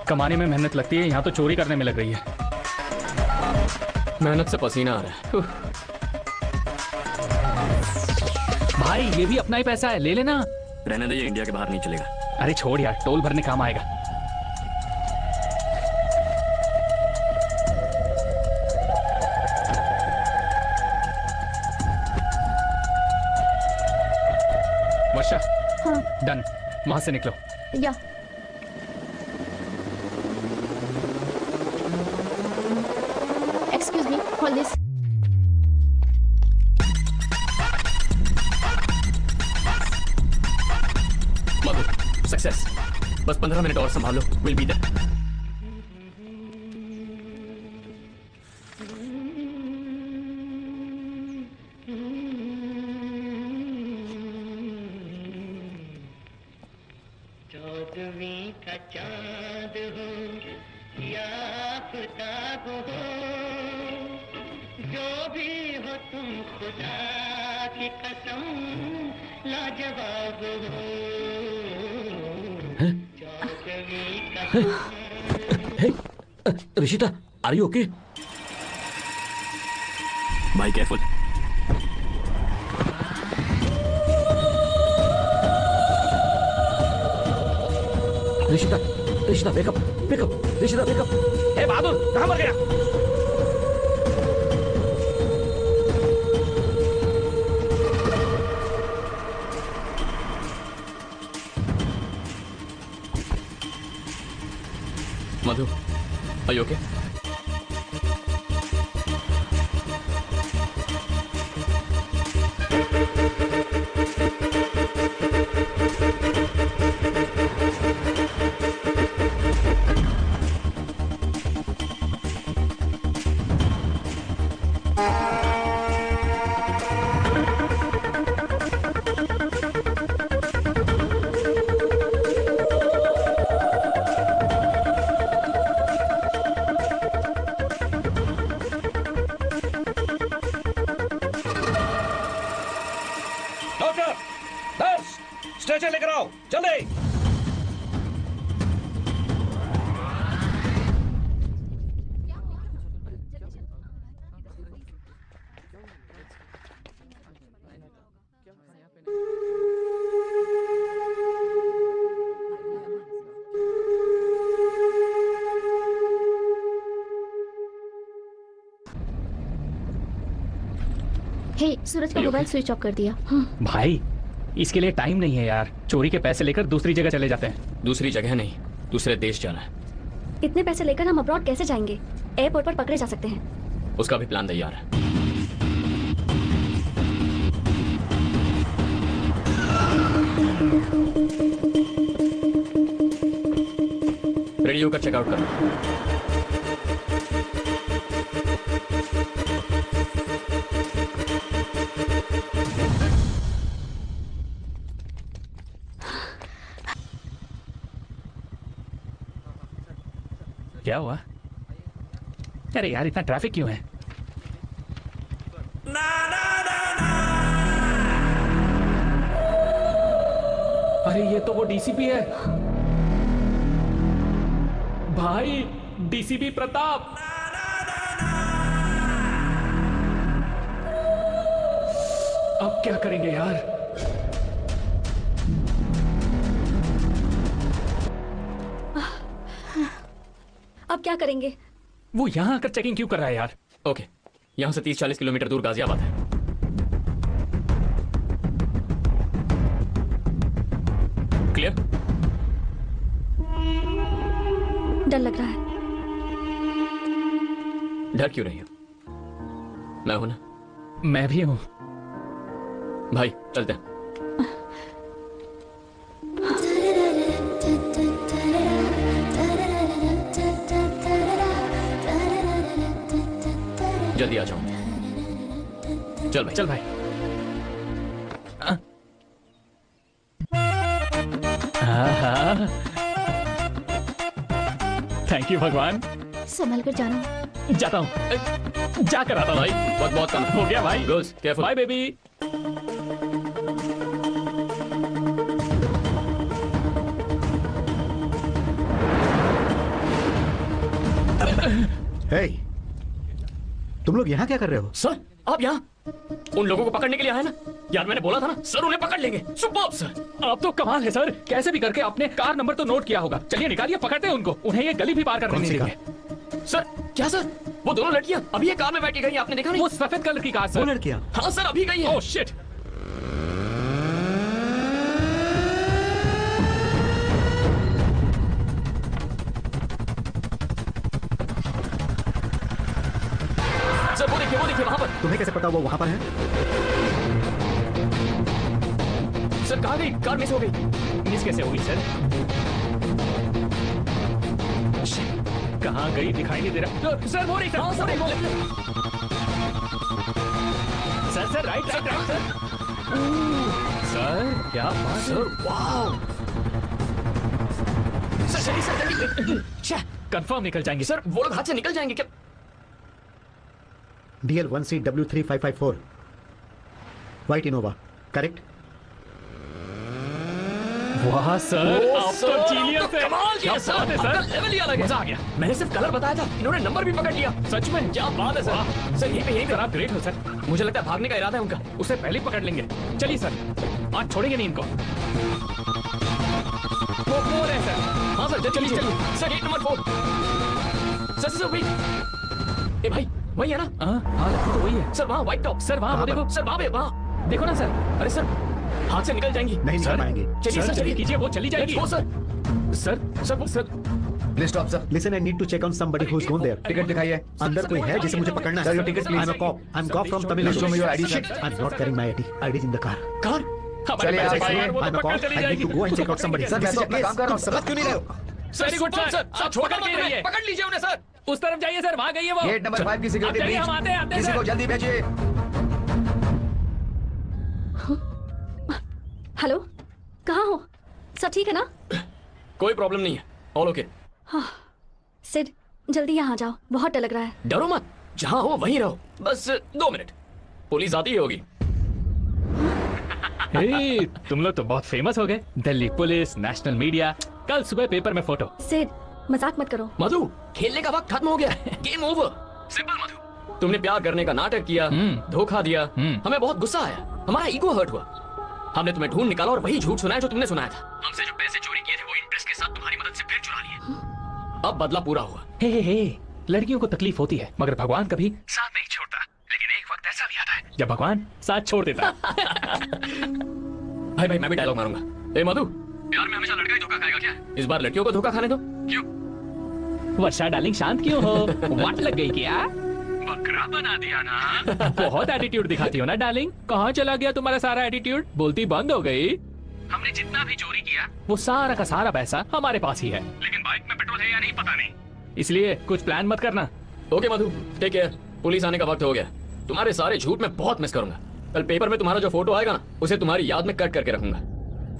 कमाने में मेहनत लगती है, यहाँ तो चोरी करने में लग रही है। मेहनत से पसीना आ रहा है। भाई ये भी अपना ही पैसा है, ले लेना। रहने दे, ये इंडिया के बाहर नहीं चलेगा। अरे छोड़ यार, टोल भरने काम आएगा। वर्षा, हाँ। डन, वहां से निकलो। या excuse me, hold this. Madhu, success. बस 15 मिनट और संभालो, विल बी देयर। चौदहवीं का चांद हो या आफताब हो, जो भी हो तुम खुदा की कसम लाजवाब हो। चौदहवीं का Hey, Rishita, are you okay? Be careful. Rishita, wake up, Rishita, wake up. हे बहादुर, कहाँ मर गया? Madhu, are you okay? आओ जल्दी। हे, सूरज का मोबाइल स्विच ऑफ कर दिया। भाई इसके लिए टाइम नहीं है यार। चोरी के पैसे लेकर दूसरी जगह चले जाते हैं। दूसरी जगह नहीं, दूसरे देश जाना है। इतने पैसे लेकर हम अब्रॉड कैसे जाएंगे? एयरपोर्ट पर पकड़े जा सकते हैं। उसका भी प्लान तैयार है। रेडी होकर चेकआउट करो। क्या हुआ? अरे यार इतना ट्रैफिक क्यों है? अरे ये तो वो डीसीपी है भाई, डीसीपी प्रताप। अब क्या करेंगे यार? अब क्या करेंगे? वो यहाँ आकर चेकिंग क्यों कर रहा है यार? ओके, यहाँ से 30-40 किलोमीटर दूर गाजियाबाद है। क्लियर? डर लग रहा है। डर क्यों रही हो? मैं हूं ना। मैं भी हूं। भाई चलते हैं। जल्दी आ जाओ। चल भाई, चल भाई। थैंक यू भगवान। संभल कर जाना। जाता हूँ, जाकर आता हूँ भाई। बहुत बहुत कम हो गया भाई। Girls careful. Bye baby. Hey, तुम लोग यहाँ क्या कर रहे हो? सर आप यहाँ उन लोगों को पकड़ने के लिए आए ना? यार मैंने बोला था ना सर, उन्हें पकड़ लेंगे। Superb sir. आप तो कमाल है सर, कैसे भी करके आपने कार नंबर तो नोट किया होगा। चलिए निकालिए, पकड़ते हैं उनको। उन्हें ये गली भी पार करने नहीं देंगे। सर क्या सर? वो दोनों लड़कियां अभी ये कार में बैठी गई, आपने देखा नहीं? वो सफेद कलर की कार सर। वो लड़कियां? हाँ सर अभी गई है। Oh shit. सर वो देखिए वहां पर। तुम्हें कैसे पता वो वहां पर है? सर कहाँ गई? कार मिस हो गई। मिस कैसे होगी सर? कहाँ गई दिखाई नहीं दे रहा। सर वो रही sir. Sir right sir. Sir क्या बात सर, वाओ। सर जल्दी। कंफर्म निकल जाएंगे सर। वो लोग हाथ से निकल जाएंगे क्या? DL1CW3554 white Innova, correct? वाह सर, आप तो जीनियस है। कमाल किया सर। सर लेवल ही अलग है। मजा आ गया। मैंने सिर्फ कलर बताया था, इन्होंने नंबर भी पकड़ लिया। सच में क्या बात है सर। सर यही पे आप ग्रेट हो सर। मुझे लगता है भागने का इरादा है उनका। उसे पहले पकड़ लेंगे। चलिए सर, आज छोड़ेंगे नहीं इनको। वो रहे सर। हाँ सर चलिए सर। Gate number 4। सर वही। ए भाई वही है ना? हाँ तो वही है सर। वहाँ व्हाइट टॉप। सर वहाँ देखो। सर वहाँ देखो ना सर। अरे सर हाथ से निकल जाएंगी। नहीं निकल पाएंगे। चलिए सर चलिए कीजिए, वो चली जाएगी। Sir please stop sir. Listen, I need to check on somebody who's gone there. Ticket दिखाइए। अंदर कोई है जिसे मुझे पकड़ना है? Sir, your ticket, please. I'm a cop. I'm cop from Tamil Nadu. Show me your ID, sir. I'm not carrying my ID. ID is in the car. Car चलिए आप आइए। I'm a cop. I need to go and check out somebody. Sir मैं तो अपना काम कर रहा हूँ। समझ क्यों नहीं रहे हो? Very good sir. आप छोड़ कर रहिए। पकड़ लीजिए उन्हें सर। उस तरफ जाइए सर, वहाँ गई है वो। गेट नंबर 5 की सिक्योरिटी ब्रीच। हम आते हैं किसी को जल्दी भेजिए। हेलो, कहाँ हो? सब ठीक है ना? कोई प्रॉब्लम नहीं है, ऑल ओके। सिड, जल्दी यहाँ जाओ, बहुत डर लग रहा है। डरो मत, जहाँ हो वहीं रहो। बस 2 मिनट, पुलिस आती ही होगी। हे, तुम लोग तो बहुत फेमस हो गए। दिल्ली पुलिस, नेशनल मीडिया, कल सुबह पेपर में फोटो। सिड, मजाक मत करो। मधु, खेलने का वक्त खत्म हो गया। Game over. सिंपल मधु। तुमने प्यार करने का नाटक किया, धोखा दिया, हमें बहुत गुस्सा आया, हमारा ईगो हर्ट हुआ। हमने तुम्हें ढूंढ निकाला और वही झूठ सुनाया जो तुमने सुनाया था। हमसे जो पैसे चोरी किए थे वो इंटरेस्ट के साथ तुम्हारी मदद से फिर चुरा लिए। अब बदला पूरा हुआ। हे, लड़कियों को तकलीफ होती है मगर भगवान कभी साथ नहीं छोड़ता। लेकिन एक वक्त ऐसा भी आता है जब भगवान साथ छोड़ देता। भाई मैं भी डायलॉग मारूंगा। ए मधु, प्यार में हमेशा लड़का ही धोखा खाएगा क्या? इस बार लड़कियों को धोखा खाने दो। क्यों? वर्षा डार्लिंग शांत क्यों हो? वाट लग गई क्या? बकरा बना दिया ना। बहुत एटीट्यूड दिखाती हो ना डार्लिंग। कहाँ चला गया तुम्हारा सारा एटीट्यूड? बोलती बंद हो गई। हमने जितना भी चोरी किया वो सारा का सारा पैसा हमारे पास ही है। लेकिन बाइक में पेट्रोल है या नहीं पता नहीं, इसलिए कुछ प्लान मत करना। ओके मधु, टेक केयर। पुलिस आने का वक्त हो गया। तुम्हारे सारे झूठ मैं बहुत मिस करूंगा। कल पेपर में तुम्हारा जो फोटो आएगा ना, उसे तुम्हारी याद में कट करके रखूंगा।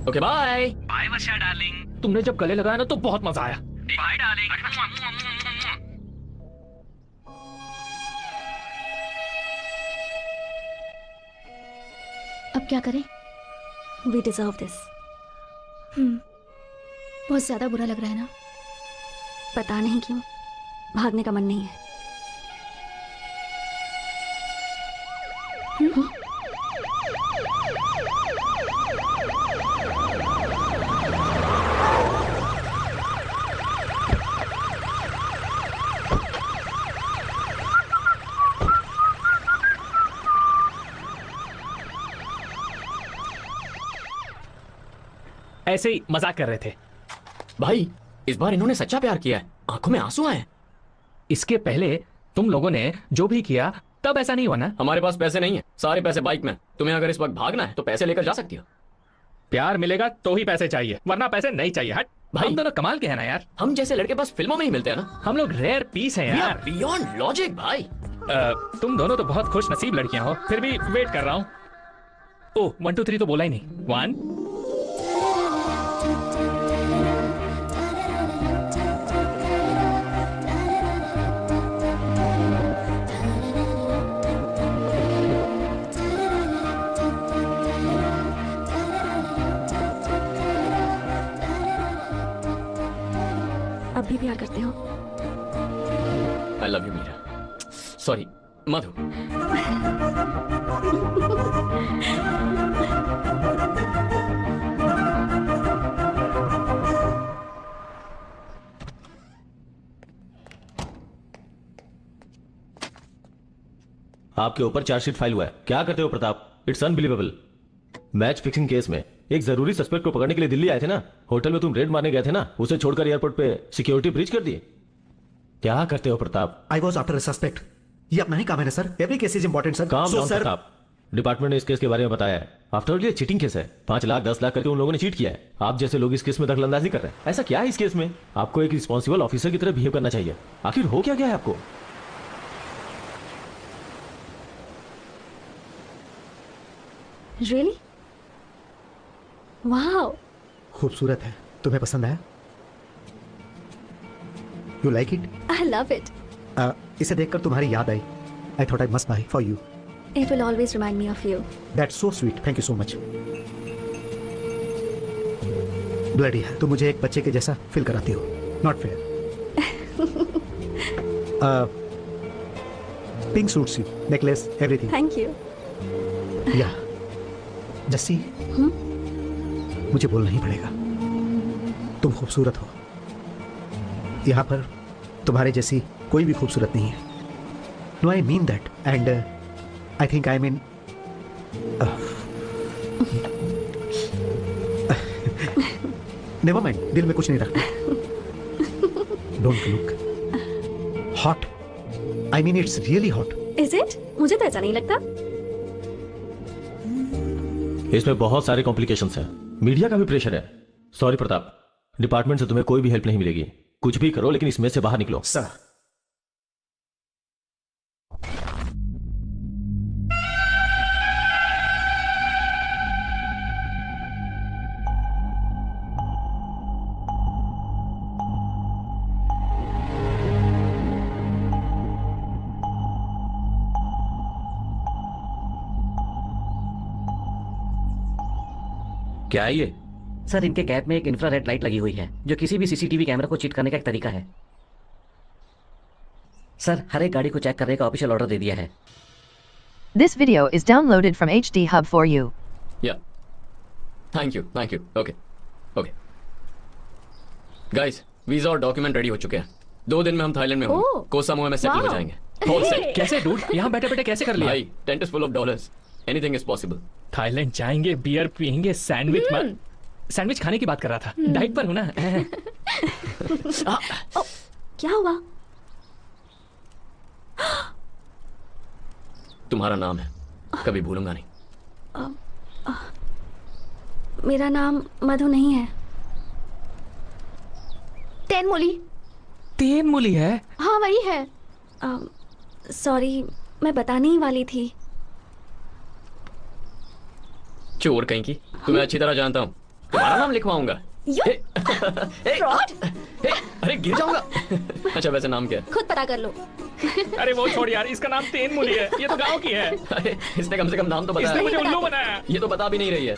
Okay bye. Bye Varsha darling. तुमने जब गले लगाया ना तो बहुत मजा आया। Bye darling. अब क्या करें? We deserve this. बहुत ज्यादा बुरा लग रहा है ना? पता नहीं क्यों भागने का मन नहीं है। ऐसे ही मजाक कर रहे थे। भाई इस बार इन्होंने सच्चा प्यार किया है, आंखों में आंसू आए। इसके पहले तुम लोगों ने जो भी किया तब ऐसा नहीं हुआ ना? हमारे पास पैसे नहीं है, सारे पैसे बाइक में। तुम्हें अगर इस वक्त भागना है तो पैसे लेकर जा सकती हो। प्यार मिलेगा तो ही पैसे चाहिए, वरना पैसे नहीं चाहिए। हट भाई, हम दोनों कमाल के हैं ना यार। हम जैसे लड़के बस फिल्मों में ही मिलते हैं ना। हम लोग रेयर पीस हैं यार। बियॉन्ड लॉजिक भाई। तुम दोनों तो बहुत खुश नसीब लड़कियां हो, फिर भी वेट कर रहा हूँ। ओह 1 2 3 तो बोला ही नहीं। 1 अब भी प्यार करते हो? I love you Meera. Sorry Madhu. आपके ऊपर चार्जशीट फाइल हुआ है। क्या करते हो Pratap? It's unbelievable. Match fixing case में एक जरूरी सस्पेक्ट को पकड़ने के लिए दिल्ली आए थे ना। होटल में तुम रेड मारने गए थे ना, उसे छोड़कर एयरपोर्ट पे सिक्योरिटी ब्रीच कर दिए। क्या करते हो Pratap? I was after a suspect. ये अपना ही काम है ना sir. Every case is important sir. Calm down Pratap. Department ने इस केस के बारे में बताया है। आफ्टर ऑल ये चीटिंग केस है। 5 लाख 10 लाख करके उन लोगों ने चीट किया है। आप जैसे लोग इस केस में दखलंदाजी कर रहे हैं। ऐसा क्या है इस केस में? आपको एक रिस्पॉन्सिबल ऑफिसर की तरह बिहेव करना चाहिए। आखिर हो क्या गया है आपको? Really? Wow. खूबसूरत है। तुम्हें पसंद आया? You like it? I love it. इसे देखकर तुम्हारी याद आई। I thought I must buy for you. It will always remind me of you. That's so sweet. Thank you so much. Bloody hell, तुम मुझे एक बच्चे के जैसा फील कराती हो। Not fair. Pink suits you, necklace, everything. Thank you. Yeah. Jassi, मुझे बोलना ही पड़ेगा। तुम खूबसूरत हो। यहाँ पर तुम्हारे जैसी कोई भी खूबसूरत नहीं है। No I mean that and I think I mean never mind, दिल में कुछ नहीं रखना। Don't look hot. I mean it's really hot. Is it? मुझे तो ऐसा नहीं लगता। इसमें बहुत सारे कॉम्प्लिकेशंस हैं। मीडिया का भी प्रेशर है। सॉरी प्रताप, डिपार्टमेंट से तुम्हें कोई भी हेल्प नहीं मिलेगी। कुछ भी करो लेकिन इसमें से बाहर निकलो। सर क्या है ये? सर, इनके कैब में एक इंफ्रारेड लाइट लगी हुई है जो किसी भी सीसीटीवी कैमरा को चीट करने का एक तरीका है। सर, हर एक गाड़ी को चेक करने का ऑफिशियल ऑर्डर दे दिया है। This video is downloaded from HD Hub for you. या thank you okay okay guys, visa और डॉक्यूमेंट रेडी हो चुके हैं। 2 दिन में हम थाईलैंड में होंगे। कोह सामुआ में सेटल हो जाएंगे। All set। कैसे डूड, यहाँ बैठे बैठे कैसे कर लिया? भाई, tent is full of dollars, anything is possible. Thailand जाएंगे, बियर पियेंगे, सैंडविच खाने की बात कर रहा था। डाइट पर हूँ ना। क्या हुआ? तुम्हारा नाम है, कभी भूलूंगा नहीं। मेरा नाम मधु नहीं है। तेनमुली है? हाँ वही है। सॉरी, मैं बताने ही वाली थी। चोर कहीं की, तुम्हें अच्छी तरह जानता हूँ। तुम्हारा नाम लिखवाऊंगा। अरे गिर जाऊंगा। अच्छा, वैसे नाम क्या है? खुद पता कर लो। अरे वो छोड़ यार, इसका नाम तेनमुली है। ये तो गांव की है। अरे इसने कम से कम नाम तो बताया। इसने मुझे उल्लू बनाया। ये तो बता भी नहीं रही है।